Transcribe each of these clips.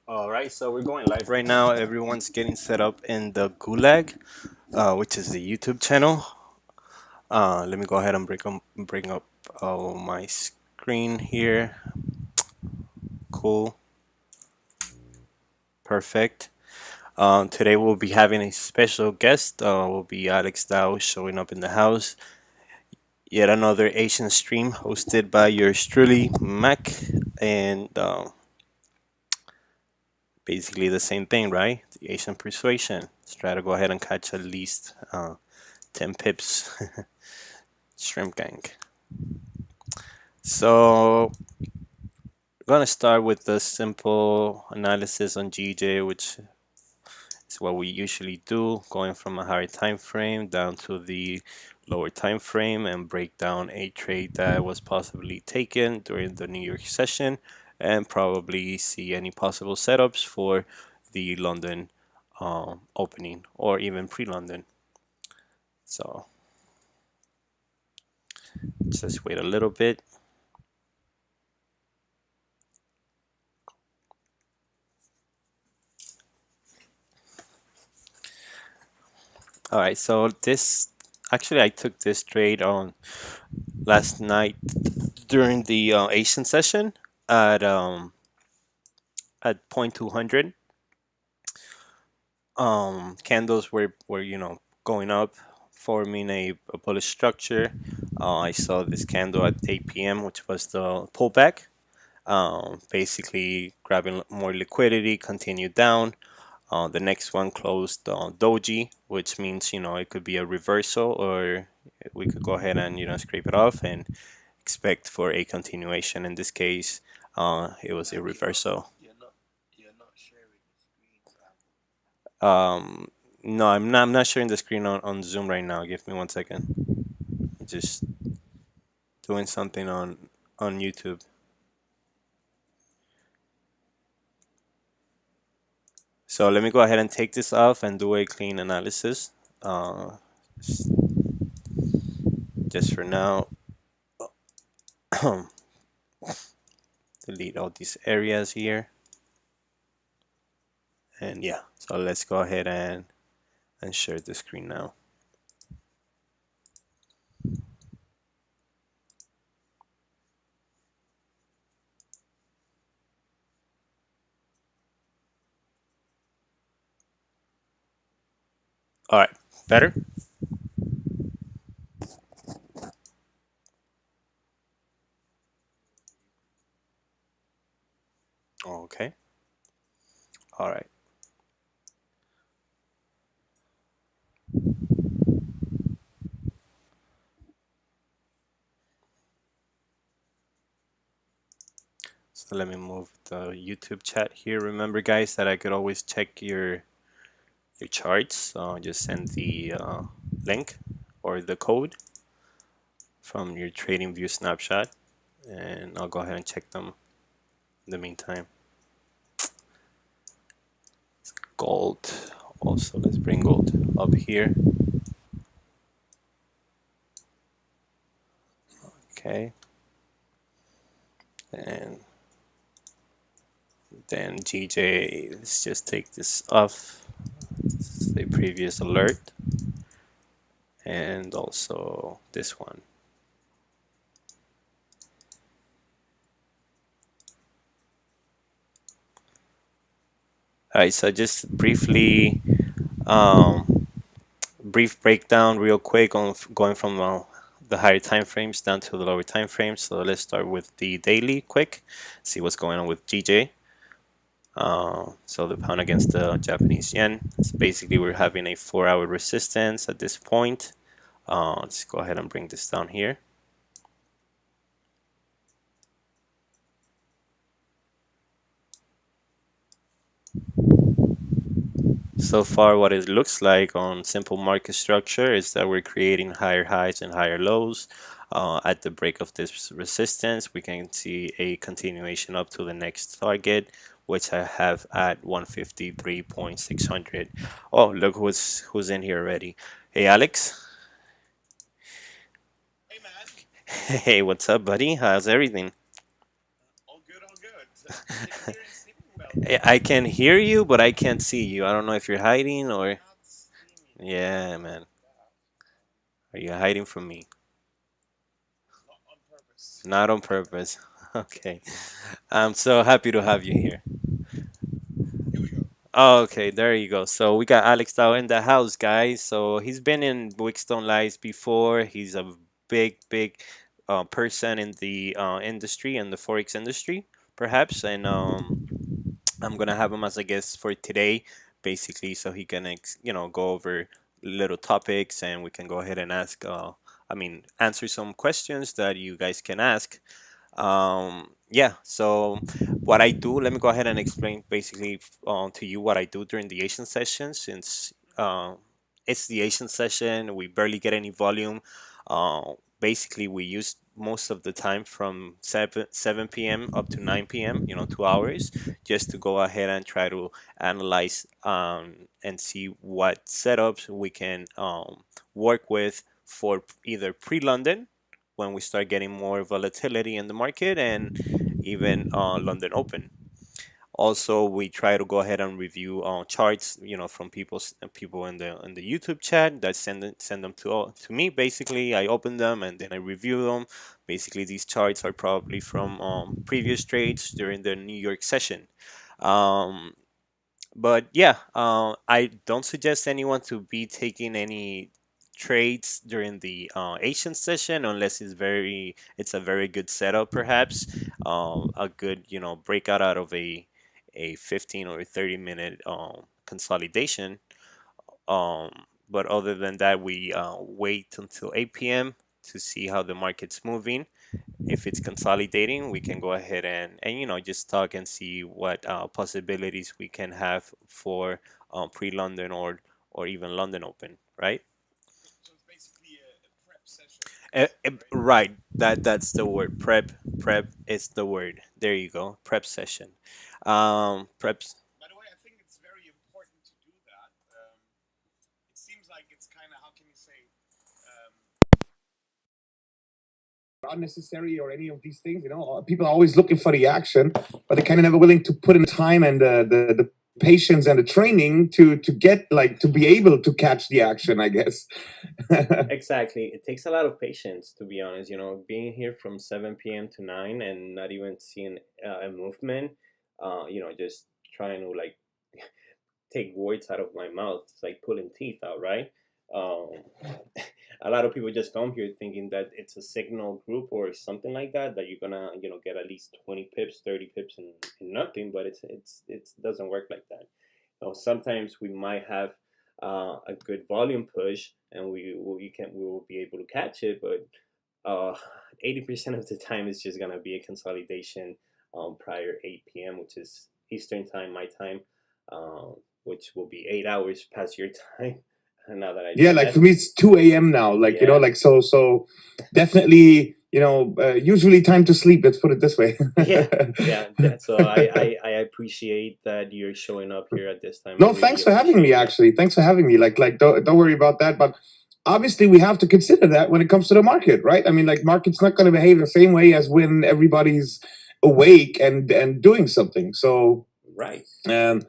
All right, so we're going live right now. Everyone's getting set up in the Gulag, which is the YouTube channel. Let me go ahead and bring up my screen here. Cool, perfect. Today we'll be having a special guest. Will be Alex Dow showing up in the house. Yet another Asian stream hosted by yours truly, Mac, and basically the same thing, right? The Asian persuasion. Let's try to go ahead and catch at least 10 pips. Shrimp Gang. So we're gonna start with the simple analysis on GJ, which is what we usually do, going from a higher time frame down to the lower time frame and break down a trade that was possibly taken during the New York session and probably see any possible setups for the London opening or even pre-London. So just wait a little bit. All right, so this actually I took this trade on last night during the Asian session at at 0.200. Candles were going up, forming a bullish structure. I saw this candle at 8 p.m., which was the pullback. Basically grabbing more liquidity, continued down. The next one closed doji, which means it could be a reversal, or we could go ahead and scrape it off and expect for a continuation. In this case, it was a reversal. Um, no, I'm not sharing the screen on Zoom right now. Give me 1 second. Just doing something on YouTube. So let me go ahead and take this off and do a clean analysis. Just just for now, delete all these areas here. And yeah, so let's go ahead and share the screen now. All right, better? Okay. All right. So let me move the YouTube chat here. Remember, guys, that I could always check your charts. So just send the link or the code from your TradingView snapshot, and I'll go ahead and check them in the meantime. Gold. Also, let's bring gold up here. Okay. And then GJ, let's just take this off. This is a previous alert. And also this one. All right, so just briefly, brief breakdown real quick on going from the higher time frames down to the lower time frames. So let's start with the daily quick, see what's going on with GJ. So the pound against the Japanese yen. So basically we're having a 4-hour resistance at this point. Let's go ahead and bring this down here. So far, what it looks like on simple market structure is that we're creating higher highs and higher lows. At the break of this resistance, we can see a continuation up to the next target, which I have at 153.600. Oh, look who's in here already. Hey, Alex. Hey, Matt. Hey, what's up, buddy? How's everything? All good, all good. Sitting here in sleeping I can hear you, but I can't see you. I don't know if you're hiding or. Yeah, man. Are you hiding from me? Not on purpose. Okay. I'm so happy to have you here. Oh, okay, there you go. So we got Alex Dow in the house, guys. So he's been in Wickstone Lives before. He's a big person in the industry and the Forex industry, perhaps. And I'm gonna have him as a guest for today, basically, so he can, go over little topics and we can go ahead and ask, answer some questions that you guys can ask. Yeah, so what I do, let me go ahead and explain basically to you what I do during the Asian session. Since it's the Asian session, we barely get any volume. Basically, we use most of the time from 7 p.m. up to 9 p.m., 2 hours, just to go ahead and try to analyze and see what setups we can work with for either pre-London when we start getting more volatility in the market and even London Open. Also, we try to go ahead and review charts, from people in the YouTube chat that send them to me. Basically, I open them and then I review them. Basically, these charts are probably from previous trades during the New York session. Um, but yeah, I don't suggest anyone to be taking any trades during the Asian session unless it's a very good setup, perhaps a good breakout out of a 15 or 30 minute consolidation. Um, but other than that, we wait until 8 p.m. to see how the market's moving. If it's consolidating, we can go ahead and just talk and see what possibilities we can have for pre-London or even London Open, right? Right. That's the word. Prep is the word. There you go. Prep session. Preps. Unnecessary or any of these things. People are always looking for the action, but they're kind of never willing to put in the time and the patience and the training to get like to be able to catch the action, I guess. Exactly. It takes a lot of patience, to be honest. Being here from 7 p.m. to 9 and not even seeing a movement, just trying to like take words out of my mouth. It's like pulling teeth out, right? Um, a lot of people just come here thinking that it's a signal group or something like that, that you're gonna, get at least 20 pips, 30 pips, and nothing. But it doesn't work like that. Sometimes we might have a good volume push, and we will be able to catch it, but 80% of the time it's just gonna be a consolidation prior 8 p.m., which is Eastern time, my time, um, which will be 8 hours past your time. Now that I Yeah, do like that, for me, it's 2 a.m. now. Like, yeah, like so definitely, usually time to sleep. Let's put it this way. yeah, yeah. So I appreciate that you're showing up here at this time. I No, really thanks for having me. appreciate it. Actually, thanks for having me. Like don't worry about that. But obviously, we have to consider that when it comes to the market, right? I mean, like market's not going to behave the same way as when everybody's awake and doing something. So Right. um,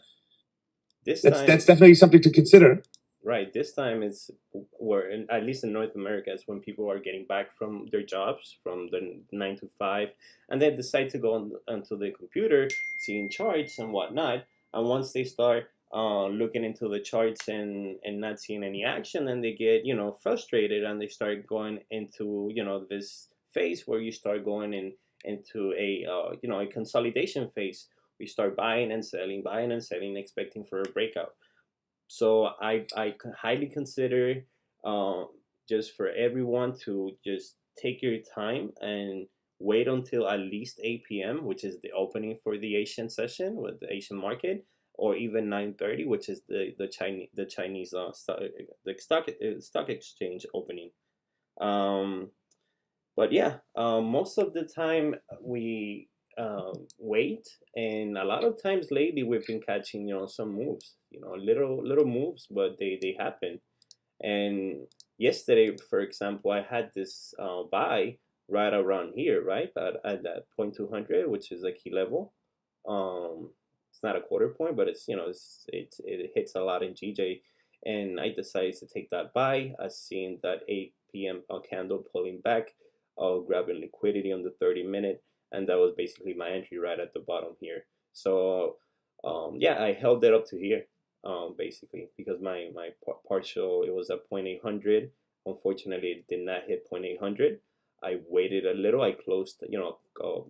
This that's time, definitely something to consider. right. This time is where, at least in North America, is when people are getting back from their jobs, from the 9 to 5, and they decide to go onto the computer, seeing charts and whatnot. And once they start looking into the charts and not seeing any action, then they get frustrated and they start going into this phase where you start going into a consolidation phase. We start buying and selling, expecting for a breakout. So I highly consider uh, just for everyone to just take your time and wait until at least 8 p.m., which is the opening for the Asian session with the Asian market, or even 9:30, which is the Chinese stock exchange opening. Um, but yeah, most of the time we wait, and a lot of times lately we've been catching some moves, little moves, but they happen. And yesterday, for example, I had this buy right around here, right at that point 200, which is a key level. Um, it's not a quarter point, but it's it hits a lot in GJ, and I decided to take that buy. I seen that 8 p.m. Candle pulling back, grabbing liquidity on the 30-minute, and that was basically my entry right at the bottom here. So yeah, I held it up to here, basically because my partial, it was at 0.800. Unfortunately, it did not hit 0.800. I waited a little. I closed,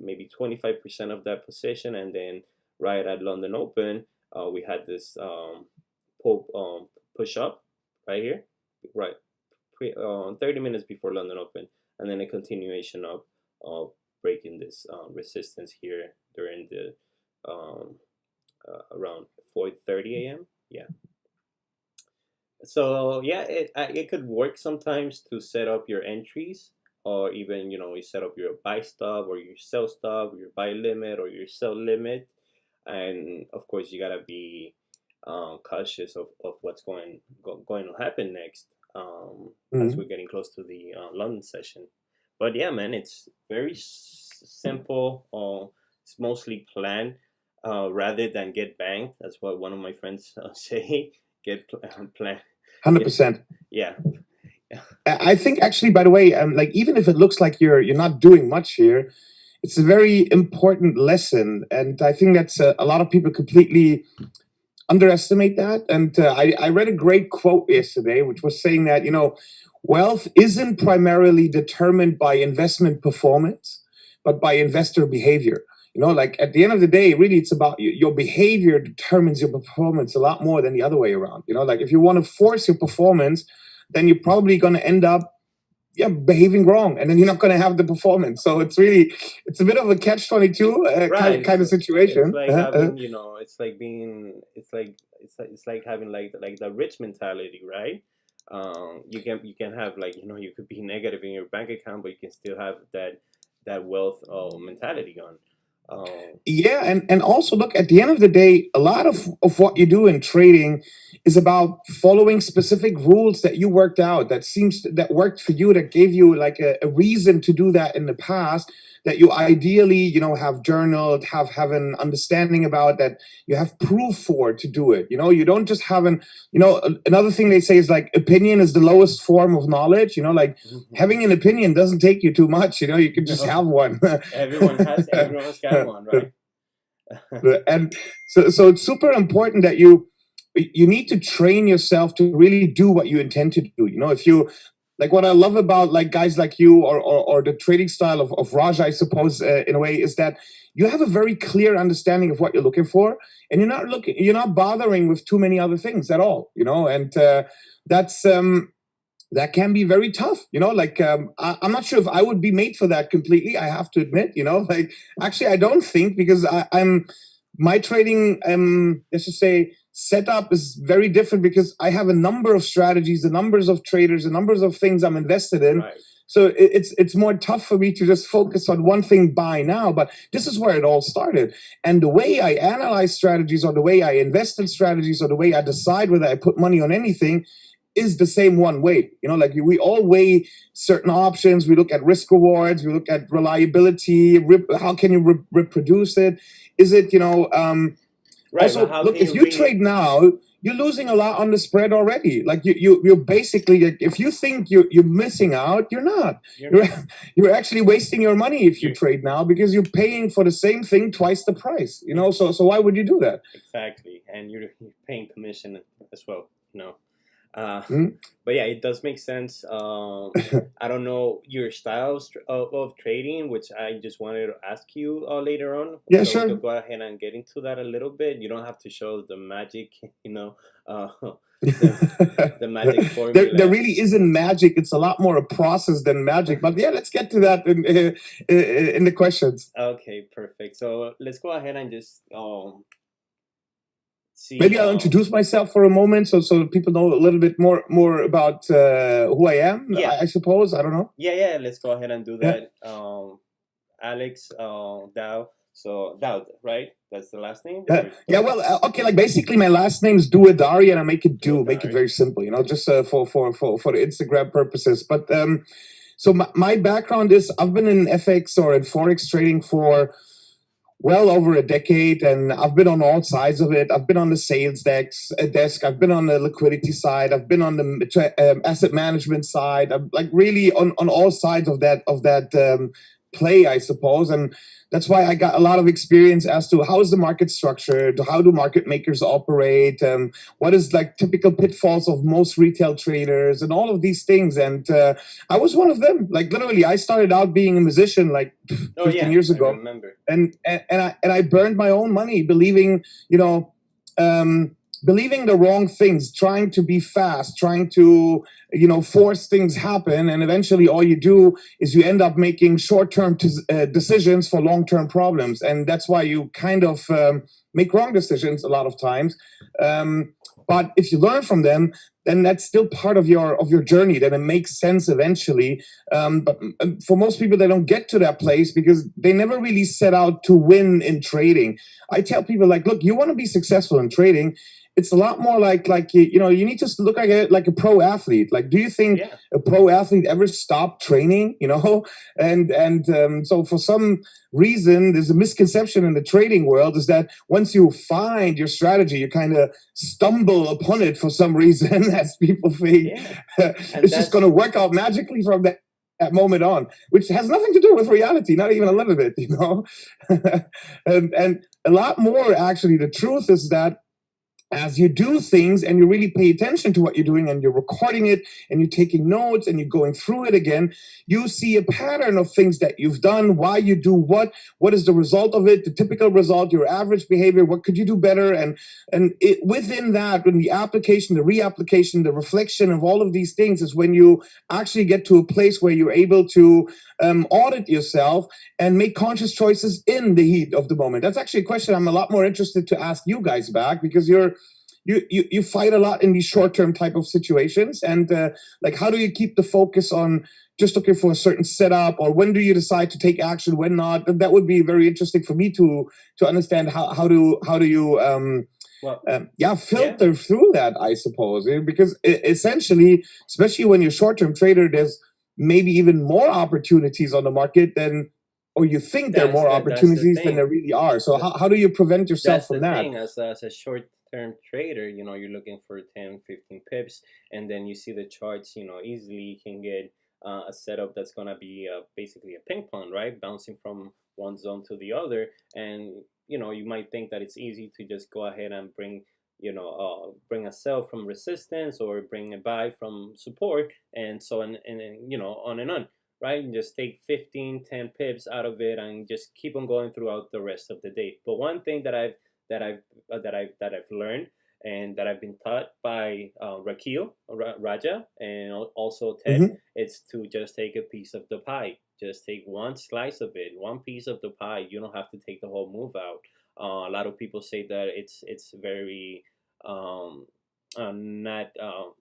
maybe 25% of that position, and then right at London Open, we had this push up right here, right, 30 minutes before London Open, and then a continuation of breaking this resistance here during the around 4:30 a.m. Yeah. So yeah, it could work sometimes to set up your entries, or even you set up your buy stop or your sell stop, or your buy limit or your sell limit, and of course you gotta be cautious of what's going to happen next, as we're getting close to the London session. But yeah, man, it's very simple. It's mostly planned, rather than get banged. That's what one of my friends say. Get plan. 100%. Yeah. I think actually, by the way, like even if it looks like you're not doing much here, it's a very important lesson, and I think that's a lot of people completely underestimate that. And I read a great quote yesterday, which was saying that wealth isn't primarily determined by investment performance, but by investor behavior. Like at the end of the day, really, it's about your behavior determines your performance a lot more than the other way around. Like if you want to force your performance, then you're probably going to end up behaving wrong, and then you're not going to have the performance. So it's a bit of a catch-22 Right. kind of situation. It's like having, it's like being, it's like having like the rich mentality, right? You can have, like, you could be negative in your bank account, but you can still have that wealth mentality going. Yeah, and also look, at the end of the day, a lot of what you do in trading is about following specific rules that you worked out, that worked for you, that gave you like a reason to do that in the past, that you ideally have journaled, have an understanding about, that you have proof for to do it. You don't just have another thing they say is like opinion is the lowest form of knowledge. Like having an opinion doesn't take you too much. You can just have one. Everyone's got one, right? And so it's super important that you need to train yourself to really do what you intend to do. If you, like, what I love about like guys like you, or the trading style of Raj, I suppose, in a way, is that you have a very clear understanding of what you're looking for, and you're not bothering with too many other things at all. And that's that can be very tough. Like I'm not sure if I would be made for that completely, I have to admit. Like actually I don't think, because I'm my trading, let's just say, setup is very different, because I have a number of strategies, the numbers of traders, the numbers of things I'm invested in. Right. So it's more tough for me to just focus on one thing buy now. But this is where it all started. And the way I analyze strategies, or the way I invest in strategies, or the way I decide whether I put money on anything, is the same one way. Like we all weigh certain options. We look at risk rewards. We look at reliability. How can you reproduce it? Is it, Right. Also, look, if you trade now, you're losing a lot on the spread already. Like you're basically, if you think you're missing out, you're not. You're actually wasting your money if you trade now, because you're paying for the same thing twice the price. So why would you do that? Exactly, and you're paying commission as well. But yeah, it does make sense. I don't know your styles of trading, which I just wanted to ask you later on. Yeah, so sure. We could go ahead and get into that a little bit. You don't have to show the magic, the magic formula. There really isn't magic. It's a lot more a process than magic. But yeah, let's get to that in the questions. Okay, perfect. So let's go ahead and just see. Maybe I'll introduce myself for a moment, so people know a little bit more about who I am. Yeah. I suppose. I don't know. Yeah. Let's go ahead and do that. Alex Dow. So Dowd, right? That's the last name. Yeah. Well, okay. Like basically, my last name is Duadari, and I make it make it very simple. Just for the Instagram purposes. But so my background is, I've been in FX or in Forex trading for well over a decade, and I've been on all sides of it. I've been on the sales desk. I've been on the liquidity side. I've been on the asset management side. I'm like really on all sides of that play, I suppose. And that's why I got a lot of experience as to how is the market structured, how do market makers operate, what is like typical pitfalls of most retail traders, and all of these things. And I was one of them. Like literally, I started out being a musician like 15 years I ago, remember. and I burned my own money believing, believing the wrong things, trying to be fast, trying to force things happen, and eventually all you do is you end up making short-term decisions for long-term problems, and that's why you kind of make wrong decisions a lot of times. But if you learn from them, then that's still part of your journey. Then it makes sense eventually. But for most people, they don't get to that place because they never really set out to win in trading. I tell people like, look, you want to be successful in trading. It's a lot more like you need to look at it like a pro athlete. Like, do you think a pro athlete ever stopped training? And so for some reason, there's a misconception in the trading world is that once you find your strategy, you kind of stumble upon it for some reason, as people think it's just going to work out magically from that moment on, which has nothing to do with reality, not even a little bit, and a lot more actually. The truth is that as you do things and you really pay attention to what you're doing and you're recording it and you're taking notes and you're going through it again, you see a pattern of things that you've done, why you do what is the result of it, the typical result, your average behavior, what could you do better? And within that, when the application, the reapplication, the reflection of all of these things is when you actually get to a place where you're able to audit yourself and make conscious choices in the heat of the moment. That's actually a question I'm a lot more interested to ask you guys back, because you fight a lot in these short-term type of situations, and like, how do you keep the focus on just looking for a certain setup, or when do you decide to take action, when not? That would be very interesting for me to understand how do you filter through that, I suppose, because essentially, especially when you're short-term trader, there's maybe even more opportunities on the market than, or you think there are more opportunities than there really are. So how do you prevent yourself from that? That's the thing. As a short-term trader, you're looking for 10, 15 pips, and then you see the charts, easily you can get a setup that's going to be basically a ping pong, right? Bouncing from one zone to the other. And, you might think that it's easy to just go ahead and bring a sell from resistance or bring a buy from support, and so on, and on and on, right? And just take 15, 10 pips out of it and just keep on going throughout the rest of the day. But one thing that I've learned and that I've been taught by Raja, and also Ted, it's to just take a piece of the pie. Just take one slice of it, one piece of the pie. You don't have to take the whole move out. A lot of people say that it's very not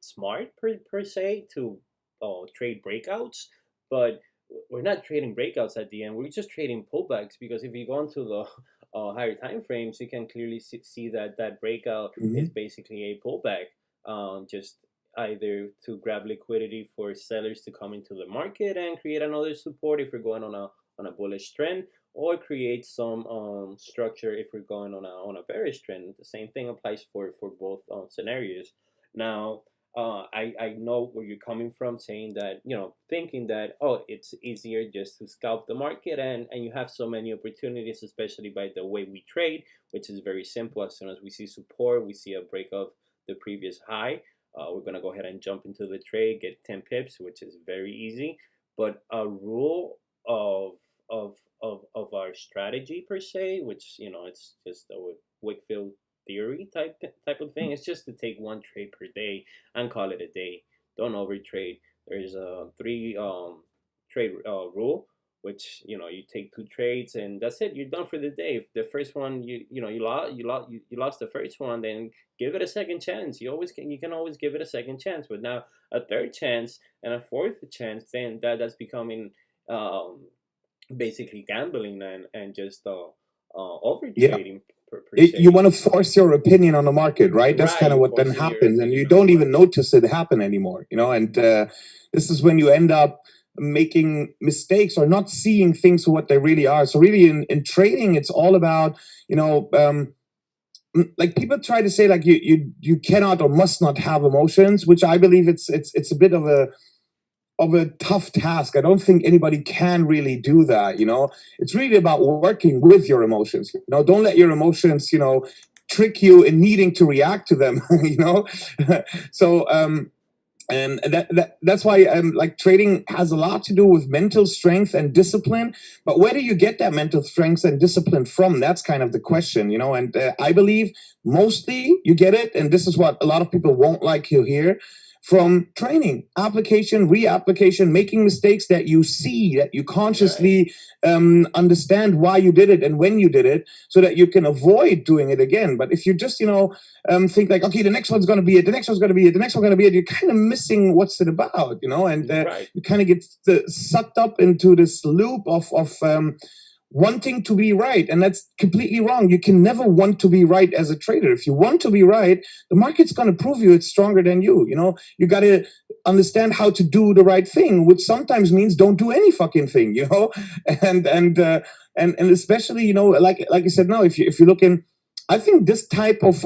smart per se to trade breakouts, but we're not trading breakouts at the end. We're just trading pullbacks, because if you go into the higher time frames, you can clearly see that breakout is basically a pullback, just either to grab liquidity for sellers to come into the market and create another support if we're going on a bullish trend, or create some structure if we're going on a bearish trend. The same thing applies for both scenarios. Now, I know where you're coming from, saying that, thinking that, it's easier just to scalp the market, and you have so many opportunities, especially by the way we trade, which is very simple. As soon as we see support, we see a break of the previous high, we're going to go ahead and jump into the trade, get 10 pips, which is very easy. But a rule of our strategy per se, which, it's just a Wakefield theory type of thing. It's just to take one trade per day and call it a day. Don't overtrade. There's a 3 trade rule, which you take 2 trades and that's it. You're done for the day. If the first one you lost the first one, then give it a second chance. You can always give it a second chance. But now a third chance and a fourth chance, then that's becoming basically gambling and just over trading. You want to force your opinion on the market, right? That's kind of what then happens, and you don't even notice it happen anymore, and this is when you end up making mistakes or not seeing things for what they really are. So really in trading, it's all about, like people try to say like you cannot or must not have emotions, which I believe it's a bit of a tough task. I don't think anybody can really do that. It's really about working with your emotions. Don't let your emotions, trick you in needing to react to them. So and that's why like trading has a lot to do with mental strength and discipline. But where do you get that mental strength and discipline from? That's kind of the question. And I believe mostly you get it, and this is what a lot of people won't like you hear, from training, application, reapplication, making mistakes that you see, that you consciously understand why you did it and when you did it, so that you can avoid doing it again. But if you just think like, okay, the next one's going to be it, the next one's going to be it, the next one's going to be it, you're kind of missing what's it about, and Right. you kind of get sucked up into this loop of wanting to be right. And that's completely wrong. You can never want to be right as a trader. If you want to be right, the market's going to prove you it's stronger than you. You got to understand how to do the right thing, which sometimes means don't do any fucking thing, and especially, like I said, now, if you look in, I think this type of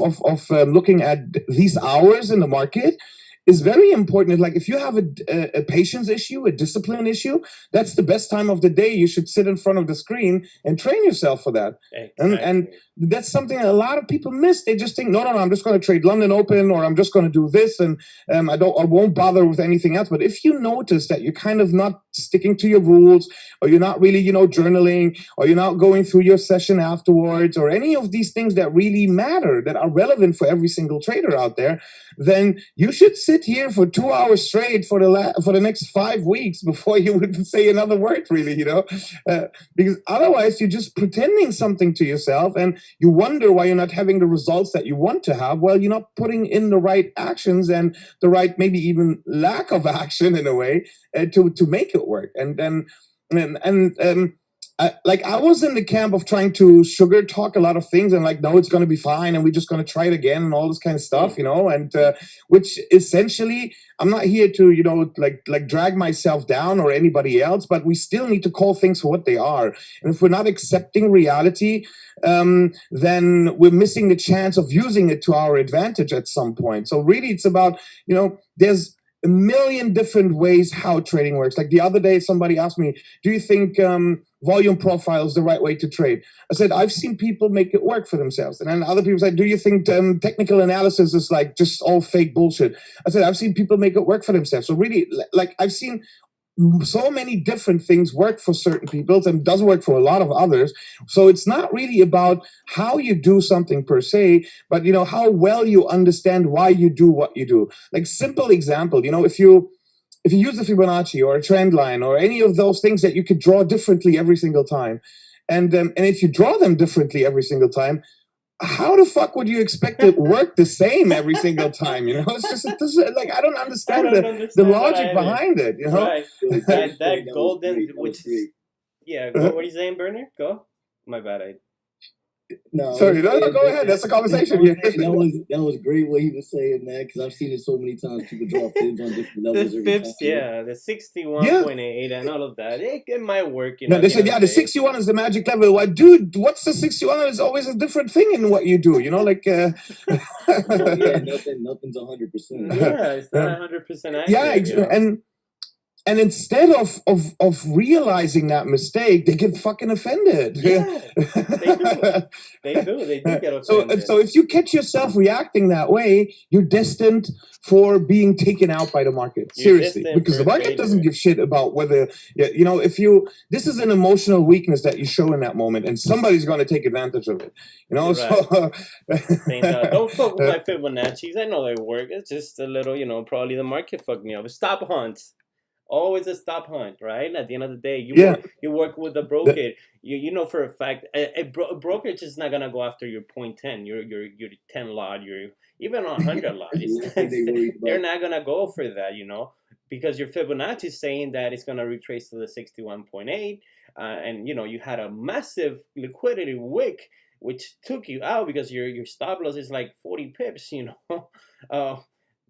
looking at these hours in the market is very important. Like if you have a patience issue, a discipline issue, that's the best time of the day. You should sit in front of the screen and train yourself for that. Exactly. And that's something that a lot of people miss. They just think, no, I'm just going to trade London Open, or I'm just going to do this, and I won't bother with anything else. But if you notice that you're kind of not sticking to your rules, or you're not really, journaling, or you're not going through your session afterwards, or any of these things that really matter, that are relevant for every single trader out there, then you should sit here for 2 hours straight for the next 5 weeks before you would say another word, really, because otherwise you're just pretending something to yourself, and you wonder why you're not having the results that you want to have. Well, you're not putting in the right actions and the right, maybe even lack of action in a way, to make it work. And then I was in the camp of trying to sugar talk a lot of things and like, no, it's going to be fine, and we're just going to try it again and all this kind of stuff, and which essentially, I'm not here to, like drag myself down or anybody else, but we still need to call things for what they are. And if we're not accepting reality, then we're missing the chance of using it to our advantage at some point. So really, it's about, there's a million different ways how trading works. Like the other day, somebody asked me, do you think volume profile is the right way to trade? I said, I've seen people make it work for themselves. And then other people said, do you think technical analysis is like just all fake bullshit? I said, I've seen people make it work for themselves. So really, like I've seen so many different things work for certain people and doesn't work for a lot of others. So it's not really about how you do something per se, but how well you understand why you do what you do. Like simple example, if you use the Fibonacci or a trend line or any of those things that you could draw differently every single time, and if you draw them differently every single time, how the fuck would you expect it to work the same every single time? It's just like I don't understand the logic behind it. Right. That golden, which is, yeah. What are you saying, Berner? Go. My bad. No, sorry, no, go ahead. That's a conversation. That was great what he was saying, man. Because I've seen it so many times. People draw fibs on different levels. The fibs, yeah, the 61.8 and all of that. It might work. No, they said, the 61 is the magic level. Well, dude, what's the 61? It's always a different thing in what you do. Like. Yeah, nothing's 100%. Yeah, it's not 100% accurate. Yeah, and instead of realizing that mistake, they get fucking offended. Yeah, they do get offended. So if you catch yourself reacting that way, you're destined for being taken out by the market. Seriously, because the market doesn't give shit about whether this is an emotional weakness that you show in that moment, and somebody's going to take advantage of it. Right. So don't fuck with my Fibonacci's. I know they work. It's just a little, probably the market fucked me up. Stop hunts. Always a stop hunt, right? At the end of the day, you work with a broker. You know for a fact a brokerage is not gonna go after your 0.10, your 10 lot, your even 100 lot. They're not gonna go for that, because your Fibonacci is saying that it's gonna retrace to the 61.8, and you had a massive liquidity wick which took you out because your stop loss is like 40 pips,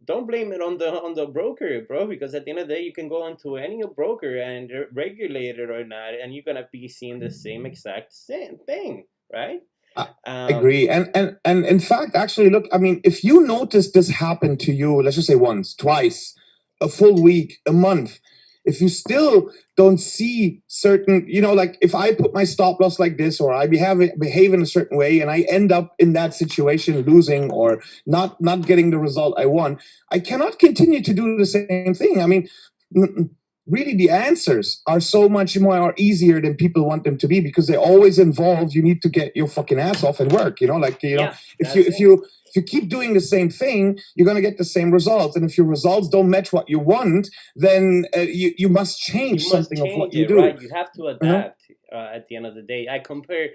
don't blame it on the broker, bro, because at the end of the day, you can go into any broker and regulate it or not, and you're gonna be seeing the same exact same thing, right? I agree. And in fact, actually, look, I mean, if you notice this happen to you, let's just say once, twice, a full week, a month, if you still don't see certain, like if I put my stop loss like this, or I behave in a certain way, and I end up in that situation losing or not getting the result I want, I cannot continue to do the same thing. I mean, really the answers are so much more easier than people want them to be, because they always involve you need to get your fucking ass off and work, Yeah, if you keep doing the same thing, you're going to get the same results, and if your results don't match what you want, then you must change something of what you do, right? You have to adapt. At the end of the day, I compare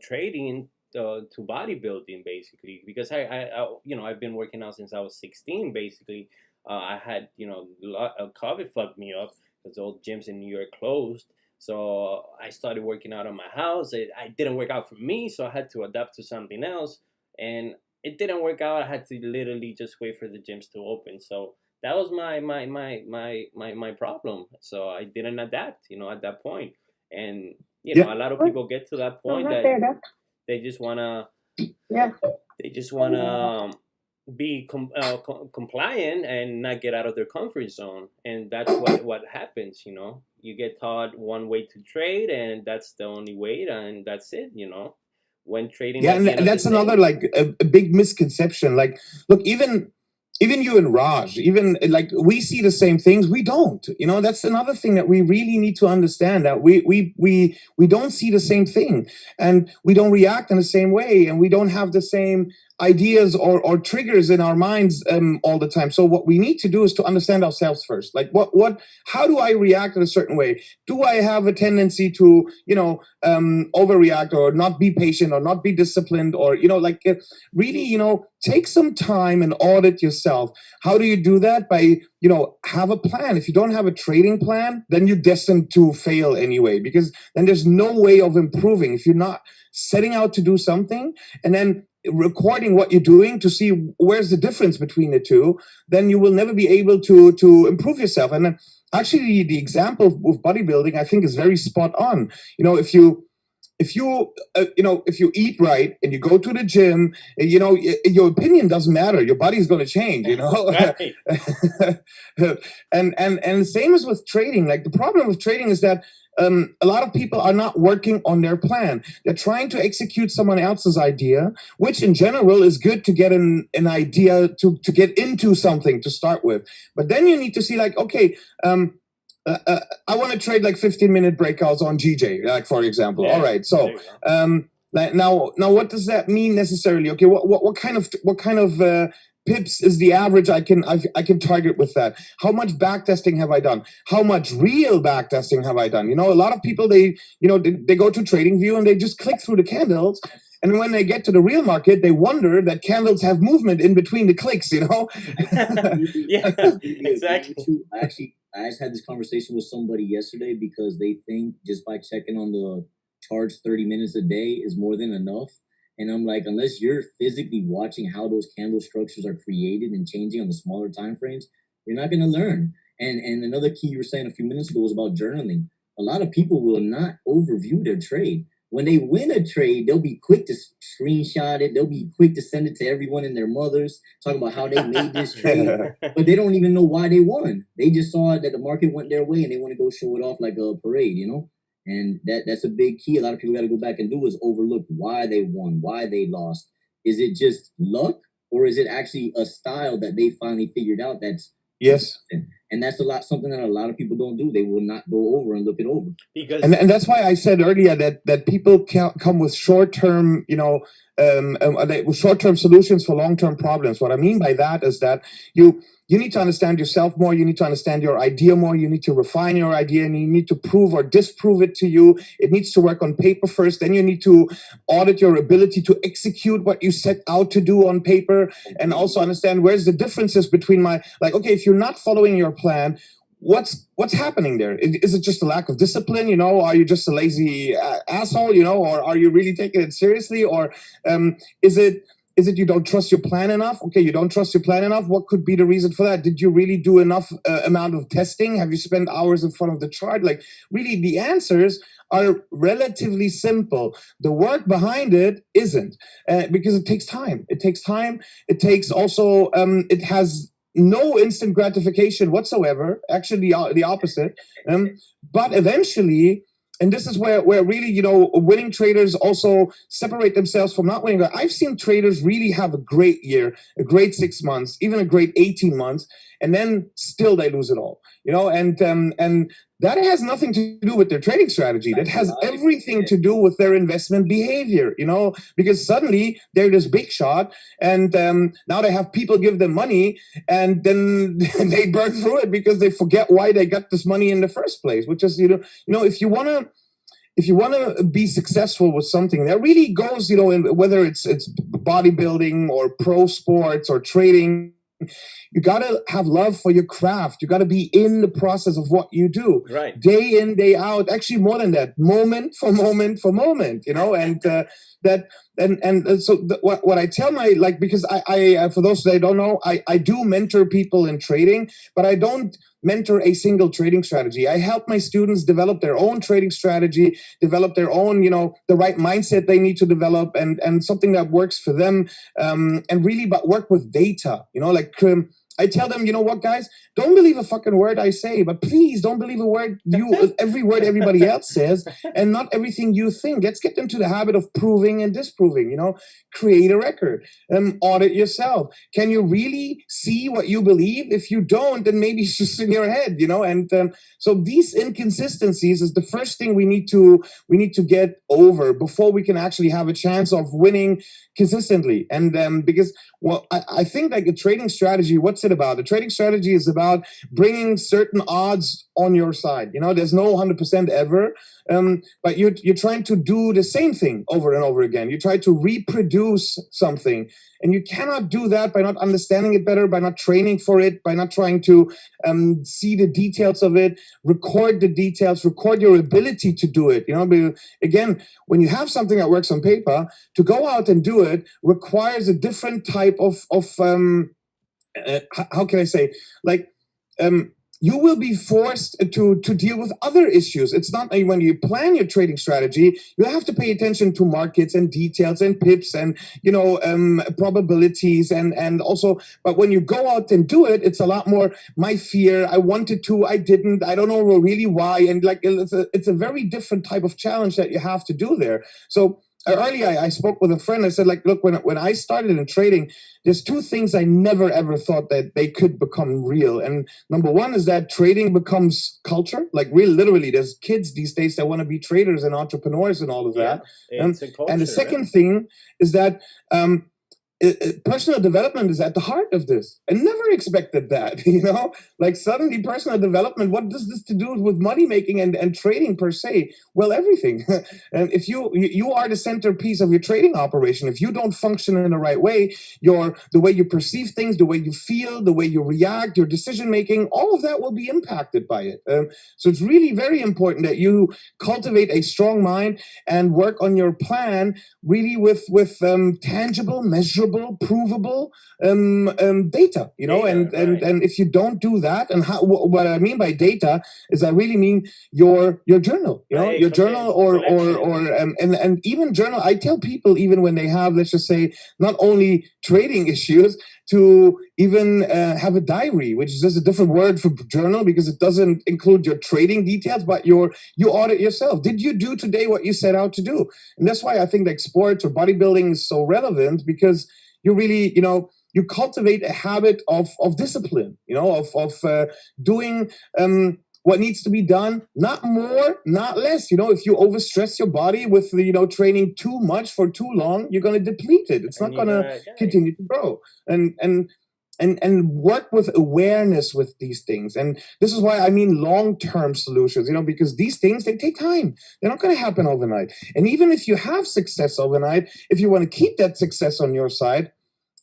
trading to bodybuilding, basically, because I've been working out since I was 16, basically. I had, COVID fucked me up because all gyms in New York closed. So I started working out on my house. I didn't work out for me, so I had to adapt to something else. And it didn't work out. I had to literally just wait for the gyms to open. So that was my problem. So I didn't adapt, at that point. And a lot of people get to that point that they just wanna be compliant and not get out of their comfort zone, and that's what happens. You get taught one way to trade, and that's the only way, and that's it. When trading, and that's another like a big misconception. Like, look, even you and Raj, even like we see the same things. We don't. That's another thing that we really need to understand, that we don't see the same thing, and we don't react in the same way, and we don't have the same ideas or triggers in our minds all the time. So what we need to do is to understand ourselves first. Like how do I react in a certain way? Do I have a tendency to overreact, or not be patient, or not be disciplined, or really take some time and audit yourself. How do you do that? By have a plan. If you don't have a trading plan, then you're destined to fail anyway, because then there's no way of improving. If you're not setting out to do something and then recording what you're doing to see where's the difference between the two, then you will never be able to improve yourself. And then actually the example of bodybuilding, I think, is very spot on. If you eat right and you go to the gym, your opinion doesn't matter. Your body's going to change, Right. and same as with trading. Like, the problem with trading is that a lot of people are not working on their plan. They're trying to execute someone else's idea, which in general is good to get an idea to get into something to start with. But then you need to see, like, okay, I want to trade like 15-minute breakouts on GJ, like, for example. Yeah, all right, so now what does that mean necessarily? Okay, what kind of pips is the average I can target with that? How much backtesting have I done? How much real backtesting have I done? A lot of people, they go to TradingView and they just click through the candles, and when they get to the real market, they wonder that candles have movement in between the clicks. Yeah, exactly. I just had this conversation with somebody yesterday, because they think just by checking on the charts 30 minutes a day is more than enough. And I'm like, unless you're physically watching how those candle structures are created and changing on the smaller time frames, you're not going to learn. And another key you were saying a few minutes ago was about journaling. A lot of people will not overview their trade. When they win a trade, they'll be quick to screenshot it. They'll be quick to send it to everyone and their mothers, talking about how they made this trade. But they don't even know why they won. They just saw that the market went their way and they want to go show it off like a parade, And that's a big key. A lot of people got to go back and do is overlook why they won, why they lost. Is it just luck, or is it actually a style that they finally figured out that's yes? And that's something that a lot of people don't do. They will not go over and look it over. Because and that's why I said earlier that people come with short-term, with short-term solutions for long-term problems. What I mean by that is that you need to understand yourself more. You need to understand your idea more. You need to refine your idea, and you need to prove or disprove it to you. It needs to work on paper first. Then you need to audit your ability to execute what you set out to do on paper, and also understand where's the differences between okay, if you're not following your plan, what's happening there? Is it just a lack of discipline? Are you just a lazy asshole? Or are you really taking it seriously? Or is it Is it you don't trust your plan enough? Okay, you don't trust your plan enough. What could be the reason for that? Did you really do enough amount of testing? Have you spent hours in front of the chart? Like, really, the answers are relatively simple. The work behind it isn't, because it takes time. It takes time. It takes also, it has no instant gratification whatsoever. Actually, the opposite. But eventually, and this is where really, you know, winning traders also separate themselves from not winning. I've seen traders really have a great year, a great 6 months, even a great 18 months, and then still they lose it all, you know, and that has nothing to do with their trading strategy. That has everything to do with their investment behavior, you know, because suddenly they're this big shot, and now they have people give them money, and then they burn through it because they forget why they got this money in the first place, which is, you know, if you want to be successful with something, that really goes, you know, in, whether it's bodybuilding or pro sports or trading, you got to have love for your craft. You got to be in the process of what you do, right, day in, day out. Actually, more than that, moment for moment for moment, you know, and what I tell my, like, because I for those that don't know, I do mentor people in trading, but I don't mentor a single trading strategy. I help my students develop their own trading strategy, develop their own, you know, the right mindset they need to develop, and something that works for them, and really, but work with data, you know, like, I tell them, you know what, guys, don't believe a fucking word I say, but please don't believe every word everybody else says, and not everything you think. Let's get into the habit of proving and disproving, you know, create a record, audit yourself. Can you really see what you believe? If you don't, then maybe it's just in your head, you know, and so these inconsistencies is the first thing we need to get over before we can actually have a chance of winning consistently. And because, well, I think like a trading strategy, what's it about? The trading strategy is about bringing certain odds on your side. You know, there's no 100% ever, but you're trying to do the same thing over and over again. You try to reproduce something, and you cannot do that by not understanding it better, by not training for it, by not trying to see the details of it, record the details, record your ability to do it. You know, but again, when you have something that works on paper, to go out and do it requires a different type of how can I say, like, you will be forced to deal with other issues. It's not like when you plan your trading strategy, you have to pay attention to markets and details and pips and, you know, probabilities and also, but when you go out and do it, it's a lot more my fear. I wanted to, I didn't, I don't know really why. And like, it's a very different type of challenge that you have to do there. So earlier, I spoke with a friend. I said, like, look, when I started in trading, there's two things I never, ever thought that they could become real. And number one is that trading becomes culture. Like, real literally, there's kids these days that want to be traders and entrepreneurs and all of that. It's a culture, and the second thing is that personal development is at the heart of this. I never expected that, you know, like suddenly personal development, what does this to do with money making and trading per se? Well, everything. And if you are the centerpiece of your trading operation, if you don't function in the right way, the way you perceive things, the way you feel, the way you react, your decision making, all of that will be impacted by it. So it's really very important that you cultivate a strong mind and work on your plan really with tangible, measurable, provable data, you know, and if you don't do that, and what I mean by data is I really mean your journal, you know, your journal or and even journal. I tell people, even when they have, let's just say, not only trading issues, to even have a diary, which is just a different word for journal because it doesn't include your trading details, but you audit yourself. Did you do today what you set out to do? And that's why I think like sports or bodybuilding is so relevant, because you really, you know, you cultivate a habit of discipline, you know, of doing what needs to be done, not more, not less. You know, if you overstress your body with, you know, training too much for too long, you're going to deplete it. It's not going to continue to grow. And work with awareness with these things. And this is why I mean long-term solutions, you know, because these things, they take time. They're not going to happen overnight. And even if you have success overnight, if you want to keep that success on your side,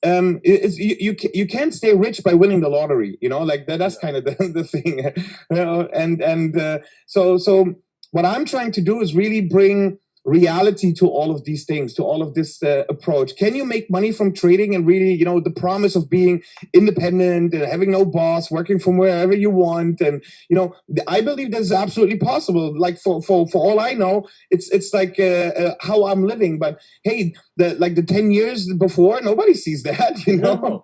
you can't stay rich by winning the lottery, you know, like that's kind of the thing, you know, so what I'm trying to do is really bring reality to all of these things, to all of this approach? Can you make money from trading and really, the promise of being independent and having no boss, working from wherever you want? And, I believe that's absolutely possible. Like for all I know, it's like how I'm living. But hey, the 10 years before, nobody sees that, No,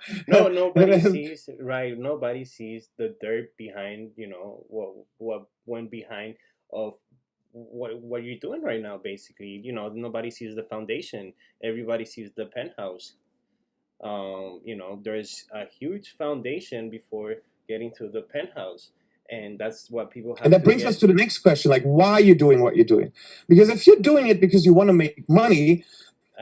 nobody sees, right? Nobody sees the dirt behind, what went behind of what you're doing right now. Basically, nobody sees the foundation. Everybody sees the penthouse. There's a huge foundation before getting to the penthouse, and that's what people have. And that brings us to the next question, like, why are you doing what you're doing? Because if you're doing it because you want to make money,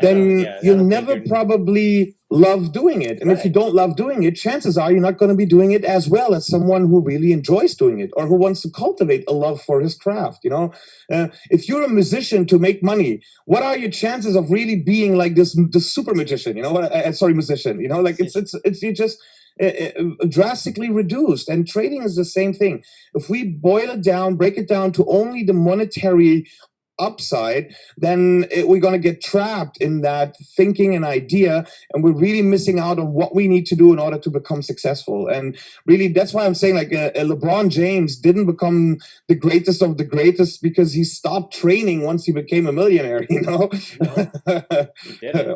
then you'll never probably love doing it. And if you don't love doing it, chances are you're not going to be doing it as well as someone who really enjoys doing it or who wants to cultivate a love for his craft. If you're a musician to make money, what are your chances of really being like this super magician? Musician. It's you just drastically reduced. And trading is the same thing. If we boil it down, break it down to only the monetary upside, then we're going to get trapped in that thinking and idea, and we're really missing out on what we need to do in order to become successful. And really, that's why I'm saying, like, LeBron James didn't become the greatest of the greatest because he stopped training once he became a millionaire, No,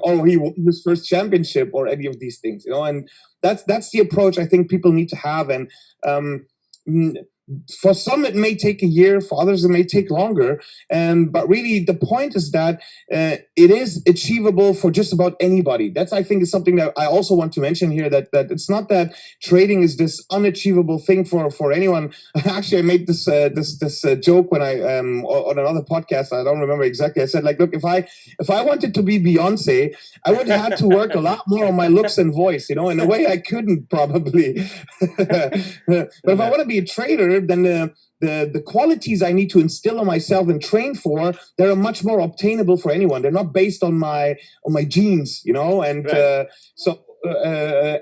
or he won his first championship or any of these things, and that's the approach I think people need to have. And for some, it may take a year. For others, it may take longer. But really, the point is that it is achievable for just about anybody. That's, I think, is something that I also want to mention here. That it's not that trading is this unachievable thing for anyone. Actually, I made this joke when I on another podcast. I don't remember exactly. I said, like, look, if I wanted to be Beyonce, I would have had to work a lot more on my looks and voice. In a way, I couldn't probably. But if I want to be a trader, then the qualities I need to instill in myself and train for, they're much more obtainable for anyone. They're not based on my genes, and right.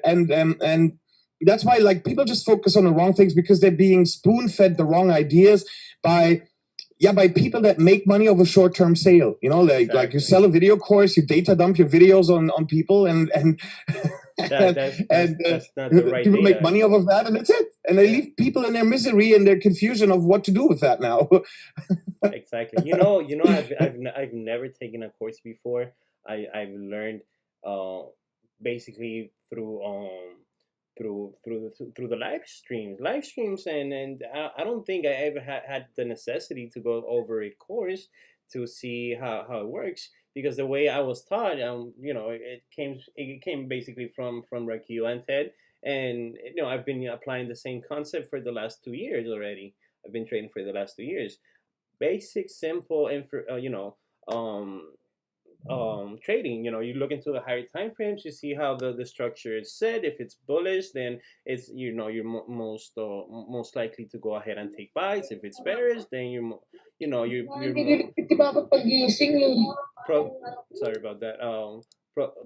And that's why, like, people just focus on the wrong things because they're being spoon-fed the wrong ideas by people that make money over short-term sale. Exactly. Like you sell a video course, you data dump your videos on people, and that's not the right people make money off of that, and that's it. And they leave people in their misery and their confusion of what to do with that now. Exactly. I've never taken a course before. I've learned basically through the live streams, and I don't think I ever had the necessity to go over a course to see how it works, because the way I was taught, it came basically from Raquel and Ted, and I've been applying the same concept for the last 2 years already. I've been trading for the last 2 years. Basic, simple, trading. You look into the higher time frames, you see how the structure is set. If it's bullish, then it's you're most likely to go ahead and take buys. If it's bearish, then you're more sorry about that.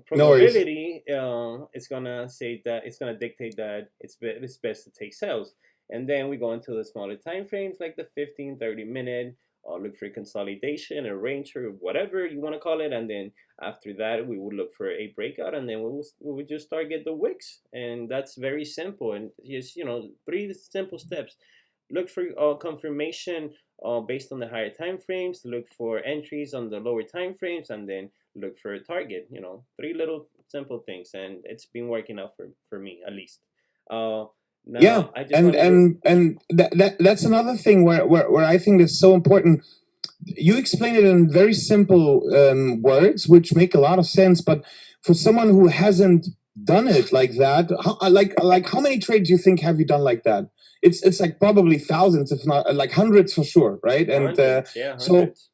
Probability it's gonna say that it's gonna dictate that it's best to take sells. And then we go into the smaller time frames, like the 15-30 minute. Look for consolidation, a range, or whatever you want to call it, and then after that we would look for a breakout, and then we would just target the wicks. And that's very simple, and just 3 simple steps. Look for confirmation based on the higher time frames, look for entries on the lower time frames, and then look for a target. 3 little simple things, and it's been working out for me, at least. Now, that's another thing where I think it's so important. You explain it in very simple words, which make a lot of sense. But for someone who hasn't done it like that, how many trades do you think have you done like that? It's like probably thousands, if not like hundreds for sure, right? And hundreds.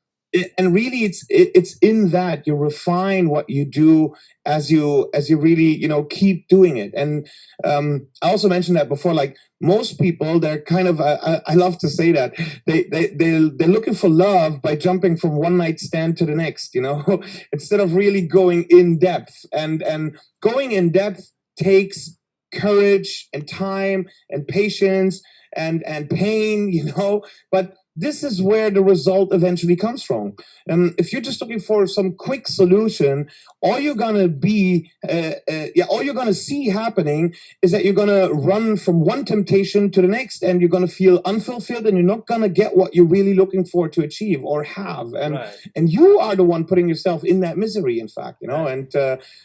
And really, it's in that you refine what you do as you really keep doing it. And I also mentioned that before. Like most people, they're kind of I love to say that they're looking for love by jumping from one night stand to the next. Instead of really going in depth. And going in depth takes courage and time and patience and pain. But this is where the result eventually comes from. If you're just looking for some quick solution, all you're gonna all you're gonna see happening is that you're gonna run from one temptation to the next, and you're gonna feel unfulfilled, and you're not gonna get what you're really looking for to achieve or have, and you are the one putting yourself in that misery. In fact, and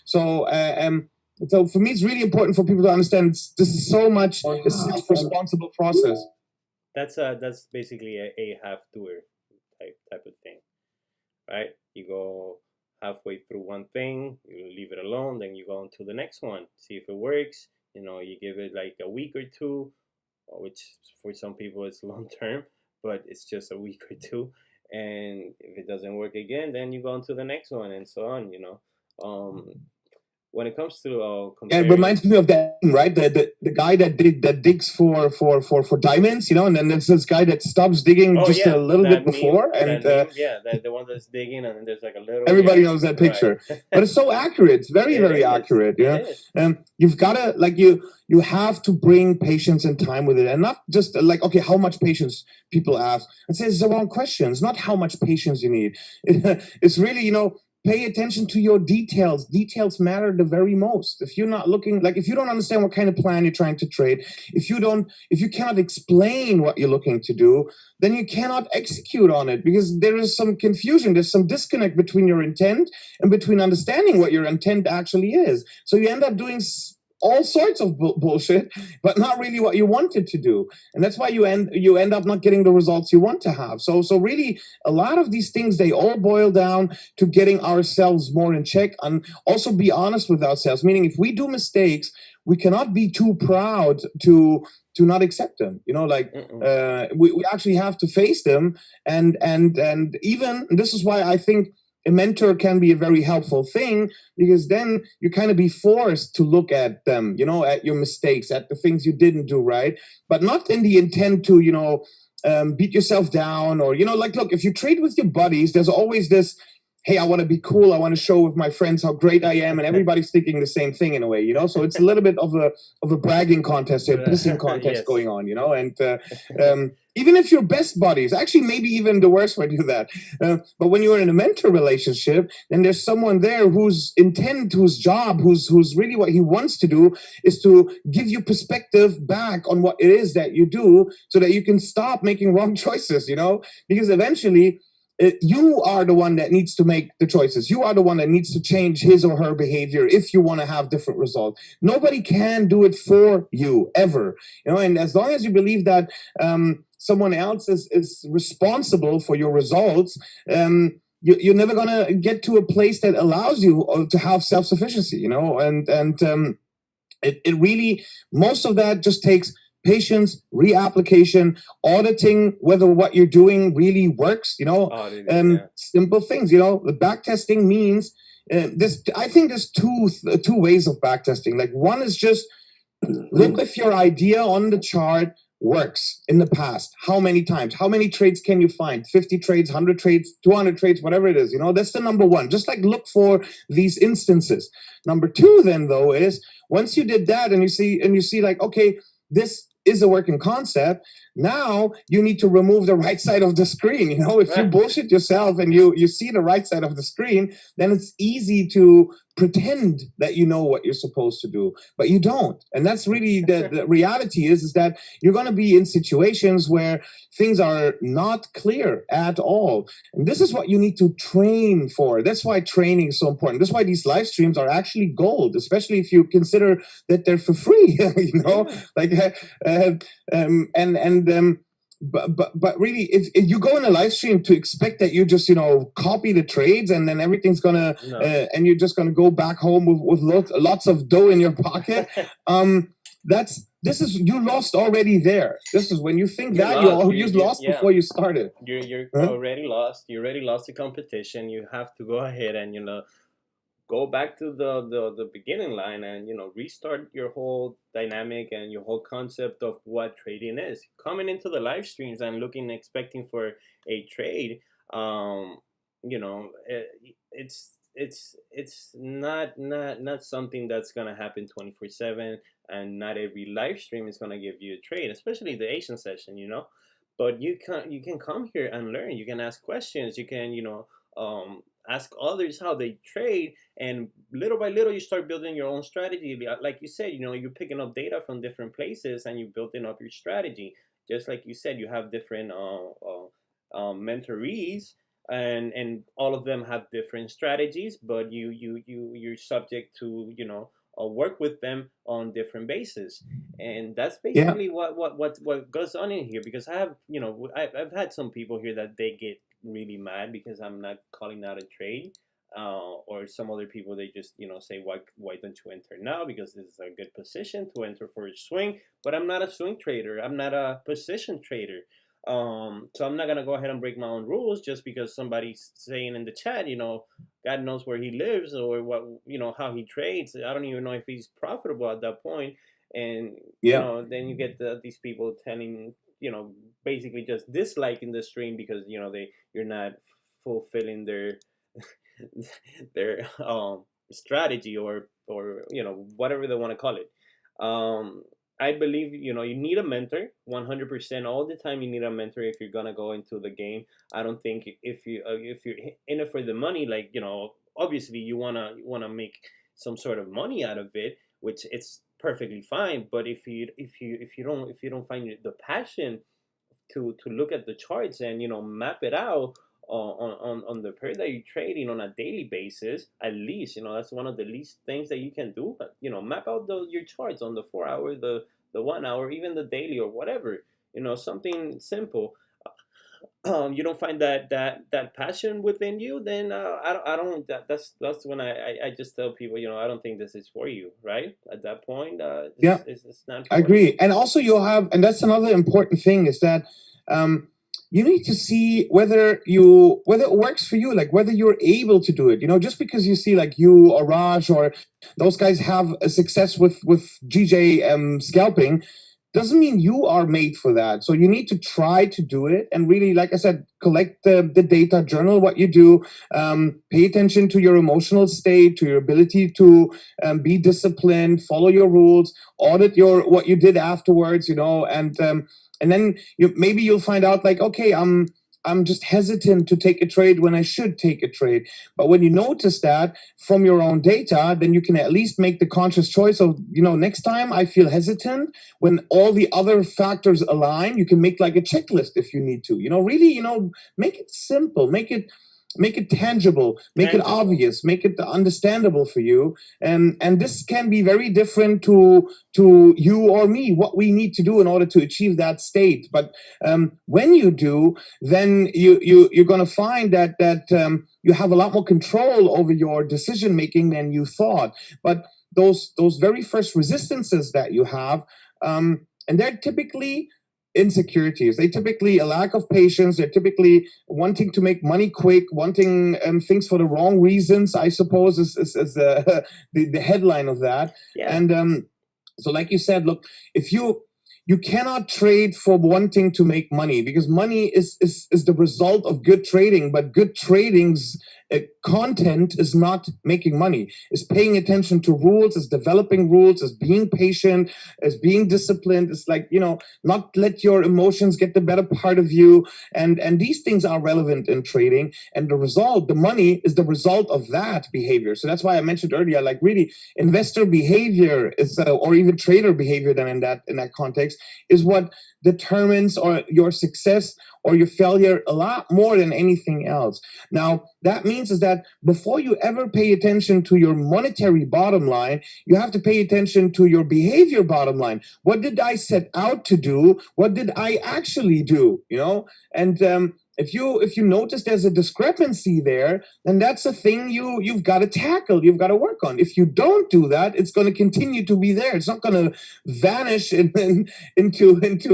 so for me, it's really important for people to understand this is so much a self-responsible process. That's basically a half doer type of thing, right? You go halfway through one thing, you leave it alone, then you go into the next one, see if it works. You give it like a week or two, which for some people it's long term, but it's just a week or two. And if it doesn't work again, then you go on to the next one, and so on. When it comes to it reminds me of that, right? The guy that digs for diamonds, and then there's this guy that stops digging a little bit before, and the one that's digging, and then there's like a little. Everybody knows that picture, right. But it's so accurate. It's very, very accurate. You've gotta you have to bring patience and time with it, and not just like, okay, how much patience people ask. It says the wrong question. It's not how much patience you need. It's really, pay attention to your details. Details matter the very most. If you're not looking, if you don't understand what kind of plan you're trying to trade, if you cannot explain what you're looking to do, then you cannot execute on it, because there is some confusion. There's some disconnect between your intent and between understanding what your intent actually is. So you end up doing all sorts of bullshit, but not really what you wanted to do, and that's why you end up not getting the results you want to have. So really, a lot of these things, they all boil down to getting ourselves more in check, and also be honest with ourselves. Meaning, if we do mistakes, we cannot be too proud to not accept them. We actually have to face them, and even this is why I think a mentor can be a very helpful thing, because then you kind of be forced to look at them, at your mistakes, at the things you didn't do right, but not in the intent to, beat yourself down, or, look, if you trade with your buddies, there's always this, hey, I want to be cool. I want to show with my friends how great I am, and everybody's thinking the same thing in a way, So it's a little bit of a bragging contest, a pissing contest going on, and even if you're best buddies, actually, maybe even the worst way to do that. But when you're in a mentor relationship, then there's someone there whose intent, whose job, who's really what he wants to do is to give you perspective back on what it is that you do, so that you can stop making wrong choices, because eventually, you are the one that needs to make the choices. You are the one that needs to change his or her behavior if you want to have different results. Nobody can do it for you, ever. And as long as you believe that someone else is responsible for your results, you're never going to get to a place that allows you to have self-sufficiency, it really, most of that just takes patience, reapplication, auditing whether what you're doing really works, simple things, the backtesting means I think there's two ways of backtesting. Like, one is just look if your idea on the chart works in the past. How many times? How many trades can you find? 50 trades, 100 trades, 200 trades, whatever it is. That's the number one. Just look for these instances. Number two, then, though, is once you did that and you see like, okay, this is a working concept. Now you need to remove the right side of the screen. If you bullshit yourself and you see the right side of the screen, then it's easy to pretend that you know what you're supposed to do, but you don't. And that's really the reality is that you're going to be in situations where things are not clear at all. And this is what you need to train for. That's why training is so important. That's why these live streams are actually gold, especially if you consider that they're for free, but really, if you go in a live stream to expect that you just copy the trades and then everything's gonna and you're just gonna go back home with lots of dough in your pocket, you lost already there. This is when you think you lost before you started. You're already lost. You already lost the competition. You have to go ahead and go back to the beginning line and restart your whole dynamic and your whole concept of what trading is. Coming into the live streams and expecting for a trade, it's not something that's gonna happen 24/7, and not every live stream is gonna give you a trade, especially the Asian session. but you can come here and learn. You can ask questions. You can ask others how they trade, and little by little you start building your own strategy. Like you said, you're picking up data from different places and you're building up your strategy. Just like you said, you have different mentorees, and all of them have different strategies, but you're subject to work with them on different bases. And that's Yeah. basically what goes on in here. Because I have I've had some people here that they get really mad because I'm not calling out a trade, or some other people, they just say, why don't you enter now, because this is a good position to enter for a swing. But I'm not a swing trader, I'm not a position trader. So I'm not gonna go ahead and break my own rules just because somebody's saying in the chat, God knows where he lives, or what, how he trades. I don't even know if he's profitable at that point. And Yeah. then you get these people telling, basically just disliking the stream because you're not fulfilling their their strategy, or whatever they want to call it. um I believe you need a mentor 100% all the time. You need a mentor if you're gonna go into the game. I don't think if you're in it for the money, like obviously you wanna make some sort of money out of it, which it's perfectly fine. But if you don't find the passion to look at the charts and map it out on the pair that you're trading on a daily basis, at least that's one of the least things that you can do. But map out your charts on the 4 hour, the 1 hour, even the daily, or whatever. Something simple. You don't find that passion within you, then I don't that's when I just tell people, I don't think this is for you. Right at that point, Yeah. it's not I for you. agree. And also you'll have, and that's another important thing, is that you need to see whether it works for you, like whether you're able to do it. Just because you see like you or Raj or those guys have a success with GJ scalping, doesn't mean you are made for that. So you need to try to do it and really, like I said, collect the data, journal what you do, pay attention to your emotional state, to your ability to be disciplined, follow your rules, audit what you did afterwards, and then maybe you'll find out like, okay, I'm just hesitant to take a trade when I should take a trade. But when you notice that from your own data, then you can at least make the conscious choice of, next time I feel hesitant, when all the other factors align, you can make like a checklist if you need to. Really, make it simple, make it tangible, make it Tangible. obvious, make it understandable for you. And this can be very different to you or me, what we need to do in order to achieve that state. But when you do, then you're going to find that you have a lot more control over your decision making than you thought. But those very first resistances that you have, and they're typically insecurities. They typically a lack of patience. They're typically wanting to make money quick, wanting things for the wrong reasons, I suppose, is the headline of that. Yeah. And so like you said, look, if you cannot trade for wanting to make money, because money is the result of good trading, but good trading's content is not making money. Is paying attention to rules, is developing rules, is being patient, is being disciplined. It's like, not let your emotions get the better part of you. And these things are relevant in trading. And the result, the money, is the result of that behavior. So that's why I mentioned earlier, like really investor behavior is, or even trader behavior, then in that context, is what determines or your success or your failure a lot more than anything else. Now, that means is that before you ever pay attention to your monetary bottom line, you have to pay attention to your behavior bottom line. What did I set out to do? What did I actually do? And if you notice there's a discrepancy there, then that's a thing you've got to tackle. You've got to work on. If you don't do that, it's going to continue to be there. It's not going to vanish into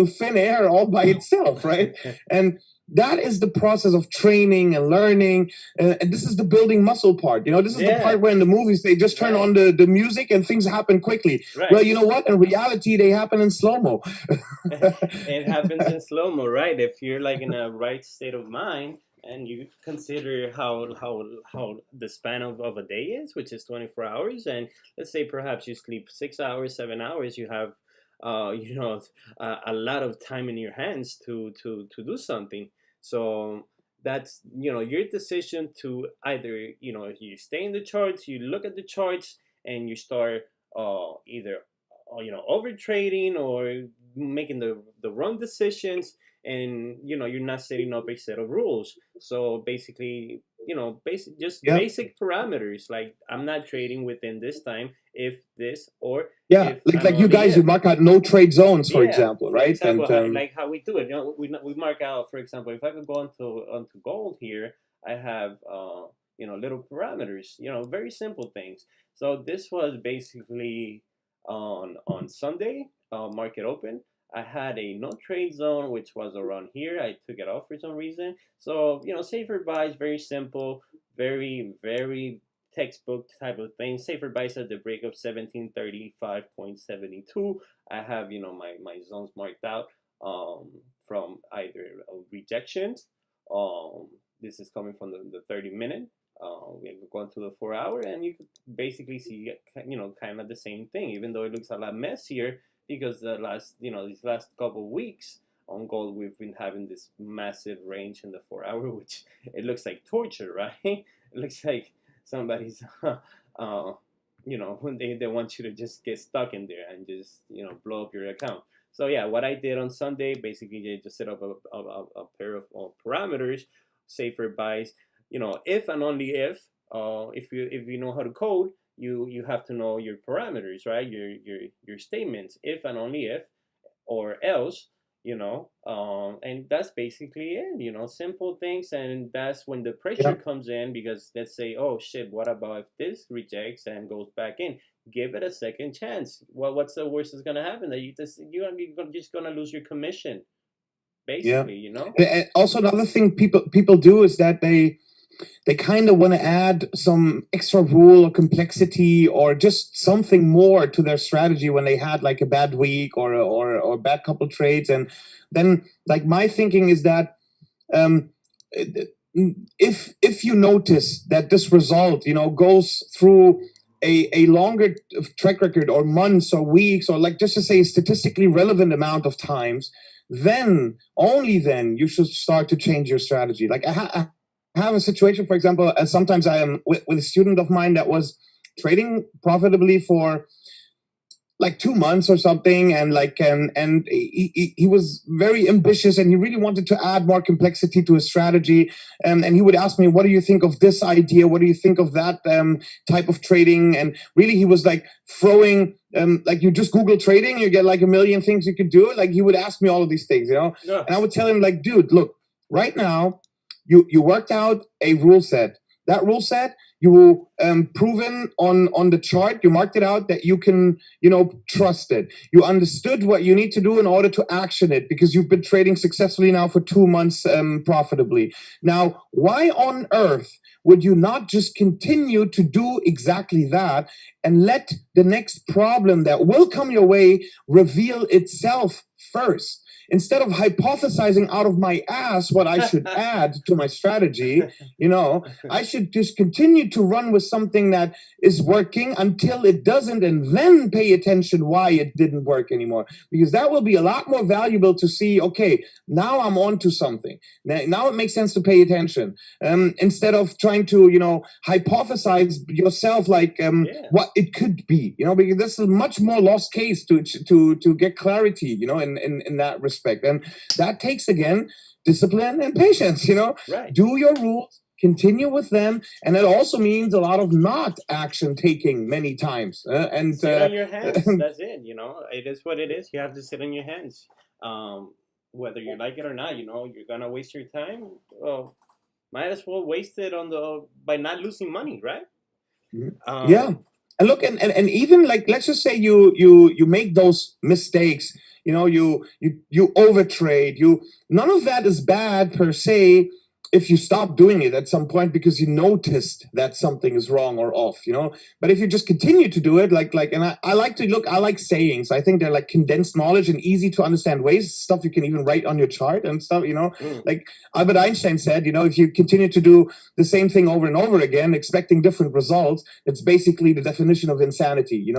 thin air all by itself, right? And that is the process of training and learning. And this is the building muscle part. This is the part where in the movies they just turn on the music and things happen quickly. Right. Well, you know what? In reality, they happen in slow-mo. It happens in slow-mo, right? If you're like in a right state of mind and you consider how the span of a day is, which is 24 hours, and let's say perhaps you sleep 6 hours, 7 hours, you have you know, a lot of time in your hands to do something. So that's, you know, your decision to either, you know, you stay in the charts, you look at the charts, and you start either you know, over trading or making the wrong decisions, and you know, you're not setting up a set of rules. So basically, you know, just Yeah. basic parameters, like I'm not trading within this time if this, or Yeah, if like and you only guys, you if. mark out no trade zones, for Yeah, example, for right? example, And like how we do it. You know, we mark out, for example, if I could go onto gold here, I have you know, little parameters. You know, very simple things. So this was basically on Sunday, market open. I had a no trade zone, which was around here. I took it off for some reason. So you know, safer buys, very simple, very textbook type of thing. Safer buys at the break of 1735.72. I have, you know, my zones marked out from either rejections. Um, this is coming from the 30 minute. We're going to the 4 hour, and you could basically see, you know, kind of the same thing, even though it looks a lot messier because the last, you know, these last couple of weeks on gold, we've been having this massive range in the 4 hour, which it looks like torture, right? It looks like somebody's you know, when they want you to just get stuck in there and just, you know, blow up your account. So yeah, what I did on Sunday, basically just set up a pair of parameters, safer buys. You know, if and only if you know how to code, you have to know your parameters, right? Your statements, if and only if, or else, you know. And that's basically it, you know, simple things. And that's when the pressure yeah, comes in, because let's say, oh shit, what about if this rejects and goes back in? Give it a second chance. Well, what's the worst that's gonna happen? That you're just gonna lose your commission, yeah. basically, you know. And also another thing people do is that they kind of want to add some extra rule or complexity or just something more to their strategy when they had like a bad week or bad couple trades. And then like my thinking is that um, if you notice that this result, you know, goes through a longer track record or months or weeks or like just to say a statistically relevant amount of times, then only then you should start to change your strategy. Like I have a situation, for example, sometimes I am with a student of mine that was trading profitably for like 2 months or something, and like and he was very ambitious and he really wanted to add more complexity to his strategy, and he would ask me, what do you think of this idea, what do you think of that type of trading? And really he was like throwing like you just Google trading, you get like a million things you could do. Like he would ask me all of these things, you know. Yeah. And I would tell him like, dude, look, right now you worked out a rule set. That rule set you proven on the chart, you marked it out that you can, you know, trust it. You understood what you need to do in order to action it because you've been trading successfully now for 2 months profitably. Now, why on earth would you not just continue to do exactly that and let the next problem that will come your way reveal itself first? Instead of hypothesizing out of my ass what I should add to my strategy, you know, I should just continue to run with something that is working until it doesn't, and then pay attention why it didn't work anymore. Because that will be a lot more valuable to see, okay, now I'm on to something. Now it makes sense to pay attention. Instead of trying to, you know, hypothesize yourself like what it could be, you know, because this is a much more lost case to get clarity, you know, in that respect. And that takes, again, discipline and patience, you know. Right. Do your rules, continue with them, and it also means a lot of not action taking many times. And sit on your hands. That's it. You know, it is what it is. You have to sit on your hands. Whether you like it or not, you know, you're gonna waste your time. Well, might as well waste it on the by not losing money, right? Yeah. And look, and even like, let's just say you make those mistakes, you know, you overtrade, none of that is bad per se, if you stop doing it at some point because you noticed that something is wrong or off, but if you just continue to do it, and I like to look, I like sayings. I think they're like condensed knowledge and easy to understand ways, stuff you can even write on your chart and stuff, like Albert Einstein said, if you continue to do the same thing over and over again, expecting different results, it's basically the definition of insanity. You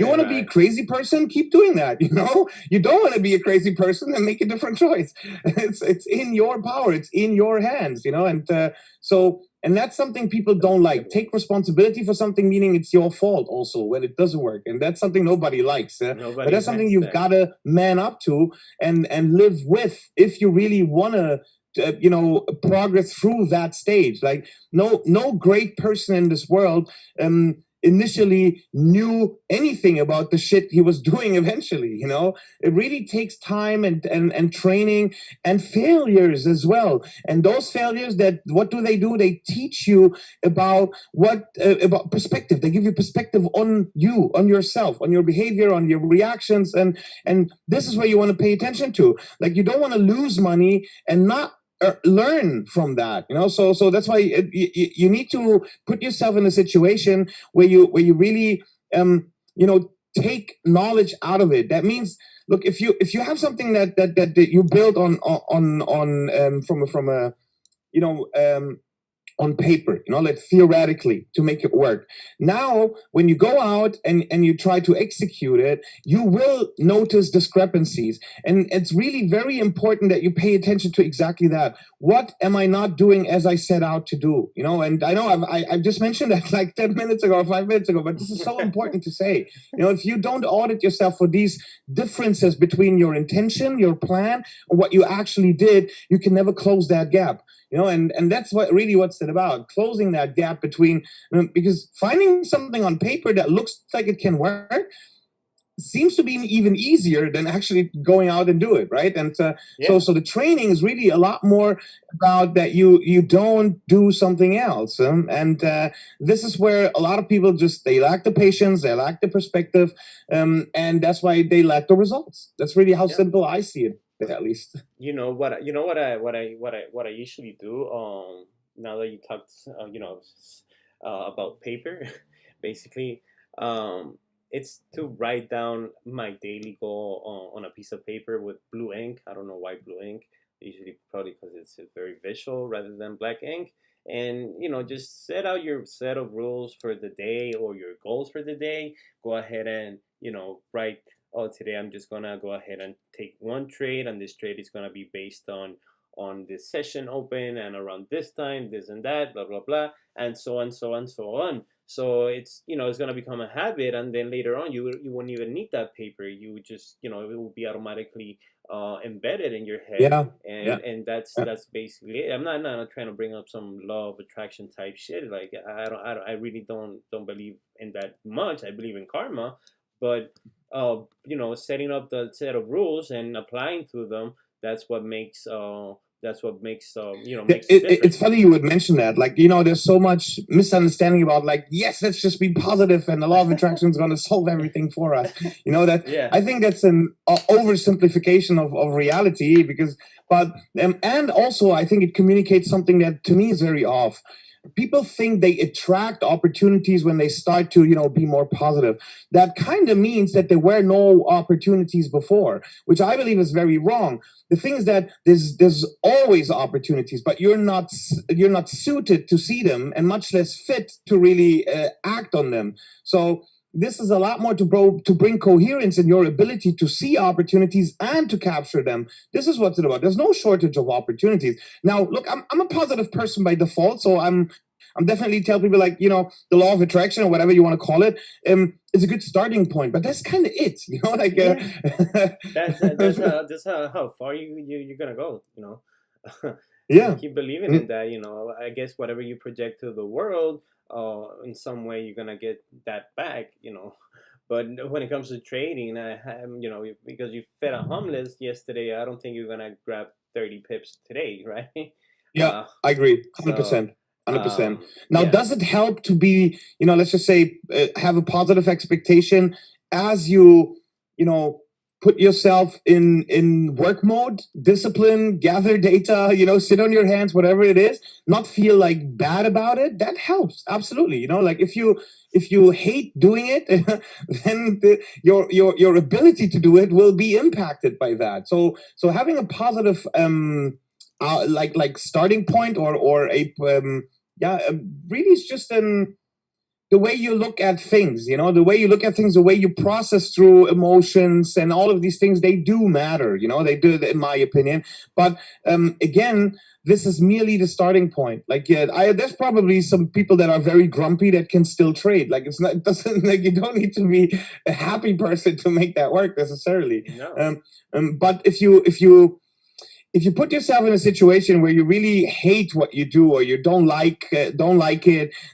want to be a crazy person, keep doing that. You don't want to be a crazy person, and make a different choice. It's in your power, it's in your hands, and that's something people don't like. Take responsibility for something, meaning it's your fault also when it doesn't work, and that's something nobody likes. But that's something you've got to man up to and live with if you really want to progress through that stage. Like no great person in this world initially knew anything about the shit he was doing eventually. It really takes time and training and failures as well. And those failures, what do? They teach you about about perspective. They give you perspective on you, on yourself, on your behavior, on your reactions. And this is where you want to pay attention to. Like, you don't want to lose money and not learn from that, so that's why you need to put yourself in a situation where you really take knowledge out of it. That means, look, if you have something that you build on from a on paper, like theoretically, to make it work. Now, when you go out and you try to execute it, you will notice discrepancies. And it's really very important that you pay attention to exactly that. What am I not doing as I set out to do? And I know I've just mentioned that like 10 minutes ago or 5 minutes ago, but this is so important to say. If you don't audit yourself for these differences between your intention, your plan, and what you actually did, you can never close that gap. And that's what's it about, closing that gap between, because finding something on paper that looks like it can work seems to be even easier than actually going out and do it, right? And so the training is really a lot more about that you don't do something else, and this is where a lot of people they lack the patience, they lack the perspective, and that's why they lack the results. That's really how simple I see it, at least. What I usually do, now that you talked about paper, basically, it's to write down my daily goal on a piece of paper with blue ink. I don't know why blue ink. Usually probably because it's very visual rather than black ink. And just set out your set of rules for the day or your goals for the day. Go ahead and write, oh, today I'm just gonna go ahead and take one trade, and this trade is gonna be based on this session open and around this time, this and that, blah blah blah, and so on, so on, so on. So it's it's gonna become a habit, and then later on you won't even need that paper. You just it will be automatically embedded in your head. And that's basically it. I'm not trying to bring up some law of attraction type shit. Like I really don't believe in that much. I believe in karma, but setting up the set of rules and applying to them, that's what makes makes it's funny you would mention that. Like, there's so much misunderstanding about, like, yes, let's just be positive and the law of attraction is going to solve everything for us. I think that's an oversimplification of reality, and also I think it communicates something that to me is very off. People think they attract opportunities when they start to, be more positive. That kind of means that there were no opportunities before, which I believe is very wrong. The thing is that there's always opportunities, but you're not suited to see them, and much less fit to really act on them. So this is a lot more to bring coherence in your ability to see opportunities and to capture them. This is what's it about. There's no shortage of opportunities. Now, look, I'm a positive person by default, so I'm definitely tell people, like, the law of attraction or whatever you want to call it, is a good starting point. But that's kind of it, like. That's how far you're gonna go, Yeah. Keep believing in that. I guess whatever you project to the world, in some way you're gonna get that back. But when it comes to trading, because you fed a homeless yesterday, I don't think you're gonna grab 30 pips today, right? Yeah, I agree, 100%. 100%. Now, does it help to be, let's just say, have a positive expectation as you put yourself in work mode, discipline, gather data, sit on your hands, whatever it is, not feel like bad about it, that helps. Absolutely. Like if you hate doing it, then your ability to do it will be impacted by that. So having a positive like starting point or a really is just the way you look at things, the way you look at things, the way you process through emotions and all of these things, they do matter, they do, in my opinion. But again, this is merely the starting point. Like, there's probably some people that are very grumpy that can still trade. Like, it doesn't, like, you don't need to be a happy person to make that work necessarily. No. But if you put yourself in a situation where you really hate what you do or you don't like it,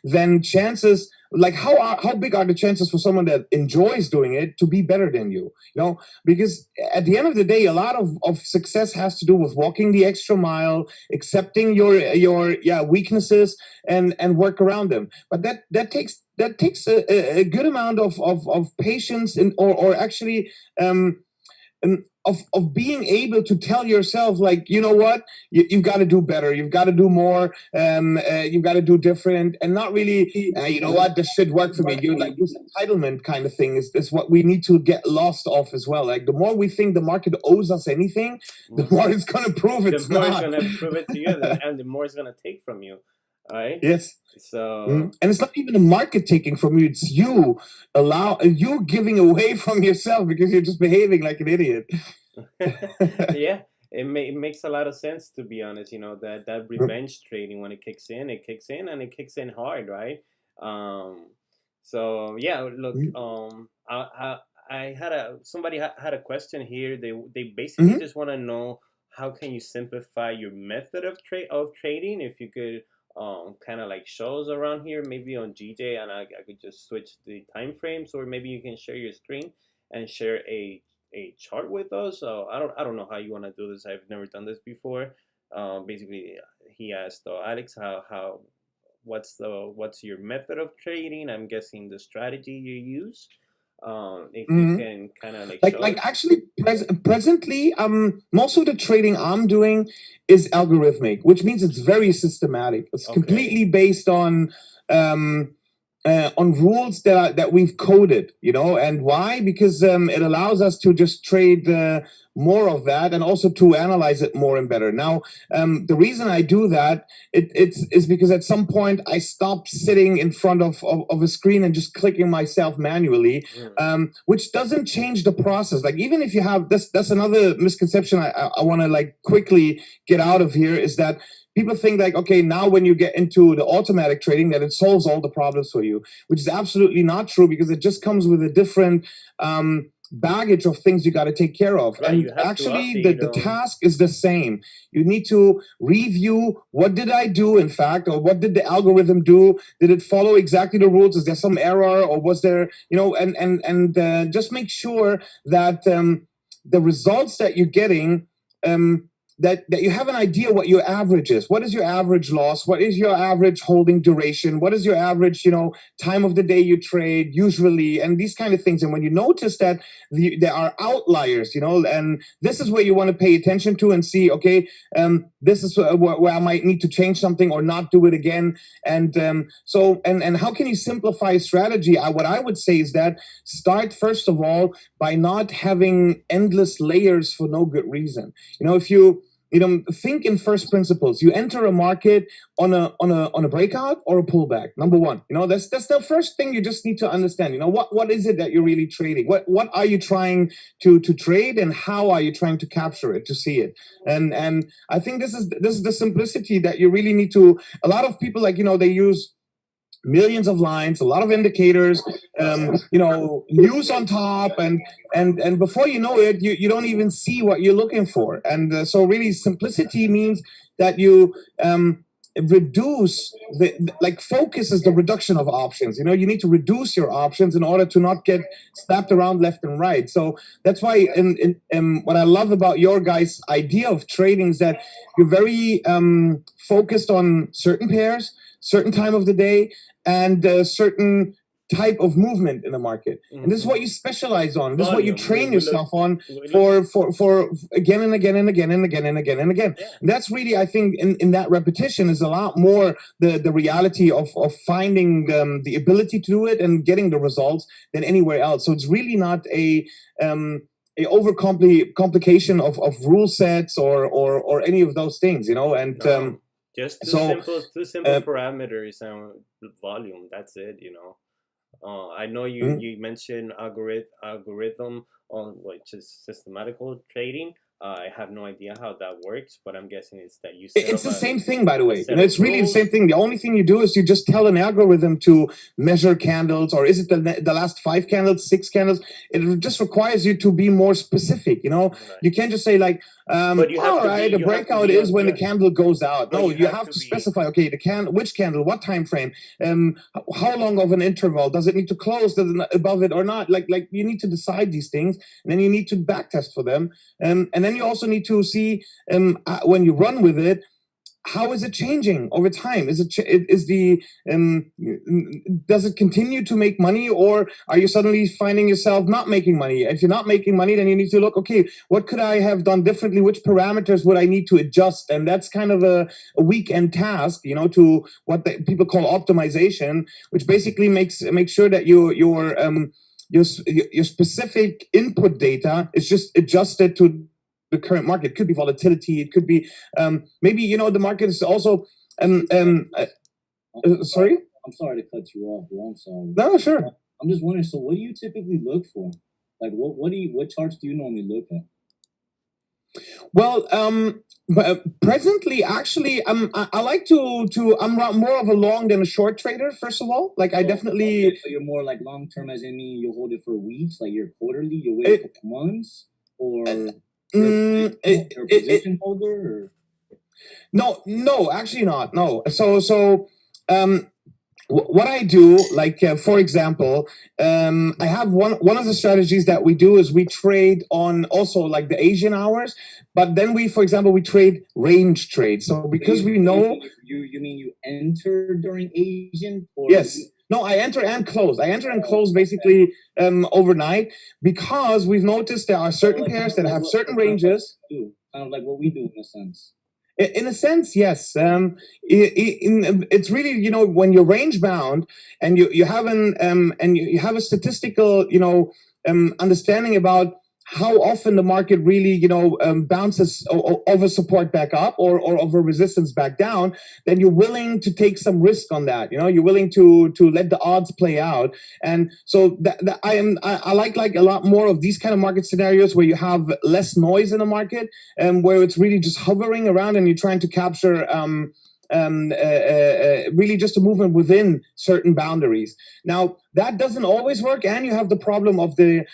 then chances, like how big are the chances for someone that enjoys doing it to be better than you? Because at the end of the day, a lot of success has to do with walking the extra mile, accepting your weaknesses and work around them. But that takes a good amount of patience or actually of being able to tell yourself, like, you know what, you've got to do better, you've got to do more, you've got to do different, and not really, you know what, this should work for me. You like this entitlement kind of thing is what we need to get lost off as well. Like, the more we think the market owes us anything, the more it's going to prove it's not. The more it's going to prove it to you, and the more it's going to take from you. All right. Yes. So and it's not even the market taking from you; it's you giving away from yourself because you're just behaving like an idiot. yeah, it makes a lot of sense, to be honest. That revenge trading, when it kicks in and it kicks in hard, right? So yeah, look, I had somebody had a question here. They basically just want to know, how can you simplify your method of trading? If you could kind of like show us around here, maybe on GJ, and I could just switch the time frames, or maybe you can share your screen and share a chart with us. So I don't know how you want to do this. I've never done this before. Basically, he asked Alex, how what's your method of trading? I'm guessing the strategy you use. If you can kind of like show us. Actually, presently, most of the trading I'm doing is algorithmic, which means it's very systematic. It's completely based on rules that we've coded, and why? Because it allows us to just trade more of that, and also to analyze it more and better. Now, the reason I do that is because at some point I stopped sitting in front of a screen and just clicking myself manually, which doesn't change the process. Like, even if you have that's another misconception I want to like quickly get out of here, is that people think like, okay, now when you get into the automatic trading, that it solves all the problems for you, which is absolutely not true, because it just comes with a different baggage of things you got to take care of. Right, and actually the task is the same. You need to review, what did I do, in fact, or what did the algorithm do? Did it follow exactly the rules? Is there some error, or was there, and just make sure that the results that you're getting, that you have an idea what your average is. What is your average loss? What is your average holding duration? What is your average, time of the day you trade usually, and these kind of things. And when you notice that there are outliers, and this is where you want to pay attention to and see, okay, this is where I might need to change something or not do it again. And and how can you simplify strategy? What I would say is that start, first of all, by not having endless layers for no good reason. If you think in first principles. You enter a market on a breakout or a pullback. Number one, that's the first thing you just need to understand. What is it that you're really trading? What are you trying to trade, and how are you trying to capture it, to see it? And I think this is the simplicity that you really need to. A lot of people, they use millions of lines, a lot of indicators, news on top, and before you know it, you don't even see what you're looking for. And so really, simplicity means that you reduce focus is the reduction of options. You need to reduce your options in order to not get slapped around left and right. So that's why what I love about your guys' idea of trading is that you're very focused on certain pairs, certain time of the day, and certain type of movement in the market. And this is what you specialize on. This is what you train yourself on for again and again and again and again and again and again. Yeah. And that's really, I think, in that repetition is a lot more the reality of finding the ability to do it and getting the results than anywhere else. So it's really not a complication of rule sets or any of those things, you know. And No, just two so simple parameters and volume. That's it, you know. I know you mentioned algorithm on which is systematical trading. I have no idea how that works, but I'm guessing it's that you set it's up the same thing, by the way. set You know, of it's really the rules. same thing. The only thing you do is you just tell an algorithm to measure candles, or is it the last 5 candles, 6 candles? It just requires you to be more specific. You know, Right. you can't just say like, But you have all to right, be- the you have to breakout be is a- when the yeah. candle goes out. But No, you you have have to to be- specify. Okay, which candle, what time frame, how long of an interval does it need to close? Does it above it or not? Like you need to decide these things, and then you need to backtest for them, and then you also need to see when you run with it, how is it changing over time? Is it does it continue to make money, or are you suddenly finding yourself not making money? If you're not making money, then you need to look, okay, what could I have done differently? Which parameters would I need to adjust? And that's kind of a weekend task, you know, to what people call optimization, which basically makes sure that your specific input data is just adjusted to the current market. It could be volatility. It could be maybe, you know, the market is also sorry. I'm sorry to cut you off, bro. I'm sorry. No, sure. I'm just wondering. So, what do you typically look for? Like, what charts do you normally look at? Well, presently, actually, I like to. I'm more of a long than a short trader. First of all, like I definitely. Okay, so you're more like long term, as in you'll hold it for weeks, like you're quarterly, you wait a couple months, or you're a position holder. Or? No, actually not. No. So what I do, like for example, I have one of the strategies that we do is we trade on also like the Asian hours, but then for example, we trade range trades. So because we know you mean you enter during Asian? Or yes. No, I enter and close. I enter and close basically overnight, because we've noticed there are certain pairs that have certain ranges. Kind of like what we do in a sense. In a sense, yes. It's really, you know, when you're range bound and you have you have a statistical, you know, understanding about how often the market really, you know, bounces over support back up or over resistance back down, then you're willing to take some risk on that. You know, you're willing to let the odds play out. And so I like a lot more of these kind of market scenarios where you have less noise in the market and where it's really just hovering around and you're trying to capture really just a movement within certain boundaries. Now that doesn't always work, and you have the problem of the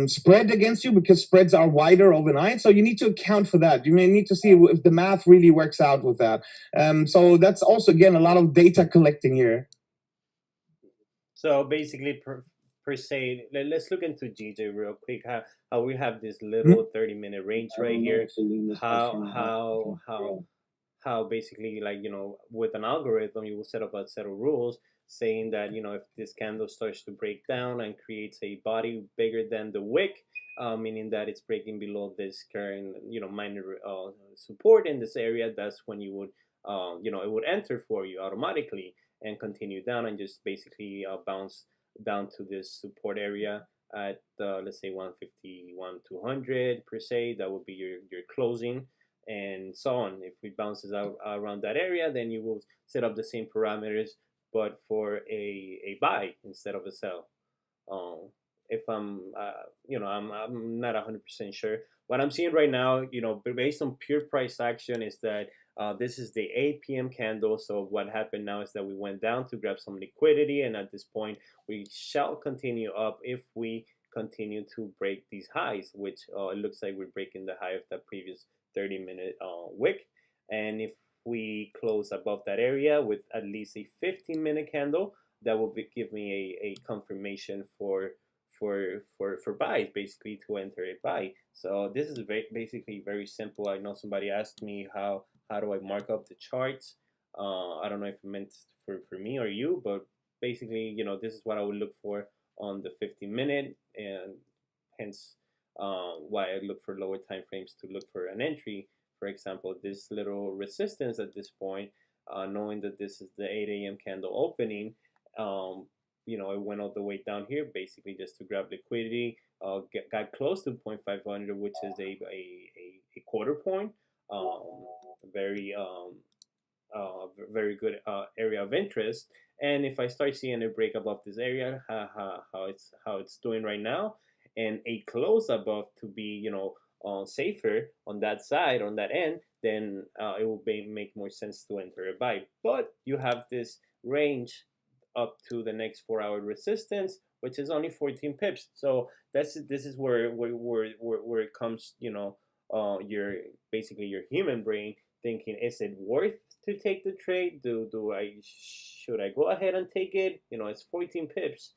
spread against you, because spreads are wider overnight. So you need to account for that. You may need to see if the math really works out with that. So that's also, again, a lot of data collecting here. So basically, per se, let's look into GJ real quick. How we have this little 30-minute range right here. How basically, like, you know, with an algorithm, you will set up a set of rules saying that, you know, if this candle starts to break down and creates a body bigger than the wick, meaning that it's breaking below this current, you know, minor support in this area, that's when you would, you know, it would enter for you automatically and continue down and just basically bounce down to this support area at let's say 151 200 per se. That would be your closing, and so on. If it bounces out around that area, then you will set up the same parameters, but for a buy instead of a sell. If I'm, you know, I'm not 100% sure. What I'm seeing right now, you know, based on pure price action, is that this is the 8 p.m. candle. So what happened now is that we went down to grab some liquidity, and at this point, we shall continue up if we continue to break these highs, which it looks like we're breaking the high of that previous 30-minute wick. And if we close above that area with at least a 15-minute candle, that will give me a confirmation for buys, basically, to enter a buy. So this is basically very simple. I know somebody asked me how do I mark up the charts. I don't know if it meant for me or you, but basically, this is what I would look for on the 15-minute, and hence why I look for lower time frames to look for an entry. For example, this little resistance at this point, knowing that this is the 8 a.m. candle opening, it went all the way down here basically just to grab liquidity. Got close to 0.500, which is a quarter point. Very very good area of interest. And if I start seeing a break above this area, how it's doing right now, and a close above to be safer on that side, on that end, then it will make more sense to enter a buy. But you have this range up to the next 4-hour resistance, which is only 14 pips. So this is where it comes, your basically your human brain thinking, is it worth to take the trade? Should I go ahead and take it? It's 14 pips.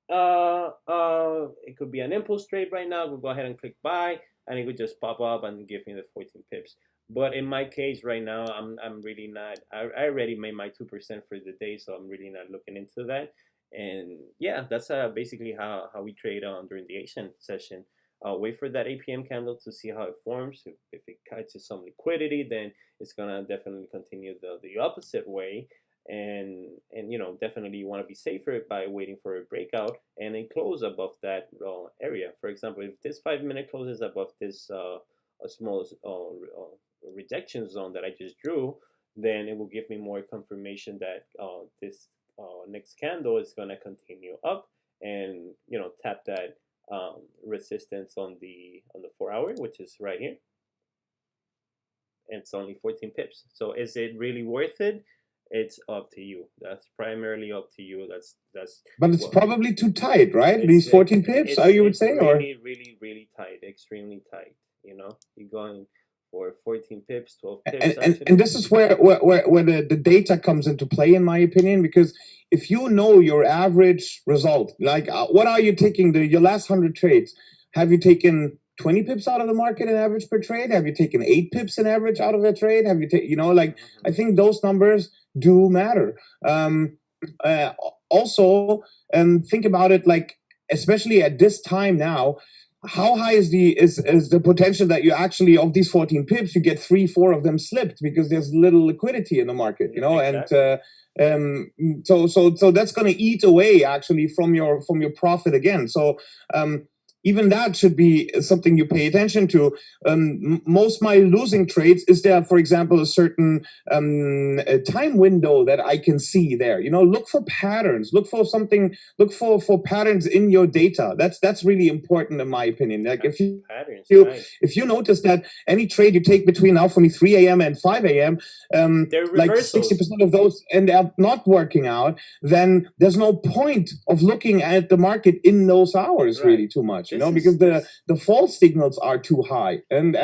It could be an impulse trade right now. We'll go ahead and click buy, and it would just pop up and give me the 14 pips. But in my case right now, I'm really not. I already made my 2% for the day, so I'm really not looking into that. And yeah, that's basically how we trade during the Asian session. Wait for that 8 p.m. candle to see how it forms. If it catches some liquidity, then it's gonna definitely continue the opposite way. And definitely you want to be safer by waiting for a breakout and a close above that area. For example, if this 5-minute closes above this a small rejection zone that I just drew, then it will give me more confirmation that this next candle is going to continue up and tap that resistance on the 4-hour, which is right here, and it's only 14 pips. So is it really worth it? It's up to you. That's primarily up to you. That's But it's probably too tight, right? These 14 pips, you would say, really, really tight, extremely tight. You're going for 14 pips, 12 pips. And this is where the data comes into play, in my opinion, because if you know your average result, like what are you taking your last 100 trades? Have you taken 20 pips out of the market in average per trade? Have you taken 8 pips in average out of a trade? Have you taken, I think those numbers do matter. Also, think about it, like, especially at this time now, how high is the potential that you actually, of these 14 pips, you get 3-4 of them slipped because there's little liquidity in the market, exactly. And so that's going to eat away actually from your profit again. So even that should be something you pay attention to. Most of my losing trades, is there, for example, a certain a time window that I can see there? Look for patterns. Look for something. Look for patterns in your data. That's really important in my opinion. Like if you notice that any trade you take between now for me 3 a.m. and 5 a.m., like 60% of those end up not working out, then there's no point of looking at the market in those hours really too much. Because the false signals are too high, and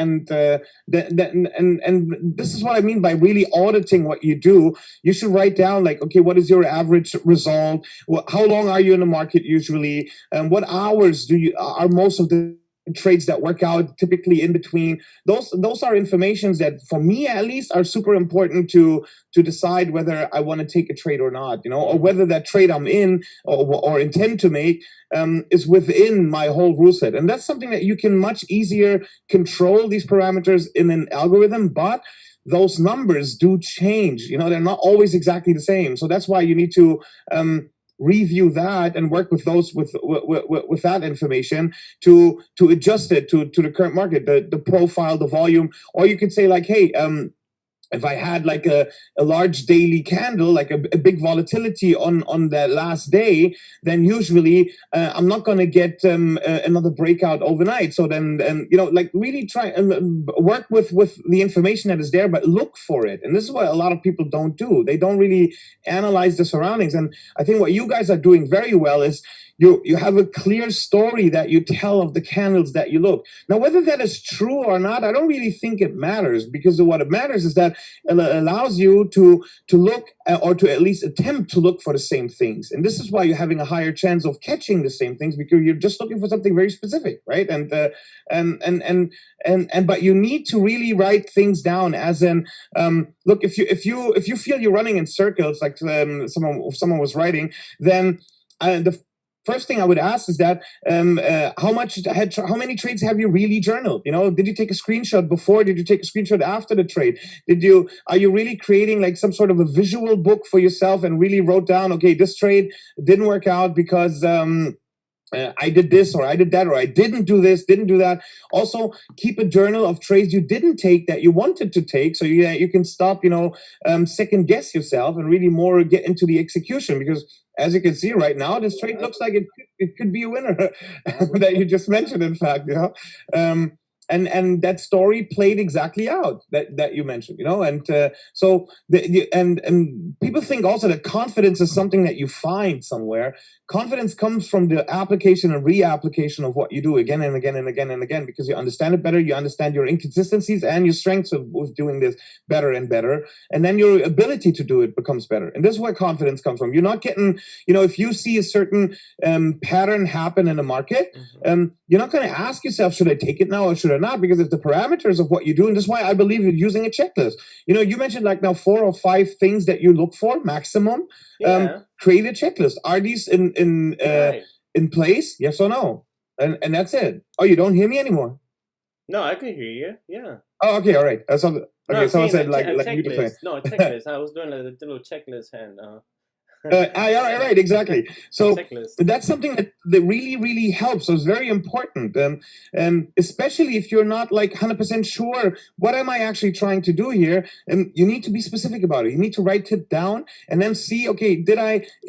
this is what I mean by really auditing what you do. You should write down, like, okay, what is your average result? How long are you in the market usually? And what hours are most of the trades that work out typically in between? Those are informations that, for me at least, are super important to decide whether I want to take a trade or not, or whether that trade I'm in or intend to make is within my whole rule set. And that's something that you can much easier control, these parameters, in an algorithm. But those numbers do change. They're not always exactly the same. So that's why you need to review that and work with those with that information to adjust it to the current market, the profile, the volume. Or you could say, like, hey, if I had like a large daily candle, like a big volatility on that last day, then usually I'm not going to get another breakout overnight. So then like, really try and work with the information that is there, but look for it. And this is what a lot of people don't do. They don't really analyze the surroundings. And I think what you guys are doing very well is you have a clear story that you tell of the candles that you look. Now, whether that is true or not, I don't really think it matters, because what it matters is that allows you to look or to at least attempt to look for the same things. And this is why you're having a higher chance of catching the same things, because you're just looking for something very specific, right? And but you need to really write things down, as in, look, if you feel you're running in circles, like someone was writing, then the first thing I would ask is that how many trades have you really journaled? Did you take a screenshot before? Did you take a screenshot after the trade? Are you really creating like some sort of a visual book for yourself and really wrote down, okay, this trade didn't work out because I did this, or I did that, or I didn't do this, didn't do that. Also, keep a journal of trades you didn't take that you wanted to take, so you can stop, second guess yourself and really more get into the execution. Because as you can see right now, this trade looks like it could be a winner that you just mentioned. In fact, and that story played exactly out that you mentioned, and so and people think also that confidence is something that you find somewhere. Confidence comes from the application and reapplication of what you do again and again and again and again, because you understand it better, you understand your inconsistencies and your strengths of doing this better and better, and then your ability to do it becomes better. And this is where confidence comes from. You're not getting, if you see a certain pattern happen in the market, you're not going to ask yourself, should I take it now or should I not? Because if the parameters of what you do, and this is why I believe in using a checklist. You mentioned like now 4 or 5 things that you look for maximum. Create a checklist. Are these in place? Yes or no? And that's it. Oh, you don't hear me anymore? No, I can hear you. Yeah. Oh, okay, all right. Okay, no, someone said like checklist. you to say. No, a checklist. I was doing a little checklist and. Right, exactly. So checklist. that's something that really, really helps. So it's very important, especially if you're not like 100% sure, what am I actually trying to do here? And you need to be specific about it. You need to write it down and then see, okay,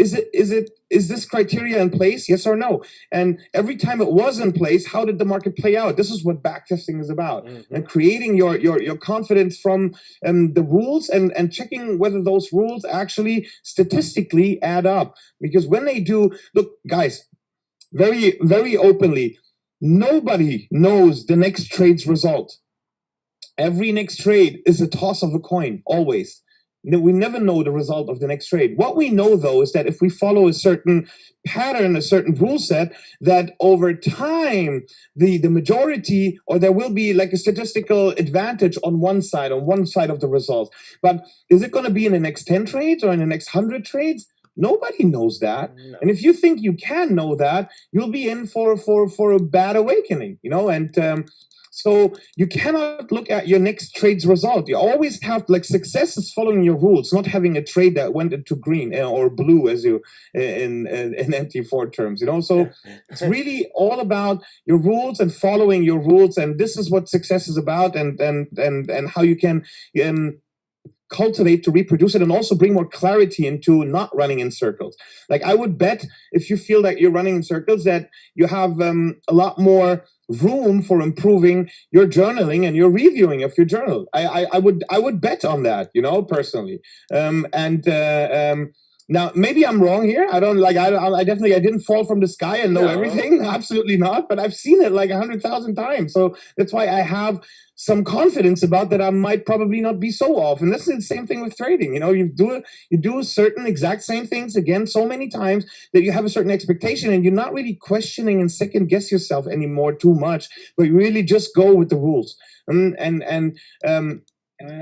is this criteria in place? Yes or no? And every time it was in place, how did the market play out? This is what backtesting is about. And creating your confidence from the rules and checking whether those rules actually statistically add up. Because when they do, look, guys, very, very openly, nobody knows the next trade's result. Every next trade is a toss of a coin, always. We never know the result of the next trade. What we know, though, is that if we follow a certain pattern, a certain rule set, that over time, the majority, or there will be like a statistical advantage on one side of the results. But is it going to be in the next 10 trades or in the next 100 trades? Nobody knows that. No. And if you think you can know that, you'll be in for a bad awakening, and so you cannot look at your next trade's result. You always have, like, success is following your rules, not having a trade that went into green or blue, as you in MT4 terms. So it's really all about your rules and following your rules, and this is what success is about, and how you can cultivate to reproduce it, and also bring more clarity into not running in circles. Like, I would bet, if you feel that you're running in circles, that you have a lot more room for improving your journaling and your reviewing of your journal. I would bet on that, personally. Now, maybe I'm wrong here. I didn't fall from the sky and know everything. Absolutely not. But I've seen it like 100,000 times. So that's why I have some confidence about that. I might probably not be so off. And this is the same thing with trading. You do certain exact same things again so many times that you have a certain expectation, and you're not really questioning and second guess yourself anymore too much, but you really just go with the rules. I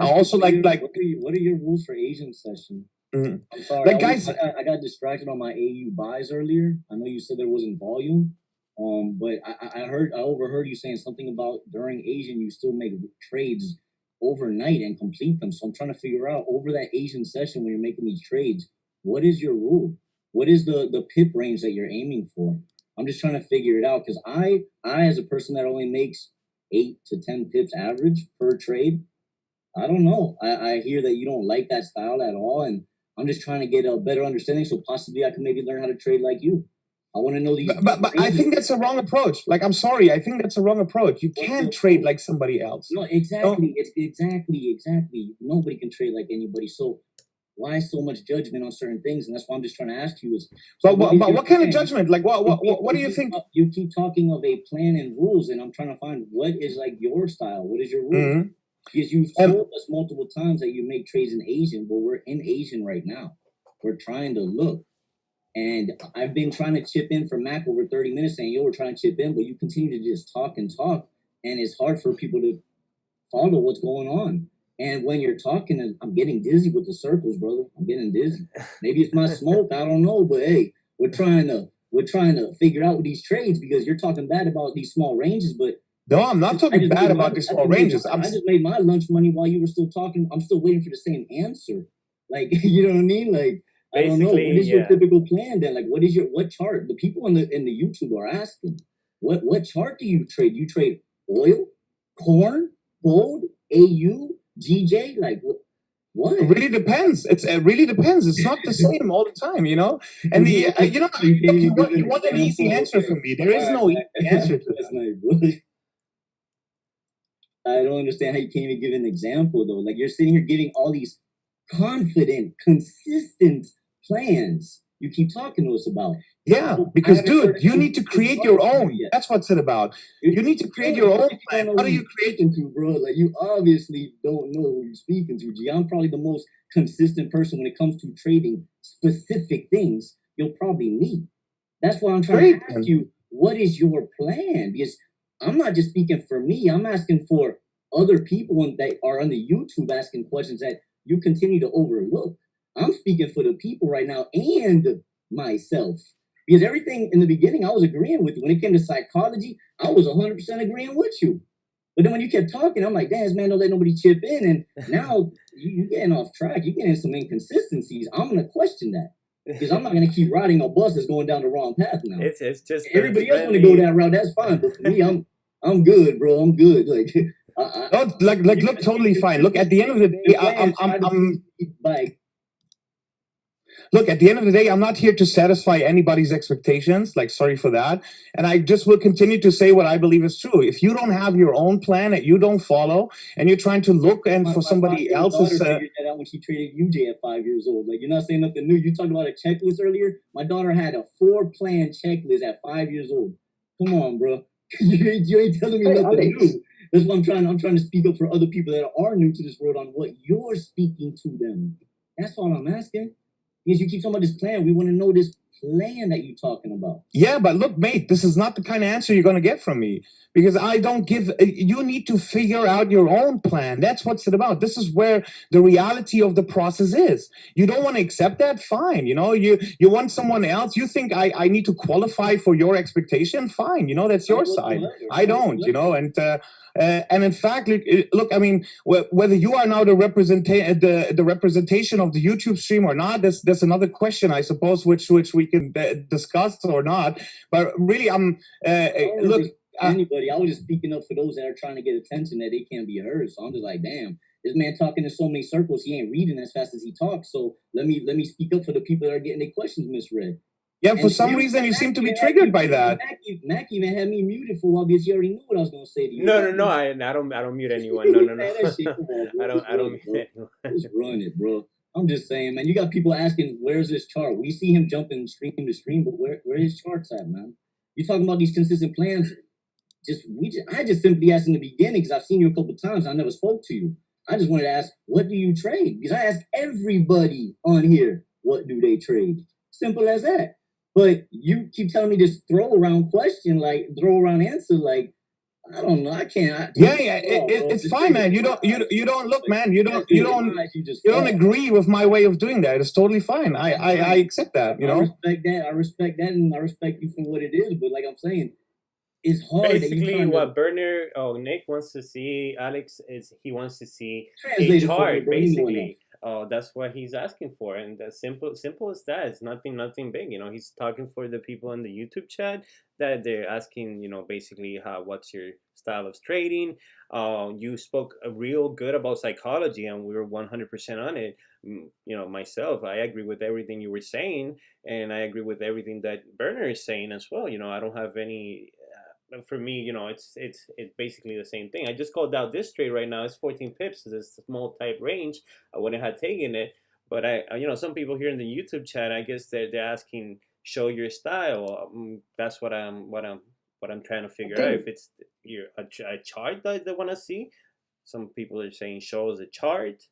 also like what are your rules for Asian session? I'm sorry, like, guys, I got distracted on my AU buys earlier. I know you said there wasn't volume, but I overheard you saying something about during Asian you still make trades overnight and complete them. So I'm trying to figure out, over that Asian session when you're making these trades, what is your rule? What is the pip range that you're aiming for? I'm just trying to figure it out, because I as a person that only makes 8 to 10 pips average per trade, I don't know. I hear that you don't like that style at all, and I'm just trying to get a better understanding, so possibly I can maybe learn how to trade like you. I want to know these. But I think that's a wrong approach. Like, I'm sorry, I think that's a wrong approach. You can't trade like somebody else. No, exactly. It's exactly. Nobody can trade like anybody. So why so much judgment on certain things? And that's why I'm just trying to ask you is. So but what kind of judgment? Like, what do you think? You keep talking of a plan and rules, and I'm trying to find what is like your style. What is your rule? Because you've Um, told us multiple times that you make trades in Asian. Well, we're in Asian right now. We're trying to look. And I've been trying to chip in for Mack over 30 minutes saying, yo, we're trying to chip in, but you continue to just talk and talk. And it's hard for people to follow what's going on. And when you're talking, I'm getting dizzy with the circles, brother. I'm getting dizzy. Maybe it's my smoke. I don't know. But hey, we're trying to figure out these trades because you're talking bad about these small ranges. But no, I'm not talking bad about these small ranges. I just made my lunch money while you were still talking. I'm still waiting for the same answer. Like, you know what I mean? Like, I don't know. What is your typical plan then? Like, what chart? The people in the YouTube are asking, what chart do you trade? You trade oil, corn, gold, AU, GJ? Like, what? It really depends. It really depends. It's not the same all the time, you know. And the you want an easy answer from me. There is no easy answer to that. I don't understand how you can't even give an example though. Like, you're sitting here giving all these confident, consistent plans you keep talking to us about. Yeah, because dude, you need to create your own. That's what's it about. You need to create your own plan. How do you create it, bro? Like, you obviously don't know who you're speaking to. G, I'm probably the most consistent person when it comes to trading specific things you'll probably meet. That's why I'm trying to ask you, what is your plan? Because I'm not just speaking for me. I'm asking for other people that are on the YouTube asking questions that you continue to overlook. I'm speaking for the people right now and myself. Because everything in the beginning, I was agreeing with you. When it came to psychology, I was 100% agreeing with you. But then when you kept talking, I'm like, damn, man, don't let nobody chip in. And now you're getting off track. You're getting some inconsistencies. I'm going to question that. Because I'm not going to keep riding a bus that's going down the wrong path now. It's just everybody else want to go that route. That's fine. But for me, I'm good, bro. I'm good. Like, look, totally fine. Look, at the end of the day, Look, at the end of the day, I'm not here to satisfy anybody's expectations. Like, sorry for that. And I just will continue to say what I believe is true. If you don't have your own plan that you don't follow, and you're trying to look and for somebody else's. My daughter figured that out when she traded UJ at 5 years old. Like, you're not saying nothing new. You talked about a checklist earlier. My daughter had a 4-plan checklist at 5 years old. Come on, bro. you ain't telling me nothing new. That's what I'm trying to speak up for other people that are new to this world on what you're speaking to them. That's all I'm asking. Because you keep talking about this plan. We want to know this plan that you're talking about. Yeah, but look, mate, this is not the kind of answer you're going to get from me. Because I don't give, you need to figure out your own plan. That's what's it about. This is where the reality of the process is. You don't want to accept that? Fine. You know, you want someone else. You think I need to qualify for your expectation? Fine. You know, that's your side. I don't, you know, and in fact, look, I mean, whether you are now the representation of the YouTube stream or not, that's another question, I suppose, which we can discuss or not. But really, look. Anybody, I was just speaking up for those that are trying to get attention that they can't be heard. So I'm just like, damn, this man talking in so many circles, he ain't reading as fast as he talks. So let me speak up for the people that are getting their questions misread. Yeah, for some reason you seem to be triggered by that. Mack even had me muted for a while because he already knew what I was gonna say to you. No, I don't mute anyone. No. I don't mute anyone. Just run it, bro. I'm just saying, man. You got people asking, "Where's this chart?" We see him jumping stream to stream, but where his charts at, man? You talking about these consistent plans? I just simply asked in the beginning because I've seen you a couple times. I never spoke to you. I just wanted to ask, what do you trade? Because I ask everybody on here, what do they trade? Simple as that. But you keep telling me this throw around answer. Like, I don't know. I can't. It's fine, man. You don't look, man. You don't agree with my way of doing that. It's totally fine. I accept that. You know. I respect that, and I respect you for what it is. But like I'm saying, it's hard. Basically, what Nick wants to see, Alex, is he wants to see a chart. Basically, that's what he's asking for, and that's simple as that. It's nothing big. You know, he's talking for the people in the YouTube chat that they're asking. You know, basically, what's your style of trading? You spoke real good about psychology, and we were 100% on it. You know, myself, I agree with everything you were saying, and I agree with everything that Berner is saying as well. You know, I don't have any. For me, you know, it's basically the same thing. I just called out this trade right now. It's 14 pips. It's a small type range. I wouldn't have taken it, but you know, some people here in the YouTube chat, I guess they're asking, show your style. That's what I'm trying to figure out. If it's a chart that they want to see, some people are saying show us a chart.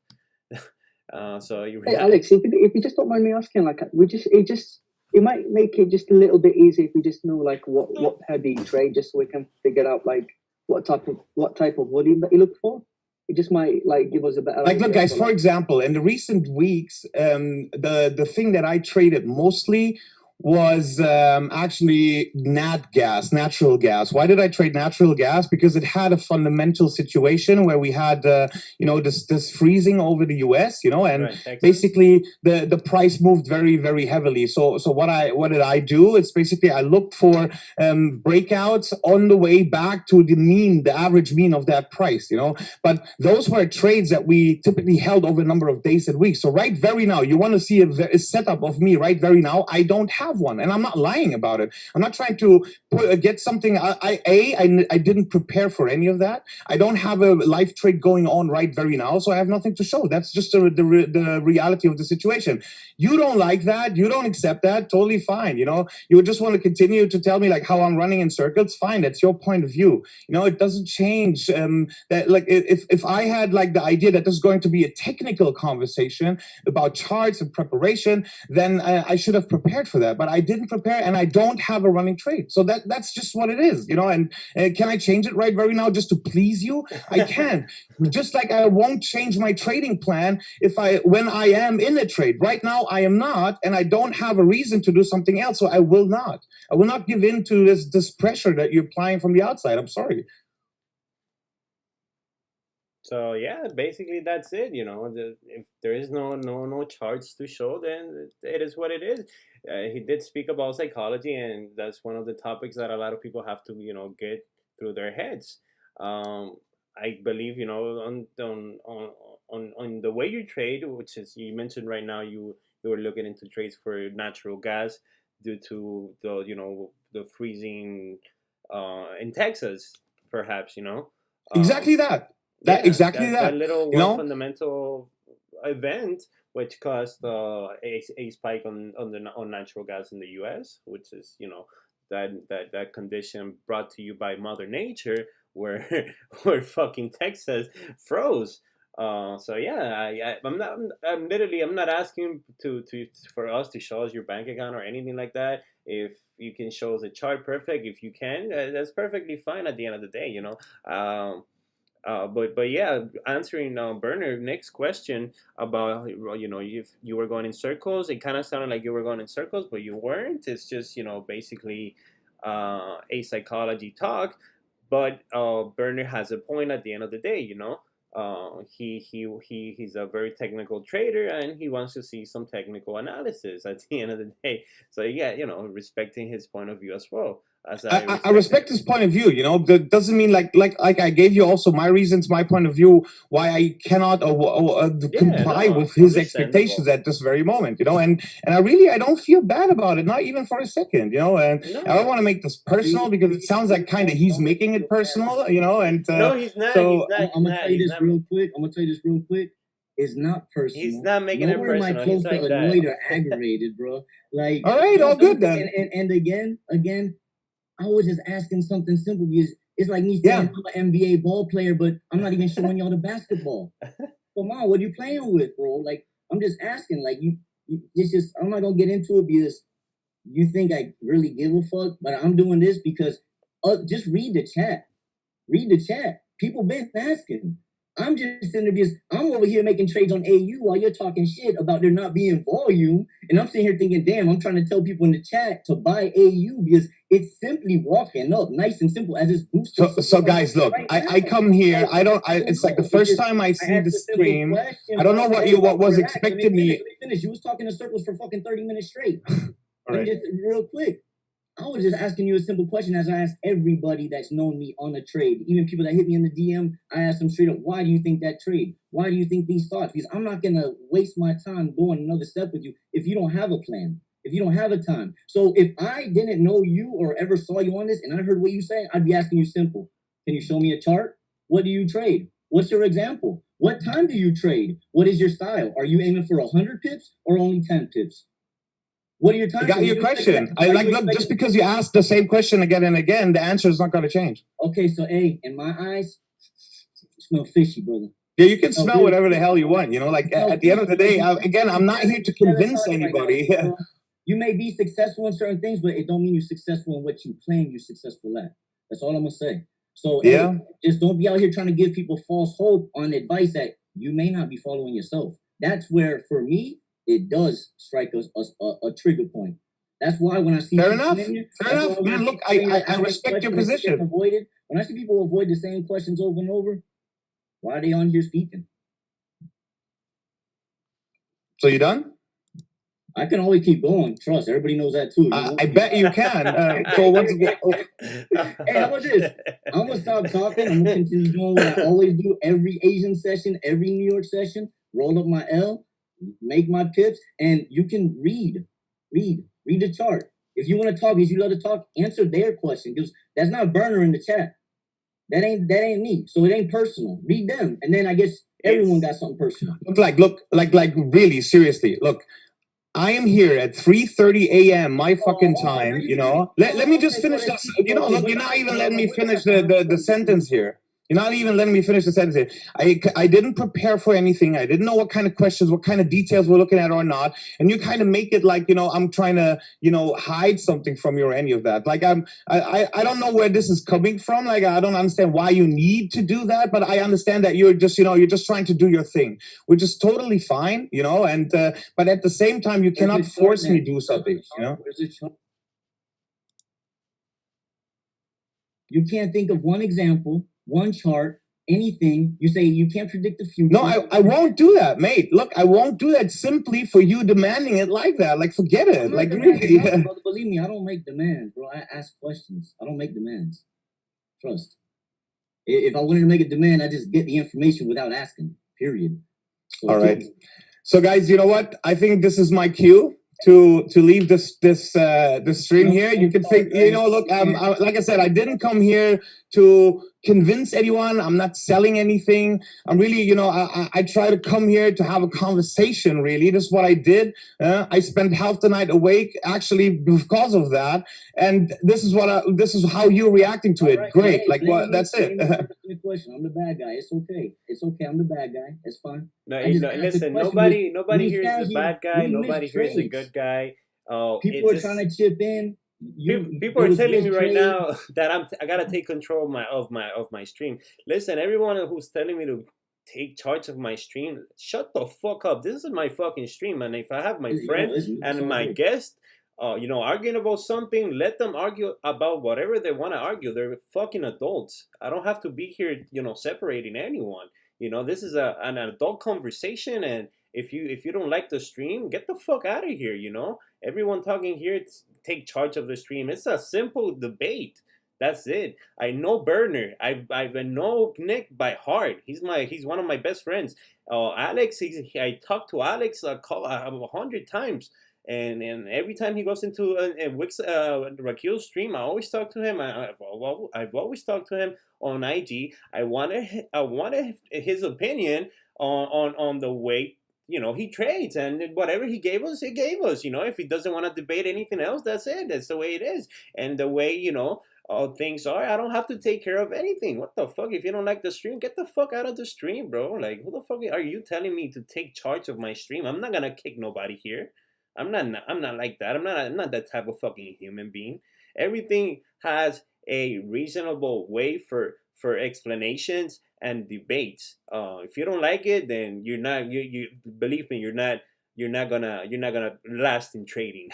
So you Hey Alex, if you just don't mind me asking, like it might make it just a little bit easier if we just know like what pair do you trade, just so we can figure out like what type of volume that you look for. It just might like give us a better like, idea. look, guys, So, for like, example, in the recent weeks, the thing that I traded mostly was actually nat gas, natural gas. Why did I trade natural gas? Because it had a fundamental situation where we had, this freezing over the U.S., and Right, Texas. basically the price moved very, very heavily. So what did I do? It's basically I looked for breakouts on the way back to the average mean of that price, But those were trades that we typically held over a number of days and weeks. So right very now, you want to see a setup of me right very now. I don't have one, and I'm not lying about it. I'm not trying to get something. I didn't prepare for any of that. I don't have a live trade going on right very now, so I have nothing to show. That's just the reality of the situation. You don't like that. You don't accept that. Totally fine. You just want to continue to tell me like how I'm running in circles. Fine. That's your point of view. It doesn't change that. Like if I had like the idea that this is going to be a technical conversation about charts and preparation, then I should have prepared for that. But I didn't prepare, and I don't have a running trade. So that's just what it is, And can I change it right very now just to please you? I can't. Just like I won't change my trading plan when I am in a trade. Right now I am not, and I don't have a reason to do something else. So I will not. I will not give in to this pressure that you're applying from the outside. I'm sorry. So yeah, basically that's it. If there is no charts to show, then it is what it is. He did speak about psychology, and that's one of the topics that a lot of people have to get through their heads. I believe on the way you trade, which is you mentioned right now, you were looking into trades for natural gas due to the freezing in Texas, perhaps. Exactly that. That little one fundamental event which caused a spike on natural gas in the U.S., which is that condition brought to you by Mother Nature, where where fucking Texas froze. So yeah, I'm not asking for us to show us your bank account or anything like that. If you can show us a chart, perfect. If you can, that's perfectly fine. At the end of the day, but yeah, answering Bernard next question about if you were going in circles, it kind of sounded like you were going in circles, but you weren't. It's just basically a psychology talk. But Bernard has a point at the end of the day. He's a very technical trader, and he wants to see some technical analysis at the end of the day. So yeah, respecting his point of view as well. I respect his point of view. That doesn't mean like I gave you also my reasons, my point of view why I cannot comply with his expectations at this very moment. And I don't feel bad about it, not even for a second. And I don't want to make this personal because it sounds like kind of he's making it personal. And no, he's not. So I'm gonna tell you this real quick. It's not personal. He's not making it personal. Am I close to annoyed or aggravated, bro? Like, all right, all good then. And again, I was just asking something simple because it's like me saying I'm an NBA ball player, but I'm not even showing y'all the basketball. Come on, what are you playing with, bro? Like, I'm just asking. Like, it's just I'm not gonna get into it because you think I really give a fuck, but I'm doing this because just read the chat. Read the chat. People been asking. I'm just sitting there because I'm over here making trades on AU while you're talking shit about there not being volume. And I'm sitting here thinking, damn, I'm trying to tell people in the chat to buy AU because it's simply walking up nice and simple as it's boosted. So guys, look, right I come here. It's like the first time I see the stream. I don't know what was expected me. Let me finish. You was talking in circles for fucking 30 minutes straight. All right. Just real quick. I was just asking you a simple question as I ask everybody that's known me on a trade. Even people that hit me in the DM, I ask them straight up, why do you think that trade? Why do you think these thoughts? Because I'm not going to waste my time going another step with you if you don't have a plan, if you don't have a time. So if I didn't know you or ever saw you on this and I heard what you say, I'd be asking you simple. Can you show me a chart? What do you trade? What's your example? What time do you trade? What is your style? Are you aiming for 100 pips or only 10 pips? What are your time? I got your question. Look, just because you ask the same question again and again, the answer is not going to change. Okay, so in my eyes, Smell fishy, brother. Yeah, you can smell whatever the hell you want, you know, like at the end of the day, again, I'm not here to convince anybody. You may be successful in certain things, but it don't mean you're successful in what you claim you're successful at. That's all I'm gonna say. So yeah, just don't be out here trying to give people false hope on advice that you may not be following yourself. That's where, for me, it does strike a trigger point. That's why when I see fair enough, man. Look, I respect your position. When I see people avoid the same questions over and over, why are they on here speaking? So you done? I can always keep going. Trust, everybody knows that too. I bet you can. So what's hey, how about this? I'm gonna stop talking. I'm gonna continue doing what I always do every Asian session, every New York session. Roll up my L, make my pips, and you can read the chart. If you want to talk, if you love to talk, answer their question because that's not burner in the chat. That ain't me. So it ain't personal. Read them, and then I guess everyone got something personal. Look, really, seriously. Look, I am here at 3:30 a.m. my fucking time. You know, let me just finish this. You know, look, you're not even letting me finish the sentence here. You're not even letting me finish the sentence. I didn't prepare for anything. I didn't know what kind of questions, what kind of details we're looking at or not. And you kind of make it like, you know, I'm trying to, you know, hide something from you or any of that. Like I don't know where this is coming from. Like I don't understand why you need to do that, but I understand that you're just, you know, you're just trying to do your thing, which is totally fine, you know. And but at the same time, you cannot force me to do something, you know. You can't think of one example, one chart, anything. You say you can't predict the future. No, I won't do that, mate. Look, I won't do that simply for you demanding it like that. Like, forget it. Like, really. Brother, believe me, I don't make demands, bro. I ask questions. I don't make demands. Trust. If I wanted to make a demand, I just get the information without asking. Period. So all right. So, guys, you know what? I think this is my cue to leave this stream here. You can think, you know, look, like I said, I didn't come here to convince anyone. I'm not selling anything. I'm really, you know, I try to come here to have a conversation, really. This is what I did. I spent half the night awake actually because of that. And this is how you're reacting to it. Right, great. Hey, like, what? That's it. Question. I'm the bad guy. It's okay. It's okay. I'm the bad guy. It's fine. No, listen. Nobody here is the bad guy. Nobody here is a good guy. People are trying to chip in. People are telling me right now that I gotta take control of my stream. Listen, everyone who's telling me to take charge of my stream, shut the fuck up. This is my fucking stream, and if I have my friend and my guest, you know, arguing about something, let them argue about whatever they want to argue. They're fucking adults. I don't have to be here, you know, separating anyone. You know, this is an adult conversation, and if you don't like the stream, get the fuck out of here. You know, everyone talking here, take charge of the stream. It's a simple debate. That's it. I know Berner. I know Nick by heart. He's one of my best friends. Alex, I talked to Alex 100 times. And every time he goes into Rakil's stream, I always talk to him. I've always talked to him on IG. I wanted his opinion on the way, you know, he trades, and whatever he gave us, he gave us. You know, if he doesn't want to debate anything else, that's it. That's the way it is, and the way, you know, things are. I don't have to take care of anything. What the fuck? If you don't like the stream, get the fuck out of the stream, bro. Like, who the fuck are you telling me to take charge of my stream? I'm not gonna kick nobody here. I'm not like that. I'm not that type of fucking human being. Everything has a reasonable way for explanations and debates. If you don't like it, then you're not. You believe me. You're not gonna last in trading.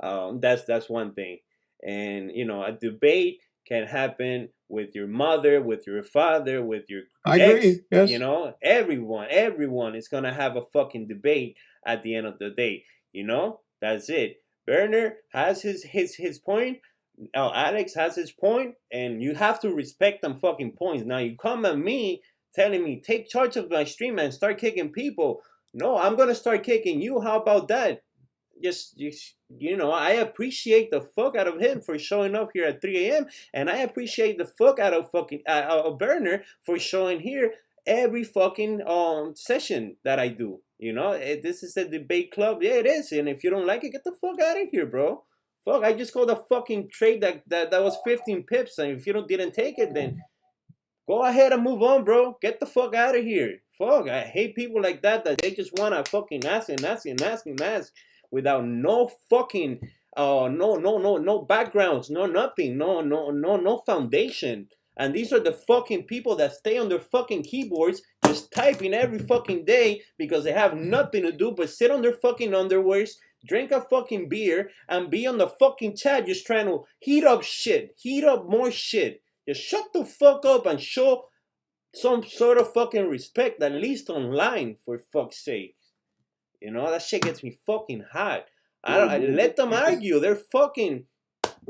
That's one thing. And you know, a debate can happen with your mother, with your father, with your I ex. agree. Yes. You know, everyone is gonna have a fucking debate at the end of the day. You know, that's it. Berner has his point. Alex has his point, and you have to respect them fucking points. Now you come at me telling me take charge of my stream and start kicking people. No, I'm gonna start kicking you. How about that? Just you know, I appreciate the fuck out of him for showing up here at 3 a.m. and I appreciate the fuck out of fucking Berner for showing here every fucking session that I do. You know, this is a debate club. Yeah, it is. And if you don't like it, get the fuck out of here, bro. Fuck, I just called a fucking trade that was 15 pips. And if you didn't take it, then Go ahead and move on, bro. Get the fuck out of here. Fuck, I hate people like that they just wanna fucking ask without no fucking no backgrounds, no nothing, no foundation. And these are the fucking people that stay on their fucking keyboards just typing every fucking day because they have nothing to do but sit on their fucking underwears, drink a fucking beer, and be on the fucking chat just trying to heat up more shit. Just shut the fuck up and show some sort of fucking respect, at least online, for fuck's sake. You know, that shit gets me fucking hot. I let them argue. They're fucking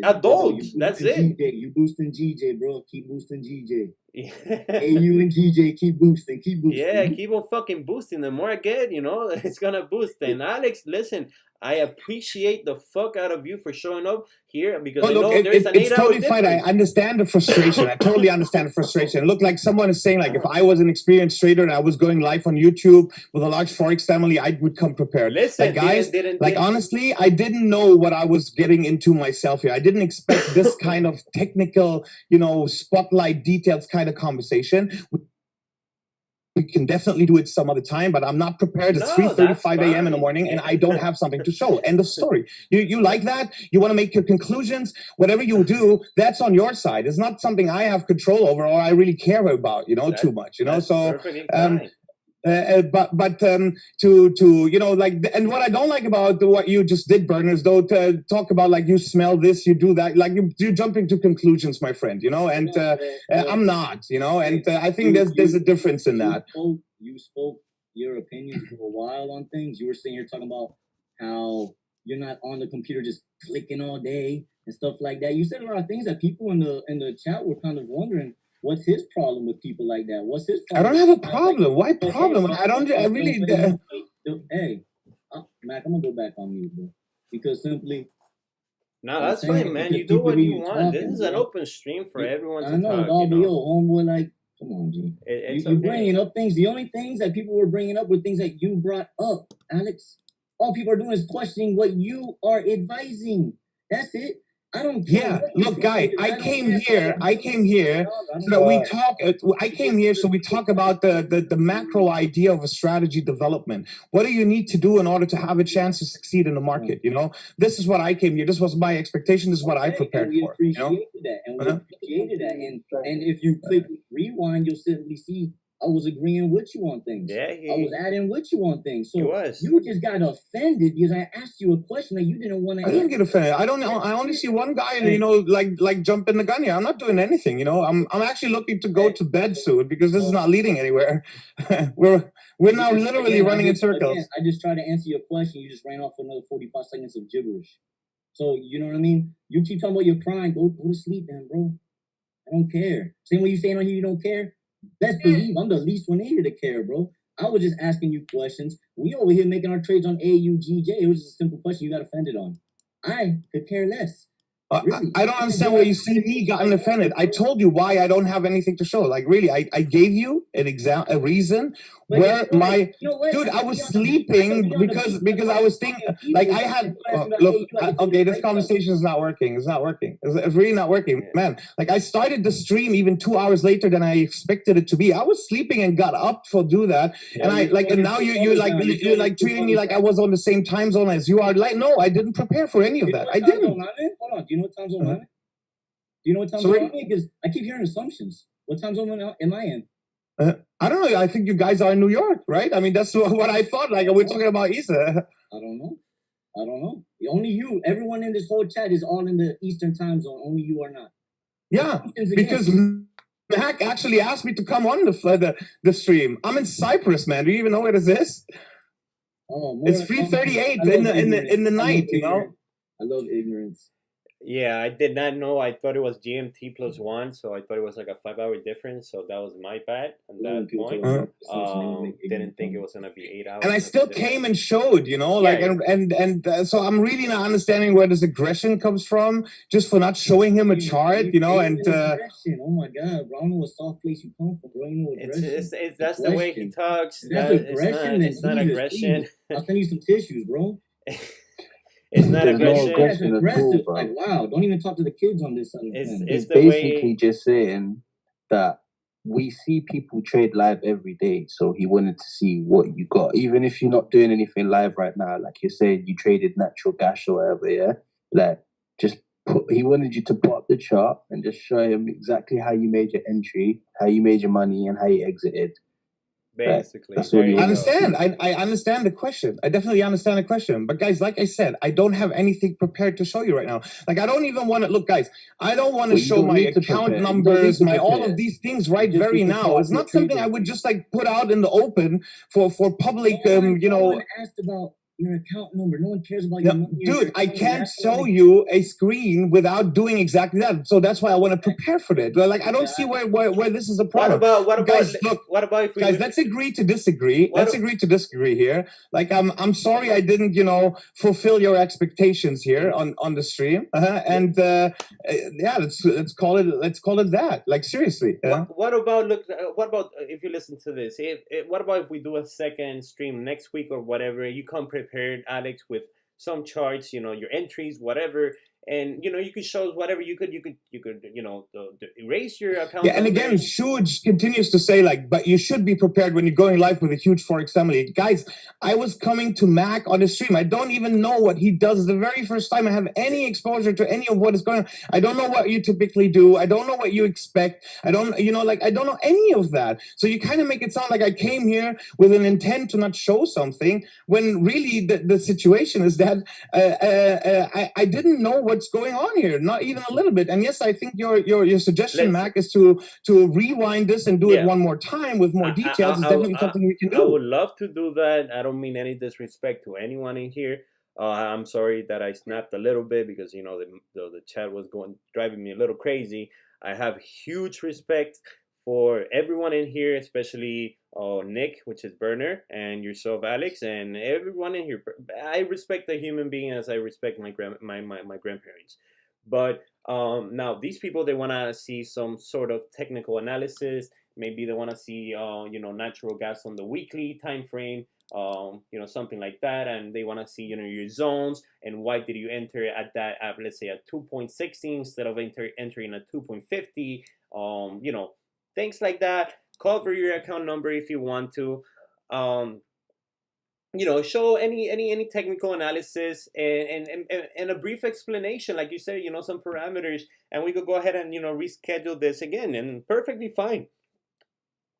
adults. That's it. GJ, you boosting GJ, bro. Keep boosting GJ. Hey, you and GJ, keep boosting. Yeah, keep on fucking boosting. The more I get, it's gonna boost. And Alex, listen, I appreciate the fuck out of you for showing up here because I know there's an 8 hour it's totally fine. I understand the frustration. I totally understand the frustration. Look, like someone is saying, like if I was an experienced trader and I was going live on YouTube with a large Forex family, I would come prepared. Listen, like guys, honestly, I didn't know what I was getting into myself here. I didn't expect this kind of technical, spotlight details kind of conversation. We can definitely do it some other time, but I'm not prepared. It's 3:35 a.m. in the morning, and I don't have something to show. End of story. You like that? You want to make your conclusions? Whatever you do, that's on your side. It's not something I have control over or I really care about, too much. So. But to like, and what I don't like about what you just did, Berners, though, to talk about like you smell this, you do that, like you jumping to conclusions, my friend, and I'm not, and I think there's a difference in that. You spoke your opinion for a while on things. You were sitting here talking about how you're not on the computer just clicking all day and stuff like that. You said a lot of things that people in the chat were kind of wondering. What's his problem with people like that? What's his problem? I don't have a problem. Why problem? I really. Hey, Mac, I'm gonna go back on mute, bro. Because simply. No, that's fine, man. You do what you want. This is an open stream for everyone to talk. I know, dog, but yo, homeboy, like, come on, G. You're bringing up things. The only things that people were bringing up were things that you brought up, Alex. All people are doing is questioning what you are advising. That's it. I don't care. Yeah, look, guy, I came here so that we talk. I came here so we talk about the macro idea of a strategy development. What do you need to do in order to have a chance to succeed in the market? This is what I came here. This was my expectation. This is what I prepared for. We appreciated that, and if you click rewind, you'll simply see. I was agreeing with you on things. Yeah, I was adding with you on things. So you just got offended because I asked you a question that you didn't want to answer. I didn't get offended. I don't know. I only see one guy, like jumping the gun here. I'm not doing anything. I'm actually looking to go to bed soon because this is not leading anywhere. We're now literally running in circles. Again, I just tried to answer your question. You just ran off for another 45 seconds of gibberish. So you know what I mean? You keep talking about your crying. Go to sleep, then, bro. I don't care. Same way you saying on here you don't care. Best believe I'm the least one in here to care, bro. I was just asking you questions. We over here making our trades on AUGJ. It was just a simple question you got offended on. I could care less. Really. I don't understand why you see me gotten offended. I told you why I don't have anything to show. Like really, I gave you a reason where dude, I was sleeping because I was thinking like I had look, okay, this conversation is not working. It's not working. It's really not working, man. Like I started the stream even 2 hours later than I expected it to be. I was sleeping and got up to do that, and now you're like treating me like I was on the same time zone as you are. Like no, I didn't prepare for any of that. I didn't. Hold on. Do you know what time zone I'm in? Do you know what time zone I'm in? Because I keep hearing assumptions. What time zone am I in? I don't know. I think you guys are in New York, right? I mean, that's what I thought. Like, we're talking about Easter. I don't know. Only you. Everyone in this whole chat is all in the Eastern time zone. Only you are not. Yeah, because Mack actually asked me to come on the stream. I'm in Cyprus, man. Do you even know where this is? Oh, it's 3:38 in the night. I love ignorance. Yeah, I did not know. I thought it was GMT +1, so I thought it was like a 5-hour difference. So that was my bad at that point. Didn't think it was gonna be 8 hours. And I still came and showed, so I'm really not understanding where this aggression comes from, just for not showing him a chart, and oh my God, bro, I don't know what soft place you come from, bro. You know aggression. That's the way he talks. That's aggression. It's not aggression. I'll send you some tissues, bro. It's not aggression. No aggression aggressive. Like, wow, don't even talk to the kids on this. It's basically just saying that we see people trade live every day, so he wanted to see what you got, even if you're not doing anything live right now. Like you're saying, you traded natural gas or whatever, yeah. Like just he wanted you to put up the chart and just show him exactly how you made your entry, how you made your money, and how you exited. Basically, that's all there you you I go. understand. I understand the question. I definitely understand the question. But guys, like I said, I don't have anything prepared to show you right now. Like I don't even want to look, guys. I don't want to Well, you show don't my need to account prepare. You don't need numbers, to my all prepare. of these things You right just very need to now. put It's up your not something I trading would view. just like put out in the open for public. You No know, one asked about your account number. No one cares about no, your money. or your dude, I account. can't That's show why- you a screen without doing exactly that. So that's why I want to prepare for it. Like I don't see where this is a problem. Guys, look, what about if we guys, let's agree to disagree. Let's agree to disagree here. Like I'm sorry I didn't, you know, fulfill your expectations here on the stream. And yeah, let's call it that. Like seriously. What about what about if you listen to this? What about if we do a second stream next week or whatever? You come prepared, Alex, with some charts, you know, your entries, whatever, and you know you could show us whatever you could you know erase your account. Yeah, and again, Shuj continues to say, like, but you should be prepared when you're going live with a huge Forex family. Guys, I was coming to Mack on the stream. I don't even know what he does the very first time I have any exposure to any of what is going on. I don't know what you typically do. I don't know what you expect. I don't, you know, like, I don't know any of that. So you kind of make it sound like I came here with an intent to not show something when really the situation is that I didn't know what's going on here, not even a little bit. And yes, I think your suggestion, Mac, is to rewind this and do it one more time with more details. Is definitely something we can do. I would love to do that. I don't mean any disrespect to anyone in here. I'm sorry that I snapped a little bit because you know the chat was driving me a little crazy. I have huge respect for everyone in here, especially Nick, which is Burner, and yourself, Alex, and everyone in here. I respect the human being as I respect my grandparents. But now these people, they want to see some sort of technical analysis. Maybe they want to see you know, natural gas on the weekly time frame. You know, something like that, and they want to see, you know, your zones and why did you enter at that let's say at 2.60 instead of entering at 2.50. You know, things like that. Cover your account number if you want to. You know, show any technical analysis and a brief explanation, like you said, you know, some parameters, and we could go ahead and, you know, reschedule this again, and perfectly fine.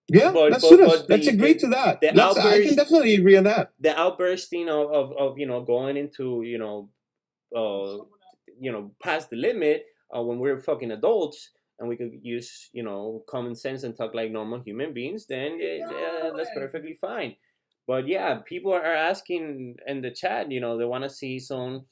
Yeah, let's do this. Let's agree to that. I can definitely agree on that. The outbursting of you know, going into, you know, past the limit when we're fucking adults and we could use, you know, common sense and talk like normal human beings, then that's perfectly fine. But yeah, people are asking in the chat, you know, they want to see some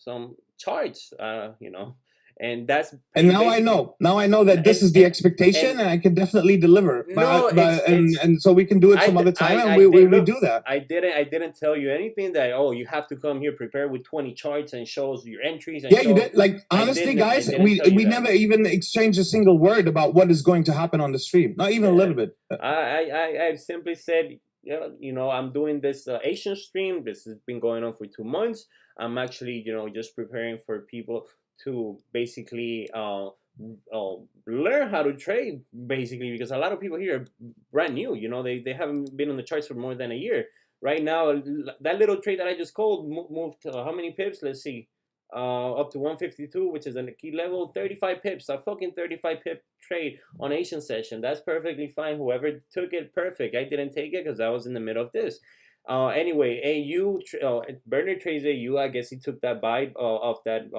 charts, you know, and that's and now I know. Now I know that this is the expectation, and I can definitely deliver. And so we can do it some other time, and we do that. I didn't tell you anything that, oh, you have to come here prepared with 20 charts and shows your entries. And yeah, you did. Like honestly, guys, we never even exchanged a single word about what is going to happen on the stream. Not even a little bit. I simply said, you know, I'm doing this Asian stream. This has been going on for 2 months. I'm actually, you know, just preparing for people to basically learn how to trade, basically, because a lot of people here are brand new. You know, they haven't been on the charts for more than a year. Right now, that little trade that I just called moved how many pips? Let's see. Up to 152, which is a key level, 35 pips, a fucking 35 pip trade on Asian session. That's perfectly fine. Whoever took it, perfect. I didn't take it because I was in the middle of this. Anyway, AU, Bernard trades AU. I guess he took that bite off that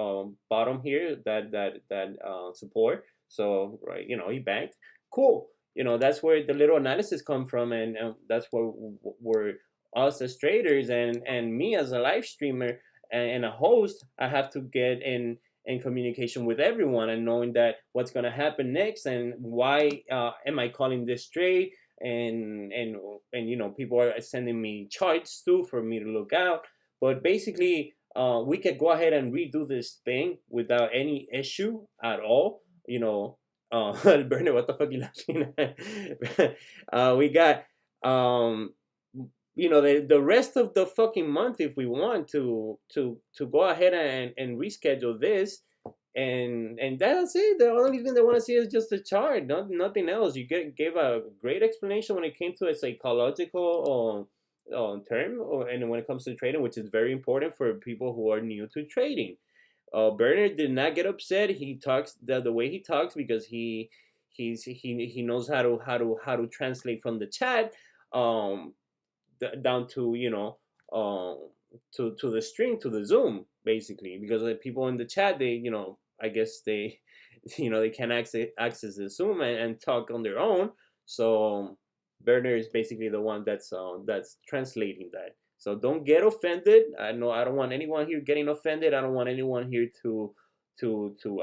bottom here, that support. So, right, you know, he banked. Cool. You know, that's where the little analysis come from, and that's where us as traders and me as a live streamer and a host, I have to get in communication with everyone and knowing that what's going to happen next and why am I calling this trade, and you know, people are sending me charts too for me to look out. But basically, we could go ahead and redo this thing without any issue at all. You know, Bernard, what the fuck you laughing at? We got you know, the rest of the fucking month, if we want to go ahead and reschedule this, and that's it. The only thing they want to see is just a chart, nothing else. You gave a great explanation when it came to a psychological term, and when it comes to trading, which is very important for people who are new to trading. Bernard did not get upset. He talks the way he talks because he knows how to translate from the chat um down to to the stream, to the Zoom, basically, because the people in the chat, they I guess they they can't access the Zoom and talk on their own. So Bernard is basically the one that's translating that. So don't get offended. I know I don't want anyone here getting offended. I don't want anyone here to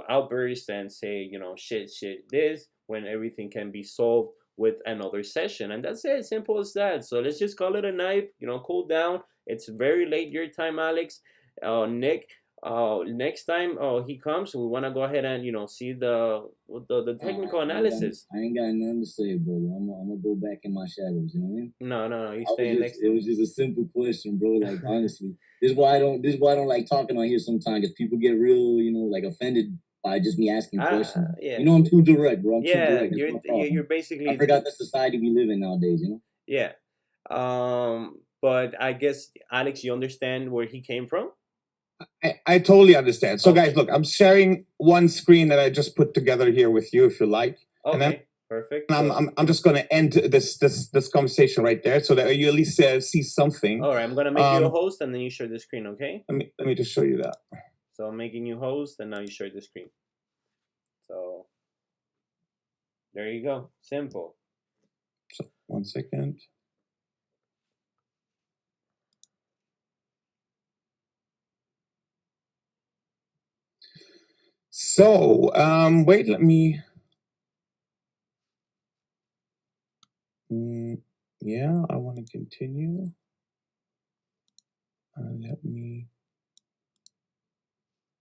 outburst and say shit this, when everything can be solved with another session. And that's it, simple as that. So let's just call it a night, cool down. It's very late your time, Alex. Nick, next time he comes, we want to go ahead and see the technical analysis. I ain't got nothing to say, brother. I'm gonna go back in my shadows. You know what I mean? No, you stay next. It was just a simple question, bro. Like honestly, this is why I don't like talking on here sometimes, because people get real, like offended by just me asking questions. Yeah. I'm too direct, bro. I'm too direct. You're basically. I forgot the society we live in nowadays. Yeah. But I guess, Alex, you understand where he came from? I totally understand. So guys, look, I'm sharing one screen that I just put together here with you, if you like. Okay, and then perfect. I'm just going to end this conversation right there, so that you at least see something. All right, I'm going to make you a host, and then you share the screen, okay? Let me just show you that. So I'm making you host, and now you share the screen. So there you go. Simple. So 1 second. So, wait, let me, yeah, I want to continue. Let me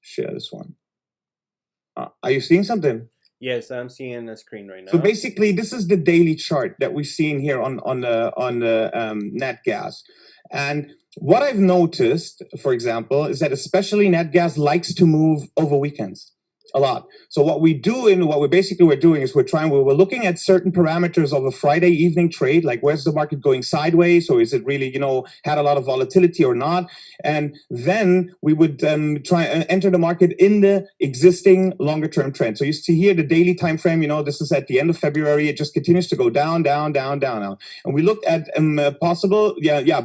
share this one. Are you seeing something? Yes, I'm seeing the screen right now. So basically, this is the daily chart that we're seeing here on the nat gas. And what I've noticed, for example, is that especially nat gas likes to move over weekends a lot. So what we do, and what we're doing is we're looking at certain parameters of a Friday evening trade, like where's the market going sideways, or is it really, had a lot of volatility or not? And then we would try and enter the market in the existing longer term trend. So you see here the daily time frame, this is at the end of February. It just continues to go down, down, down, down now. And we looked at possible,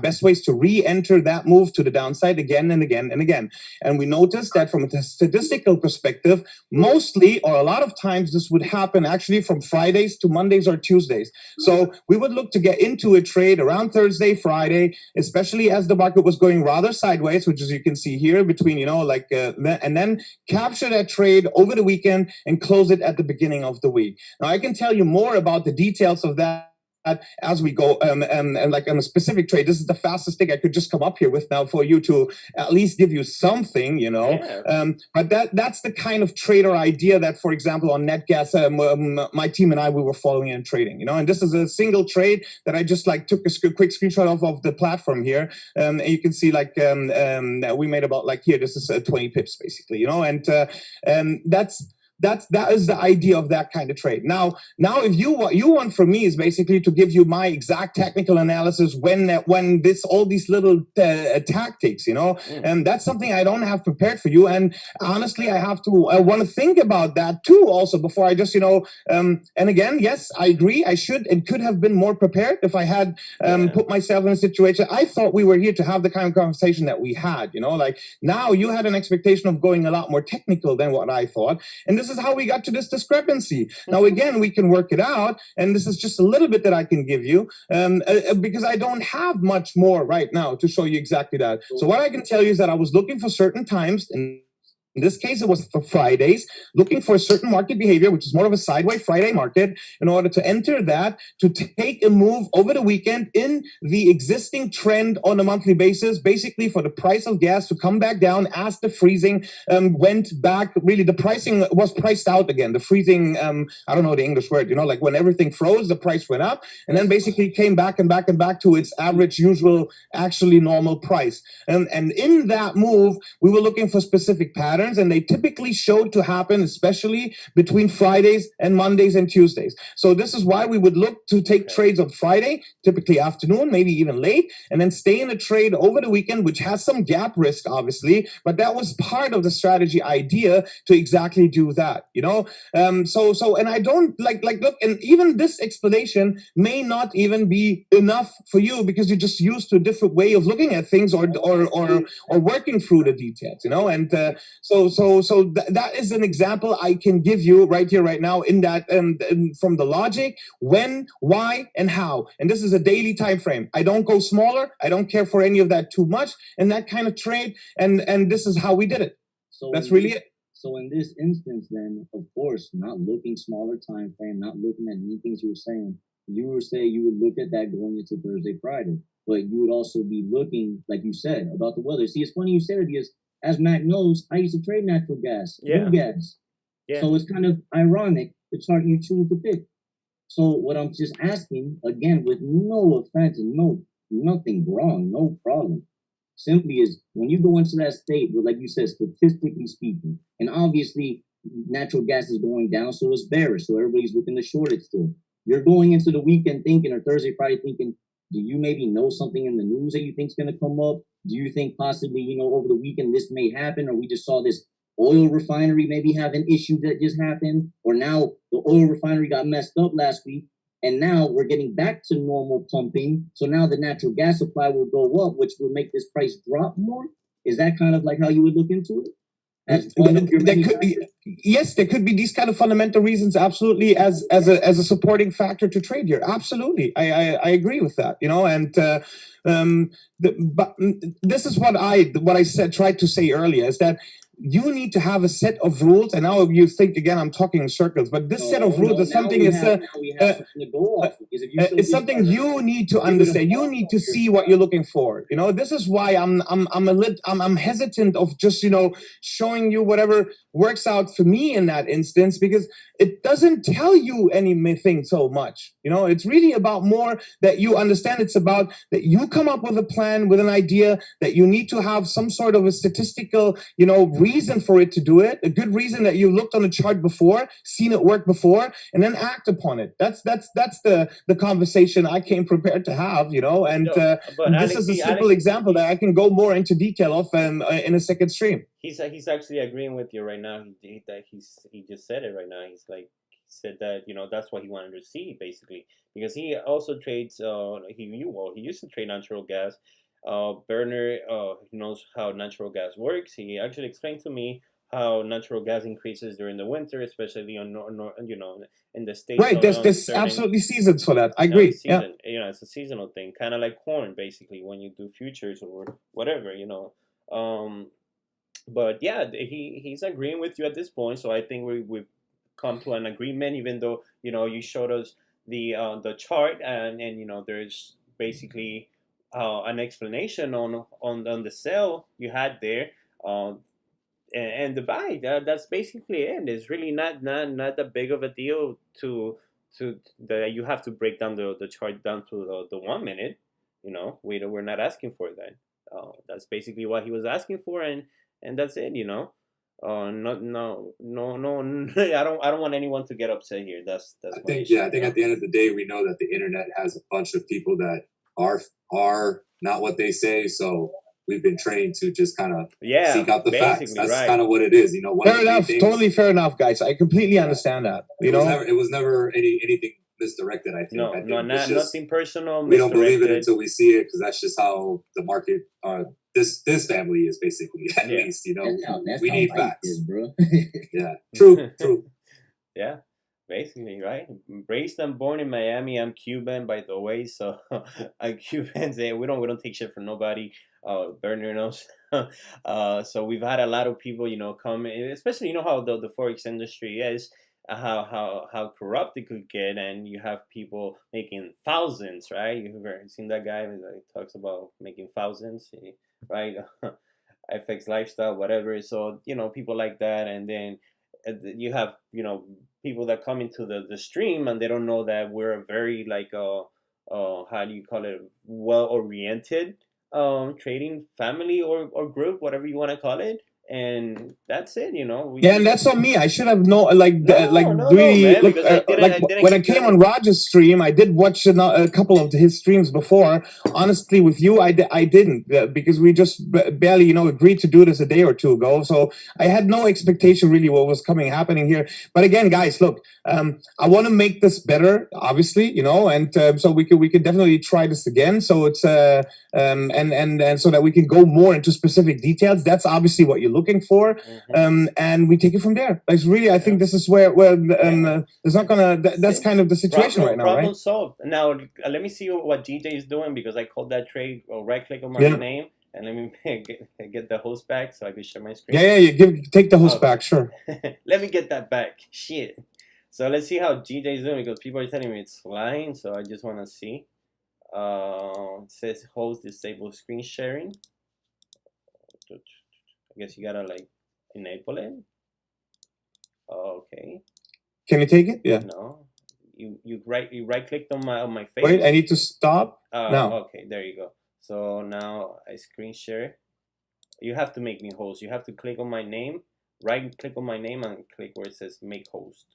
best ways to re-enter that move to the downside again and again and again. And we noticed that from a statistical perspective, mostly, or a lot of times, this would happen actually from Fridays to Mondays or Tuesdays. So we would look to get into a trade around Thursday, Friday, especially as the market was going rather sideways, which as you can see here between, and then capture that trade over the weekend and close it at the beginning of the week. Now, I can tell you more about the details of that as we go, and like on a specific trade. This is the fastest thing I could just come up here with now for you to at least give you something, but that's the kind of trader idea that, for example, on NetGas, my team and I, we were following and trading, and this is a single trade that I just took a quick screenshot of the platform here, and you can see that we made about here, this is 20 pips basically, and that is the idea of that kind of trade. Now, if you want from me is basically to give you my exact technical analysis when all these little tactics, and that's something I don't have prepared for you. And honestly, I want to think about that too, also before I just, and again, yes, I agree. I should and could have been more prepared if I had put myself in a situation. I thought we were here to have the kind of conversation that we had, now you had an expectation of going a lot more technical than what I thought. And this is how we got to this discrepancy. Now, again, we can work it out, and this is just a little bit that I can give you, because I don't have much more right now to show you exactly that. So what I can tell you is that I was looking for certain times, and in this case, it was for Fridays, looking for a certain market behavior, which is more of a sideways Friday market, in order to enter that, to take a move over the weekend in the existing trend on a monthly basis, basically for the price of gas to come back down as the freezing went back. Really, the pricing was priced out again. The freezing, I don't know the English word, like when everything froze, the price went up, and then basically came back and back and back to its average, usual, actually normal price. And in that move, we were looking for specific patterns. patterns, and they typically show to happen, especially between Fridays and Mondays and Tuesdays. So this is why we would look to take trades on Friday, typically afternoon, maybe even late, and then stay in a trade over the weekend, which has some gap risk, obviously, but that was part of the strategy idea to exactly do that, you know? And I don't look, and even this explanation may not even be enough for you because you're just used to a different way of looking at things or working through the details, you know? And that is an example I can give you right here, right now, in that from the logic, when, why, and how. And this is a daily time frame. I don't go smaller. I don't care for any of that too much and that kind of trade. And this is how we did it. So that's really it. So in this instance, then, of course, not looking smaller time frame, not looking at new things you were saying you would look at that going into Thursday, Friday, but you would also be looking, like you said, about the weather. See, it's funny you said it because, as Mac knows, I used to trade natural gas, blue gas. Yeah. So it's kind of ironic the chart you choose to pick. So what I'm just asking, again, with no offense and nothing wrong, no problem, simply is when you go into that state where, like you said, statistically speaking, and obviously natural gas is going down, so it's bearish, so everybody's looking to short it still. You're going into the weekend thinking, or Thursday, Friday thinking, do you maybe know something in the news that you think is going to come up? Do you think possibly, you know, over the weekend this may happen, or we just saw this oil refinery maybe have an issue that just happened, or now the oil refinery got messed up last week, and now we're getting back to normal pumping. So now the natural gas supply will go up, which will make this price drop more. Is that kind of like how you would look into it? Yes, there could be these kind of fundamental reasons, absolutely, as a supporting factor to trade here. Absolutely, I agree with that. You know, and but this is what I tried to say earlier, is that you need to have a set of rules. And now you think again, I'm talking in circles, but this set of rules is something. It's something you need to understand. You need to see what you're looking for. You know, this is why I'm hesitant of just, you know, showing you whatever works out for me in that instance, because it doesn't tell you anything so much. You know, it's really about more that you understand. It's about that you come up with a plan, with an idea, that you need to have some sort of a statistical, you know, reason for it to do it, a good reason that you looked on a chart before, seen it work before, and then act upon it. That's the conversation I came prepared to have, you know. And this is a simple example that I can go more into detail of in a second stream. He's actually agreeing with you right now. He just said it right now. He said that, you know, that's what he wanted to see, basically, because he also trades. He used to trade natural gas. Berner knows how natural gas works. He actually explained to me how natural gas increases during the winter, especially on you know, in the states. Right, there's absolutely seasons for that. I agree. Yeah, you know, it's a seasonal thing, kind of like corn, basically, when you do futures or whatever, you know. But yeah, he's agreeing with you at this point. So I think we've come to an agreement, even though, you know, you showed us the chart, and you know, there's basically an explanation on the sell you had there, and the buy. That's basically it. It's really not that big of a deal to that you have to break down the chart down to the 1 minute. You know, we're not asking for that. That's basically what he was asking for, and that's it. You know. No. I don't want anyone to get upset here. That's I think I think at the end of the day, we know that the internet has a bunch of people that are not what they say. So we've been trained to just kind of seek out the facts. That's kind of what it is, you know. Fair enough, totally fair enough, guys. I completely understand that. You it was never anything misdirected. I think nothing personal. We don't believe it until we see it, because that's just how the market, this family is, basically, at least, you know. We need facts, bro. Yeah, true. Yeah, basically, right? Raised and born in Miami. I'm Cuban, by the way, so Cubans, we don't take shit from nobody. Berner knows. So we've had a lot of people, you know, come, especially, you know, how the Forex industry is, how corrupt it could get, and you have people making thousands, right? You've seen that guy that talks about making thousands, right? FX lifestyle, whatever. So, you know, people like that, and then you have, you know, people that come into the stream and they don't know that we're a very, like, how do you call it, well oriented trading family or group, whatever you want to call it. and that's it. You know. Yeah, and that's on me. I should have known. Like, No, really man, look. because I Like didn't when I keep came your. on Raj's stream, I did watch a couple of his streams before. Honestly, with you, I didn't because we just barely, agreed to do this a day or two ago. So I had no expectation really what was happening here. But again, guys, look, I want to make this better, obviously, and so we could definitely try this again. So it's and so that we can go more into specific details. That's obviously what you're looking for, and we take it from there. Like really, I think this is where there's not gonna. That's kind of the situation right now, problem right? solved. Now let me see what GJ is doing because I called that trade. Or right click on my name and let me get the host back so I can share my screen. Yeah, you take the host back, sure. Let me get that back. Shit. So let's see how GJ is doing because people are telling me it's flying. So I just want to see. It says host disable screen sharing. I guess you gotta like enable it. Okay. Can you take it? Yeah. No. You right clicked on my face. Wait, I need to stop now. Okay, there you go. So now I screen share. You have to make me host. You have to click on my name, right click on my name and click where it says make host.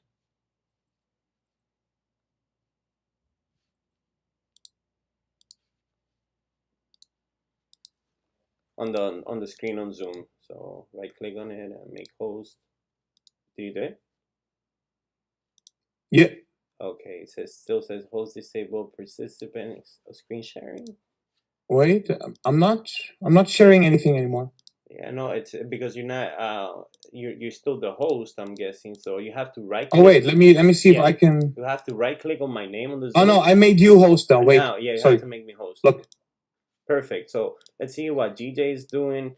On the screen on Zoom. So right click on it and make host. Do you do it? Yeah. Okay, it still says host disabled participant screen sharing. Wait, I'm not sharing anything anymore. Yeah, no, it's because you're not you're still the host, I'm guessing. So you have to right click. Oh wait, let me see if I can. You have to right click on my name on the Zoom. Oh no, I made you host now. Wait. Now, yeah, you sorry. have to make me host. Look. Perfect. So let's see what GJ is doing.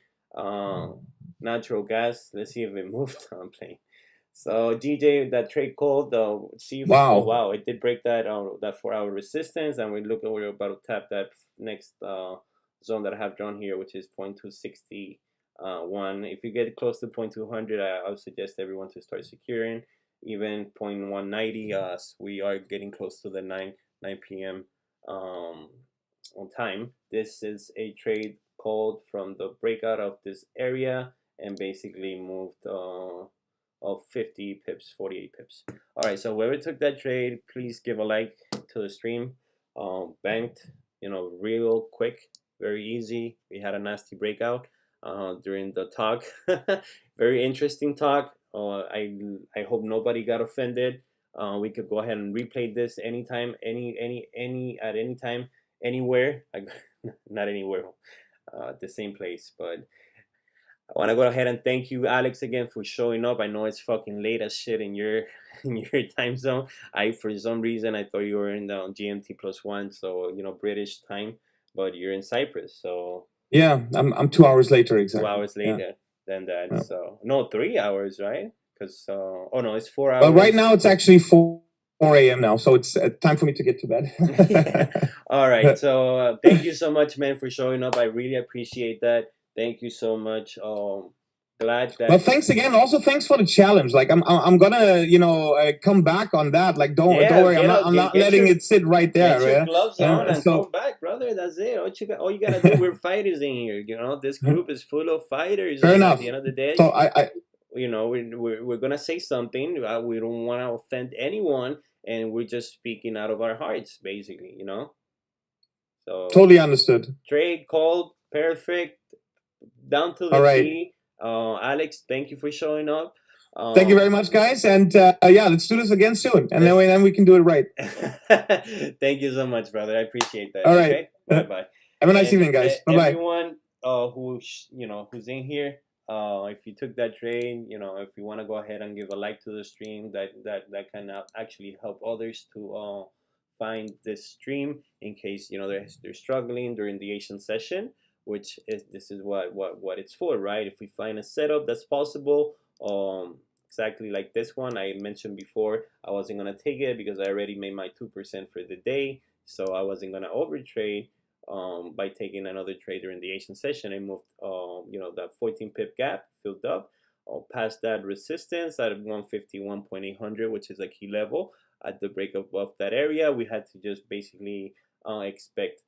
Natural gas. Let's see if it moved. I'm playing. So GJ, that trade called. See. Wow. Oh wow, it did break that 4-hour resistance, and we're about to tap that next zone that I have drawn here, which is 0.261. If you get close to 0.200, I would suggest everyone to start securing. Even 0.190, we are getting close to the 9 p.m. On time. This is a trade called from the breakout of this area and basically moved of 50 pips, 48 pips. All right, so whoever took that trade, please give a like to the stream. Banked, real quick, very easy. We had a nasty breakout during the talk. Very interesting talk. I hope nobody got offended. We could go ahead and replay this anytime, at any time, anywhere. Not anywhere, the same place, but I want to go ahead and thank you, Alex, again for showing up. I know it's fucking late as shit in your time zone. For some reason I thought you were in the GMT +1, so British time, but you're in Cyprus, so yeah, I'm 2 hours later exactly. 2 hours later than that. Yeah. So no, 3 hours, right? Because oh no, it's 4 hours. Well, right now it's actually 4 a.m. now, so it's time for me to get to bed. Yeah. All right, so thank you so much, man, for showing up. I really appreciate that. Thank you so much. Glad that. Well, thanks again. Also, thanks for the challenge. Like, I'm gonna, come back on that. Like, don't worry. I'm not letting it sit right there. Get your gloves on and come back, brother. That's it. All you gotta do. We're fighters in here. This group is full of fighters. Fair enough. At the end of the day, so I we're gonna say something. We don't want to offend anyone, and we're just speaking out of our hearts, basically. So totally understood. Trade called perfect, down to the T. Alex, thank you for showing up. Thank you very much, guys, and yeah, let's do this again soon, and then we can do it right. Thank you so much, brother. I appreciate that. All right. Okay? Bye. Have a nice evening, guys. Bye. Everyone who's in here, if you took that trade, if you want to go ahead and give a like to the stream, that can actually help others to find this stream in case they're struggling during the Asian session, which this is what it's for, right? If we find a setup that's possible, exactly like this one I mentioned before, I wasn't gonna take it because I already made my 2% for the day, so I wasn't gonna overtrade by taking another trade during the Asian session. I moved that 14 pip gap filled up past that resistance at 151.800, which is a key level. At the break above that area, we had to just basically expect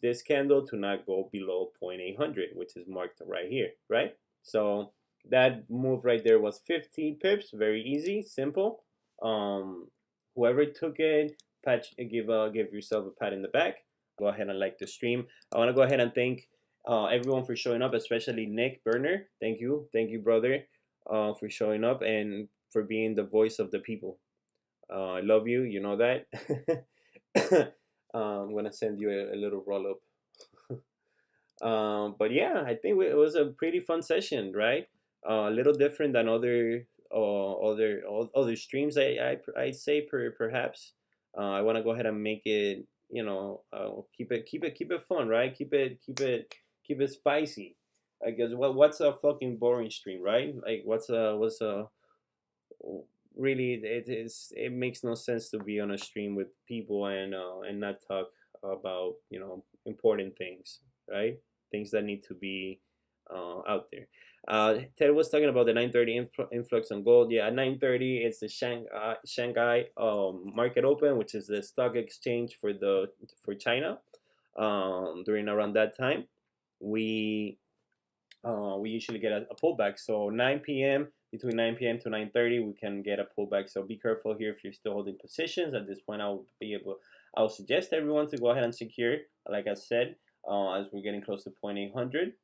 this candle to not go below 0.800, which is marked right here, right? So That move right there was 50 pips. Very easy, simple. Whoever took it, give yourself a pat in the back. Go ahead and like the stream. I want to go ahead and thank everyone for showing up, especially Nick Berner. Thank you, brother, for showing up and for being the voice of the people. I love you. You know that. I'm gonna send you a little roll up. But yeah, I think it was a pretty fun session, right? A little different than other streams. I say perhaps. I want to go ahead and make it, keep it fun, right? Keep it spicy. I guess what's a fucking boring stream, right? Like what's a really it makes no sense to be on a stream with people and not talk about important things, right? Things that need to be out there. Ted was talking about the 9:30 influx on gold. Yeah, at 9:30 it's the Shanghai market open, which is the stock exchange for China. During around that time, we usually get a pullback. So 9 p.m. between 9 p.m. to 9:30, we can get a pullback. So be careful here if you're still holding positions. At this point, I'll suggest everyone to go ahead and secure, like I said, as we're getting close to 0.800.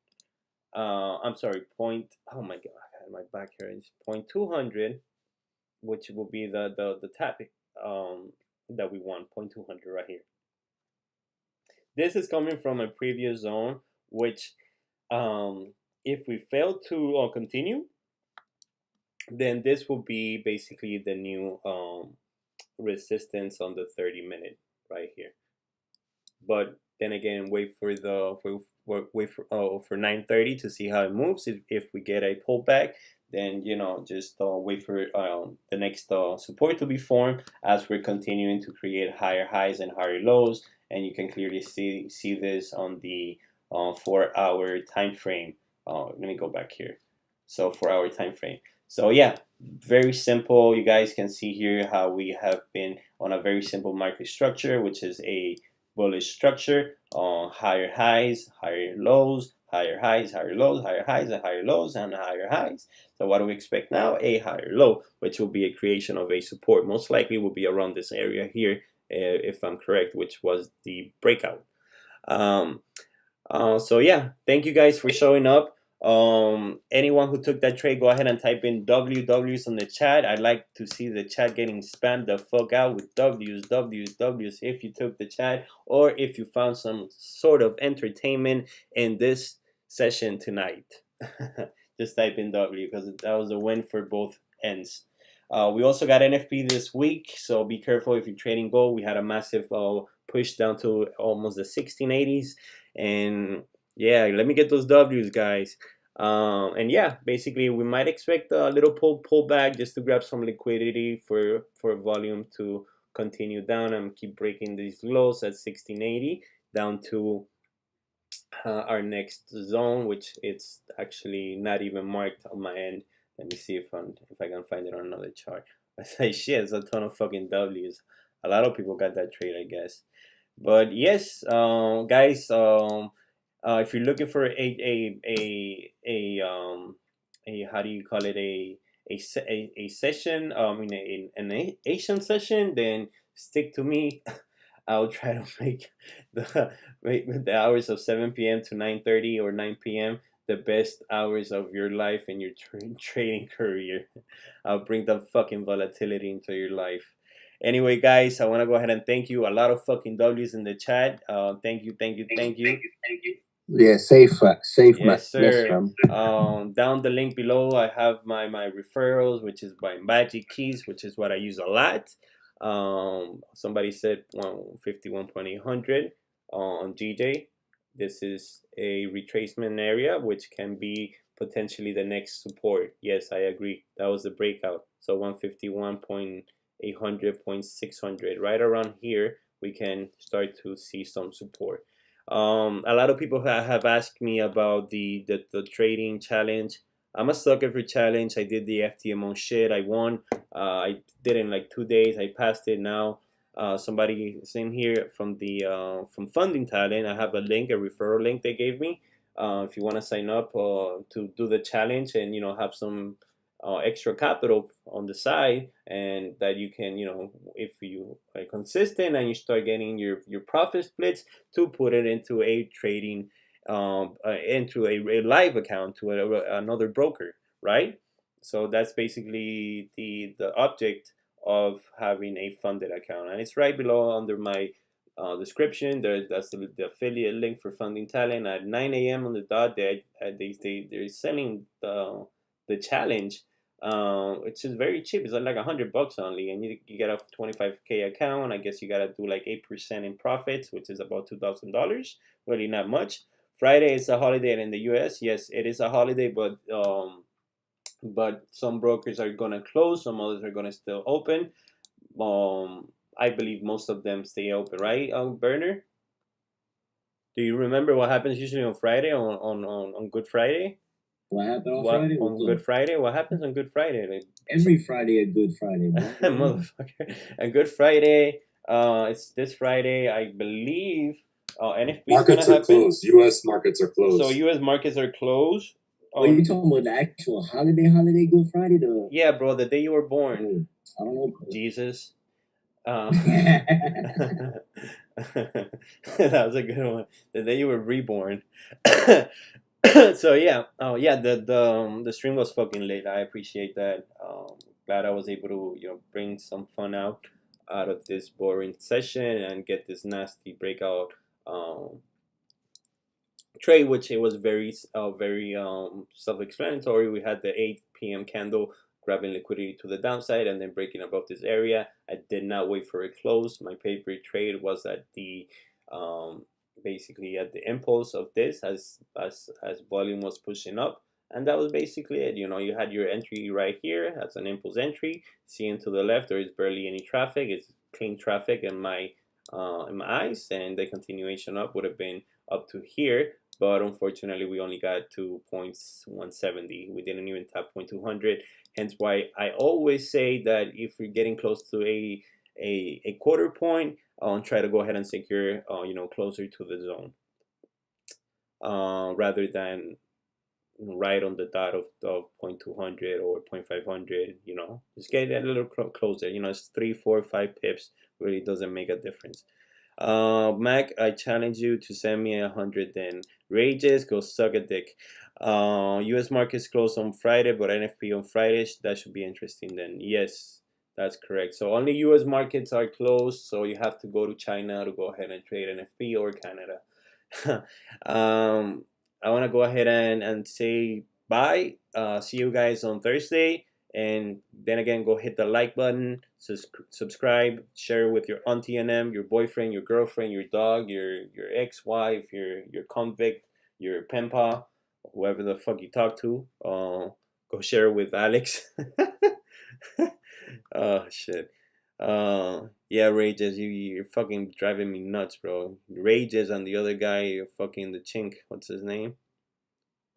I'm sorry, oh my god, I had my back here. It's 0.200, which will be the tap that we want, 0.200 right here. This is coming from a previous zone, which if we fail to continue, then this will be basically the new resistance on the 30-minute right here. But then again, wait for 9:30 to see how it moves. If we get a pullback, then just wait for the next support to be formed as we're continuing to create higher highs and higher lows. And you can clearly see this on the 4-hour time frame. Let me go back here. So 4-hour time frame. So yeah, very simple. You guys can see here how we have been on a very simple market structure, which is a bullish structure on higher highs, higher lows, higher highs, higher lows, higher highs, and higher lows, and higher highs. So what do we expect now? A higher low, which will be a creation of a support. Most likely will be around this area here, if I'm correct, which was the breakout. So yeah, thank you guys for showing up. Anyone who took that trade, go ahead and type in WWs on the chat. I'd like to see the chat getting spammed the fuck out with W's if you took the chat or if you found some sort of entertainment in this session tonight. Just type in W because that was a win for both ends. We also got NFP this week, so be careful if you're trading gold. We had a massive push down to almost the 1680s, and yeah, let me get those W's, guys. And yeah, basically we might expect a little pullback just to grab some liquidity for volume to continue down and keep breaking these lows at 1680 down to our next zone, which it's actually not even marked on my end. Let me see if I can find it on another chart. I say shit, it's a ton of fucking W's. A lot of people got that trade, I guess. But yes, guys, if you're looking for a how do you call it, a session, an Asian session, then stick to me. I'll try to make the hours of 7 p.m. to 9:30 or 9 p.m. the best hours of your life in your trading career. I'll bring the fucking volatility into your life. Anyway, guys, I want to go ahead and thank you. A lot of fucking W's in the chat. Thank you. Yeah, safe, yes, sir. Down the link below, I have my referrals, which is by Magic Keys, which is what I use a lot. Somebody said 51.800 on GJ. This is a retracement area, which can be potentially the next support. Yes, I agree. That was the breakout. So 151.800, 0.600, right around here, we can start to see some support. A lot of people have asked me about the trading challenge. I'm a sucker for challenge. I did the FTMO shit. I won. I did it in like 2 days. I passed it now. Somebody is in here from the from Funding Talent. I have a link, a referral link they gave me. if you want to sign up to do the challenge and have some extra capital on the side, and that you can, if you are consistent and you start getting your profit splits, to put it into a trading, into a live account to another broker, right? So that's basically the object of having a funded account, and it's right below under my description. That's the affiliate link for Funding Talent. At 9 a.m. on the dot, they're selling the challenge, which is very cheap. It's like $100 only, and you get a 25K account. I guess you gotta do like 8% in profits, which is about $2,000. Really not much. Friday is a holiday in the U.S. Yes, it is a holiday, but some brokers are gonna close, some others are gonna still open. I believe most of them stay open, right, Berner? Do you remember what happens usually on Friday, on Good Friday? What happened on Friday? On Good Friday? What happens on Good Friday? Like, every Friday a Good Friday, motherfucker. A Good Friday. It's this Friday, I believe. NFP markets are closed. U.S. markets are closed. So U.S. markets are closed. Are you talking about the actual holiday Good Friday? Yeah, bro, the day you were born. I don't know. Jesus. That was a good one. The day you were reborn. So yeah, the stream was fucking late. I appreciate that. Glad I was able to bring some fun out of this boring session and get this nasty breakout trade, which it was very self-explanatory. We had the 8 p.m. candle grabbing liquidity to the downside and then breaking above this area. I did not wait for a close. My paper trade was at the basically at the impulse of this as volume was pushing up, and that was basically it. You had your entry right here. That's an impulse entry. Seeing to the left, there is barely any traffic. It's clean traffic in my eyes, and the continuation up would have been up to here, but unfortunately we only got to 0.170. We didn't even tap 0.200. Hence why I always say that if you're getting close to a quarter point, try to go ahead and secure closer to the zone, rather than right on the dot of 0.200 or 0.500. Just get a little closer. It's 3, 4, 5 pips. Really doesn't make a difference. Mac, I challenge you to send me 100 then. Rages, go suck a dick. U.S. markets close on Friday, but NFP on Friday. That should be interesting then. Yes, that's correct. So only U.S. markets are closed, so you have to go to China to go ahead and trade NFP, or Canada. I want to go ahead and say bye. See you guys on Thursday. And then again, go hit the like button, subscribe, share with your auntie and them, your boyfriend, your girlfriend, your dog, your ex-wife, your convict, your pen pal, whoever the fuck you talk to. Go share with Alex. Oh shit. Yeah, Rages, you're fucking driving me nuts, bro. Rages and the other guy, you're fucking the chink. What's his name?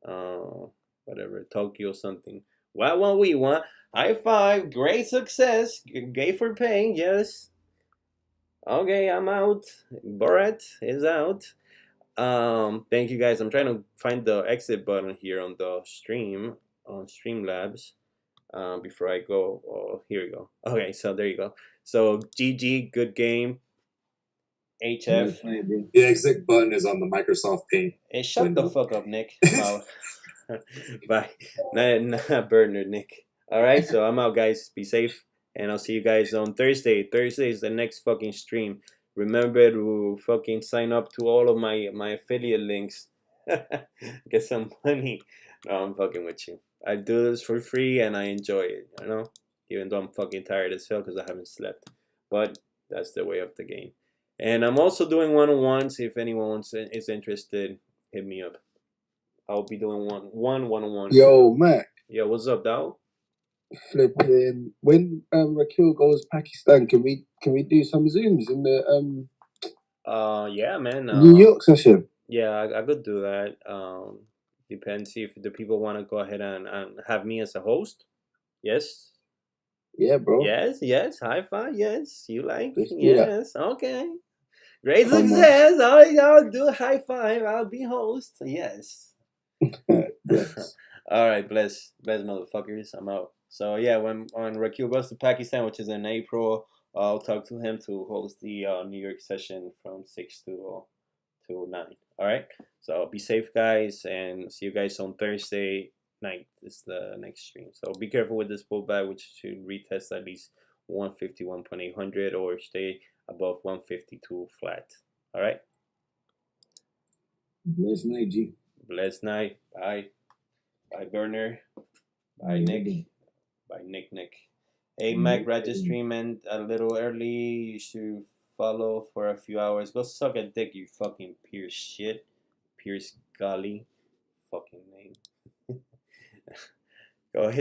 Whatever, Tokyo something. What we want? High five, great success, gay for paying, yes. Okay, I'm out. Borat is out. Thank you guys. I'm trying to find the exit button here on the stream, on Streamlabs. Before I go, oh, here we go. Okay, so there you go. So GG, good game. HF. The exit button is on the Microsoft Paint. Hey, shut the fuck up, Nick. Bye. Not Bernard, Nick. Alright, so I'm out, guys. Be safe. And I'll see you guys on Thursday. Thursday is the next fucking stream. Remember to fucking sign up to all of my affiliate links. Get some money. No, I'm fucking with you. I do this for free and I enjoy it, even though I'm fucking tired as hell because I haven't slept. But that's the way of the game. And I'm also doing one-on-ones. If anyone is interested, hit me up. I'll be doing one-on-one. Yo, Mac. Yo, what's up, dog? Flipping. When Rakil goes Pakistan, can we do some zooms in the yeah, man. New York session? Yeah, I could do that. Depends if the people want to go ahead and have me as a host. Yes. Yeah, bro. Yes. High five. Yes. You like? Yes. Okay. Great success. I'll do a high five. I'll be host. Yes. Yes. All right, bless motherfuckers. I'm out. So yeah, when Rakil goes to Pakistan, which is in April, I'll talk to him to host the New York session from 6 to 9. All right. So be safe, guys, and see you guys on Thursday night. Is the next stream. So be careful with this pullback, which should retest at least 151.800 or stay above 152 flat. All right. Blessed night, G. Blessed night. Bye. Bye, Burner. Bye, Nick. Bye, Nick. Hey, Mac, registry man, a little early. You should follow for a few hours. Go suck a dick, you fucking Pierce shit. Pierce Golly. Fucking name. Go ahead.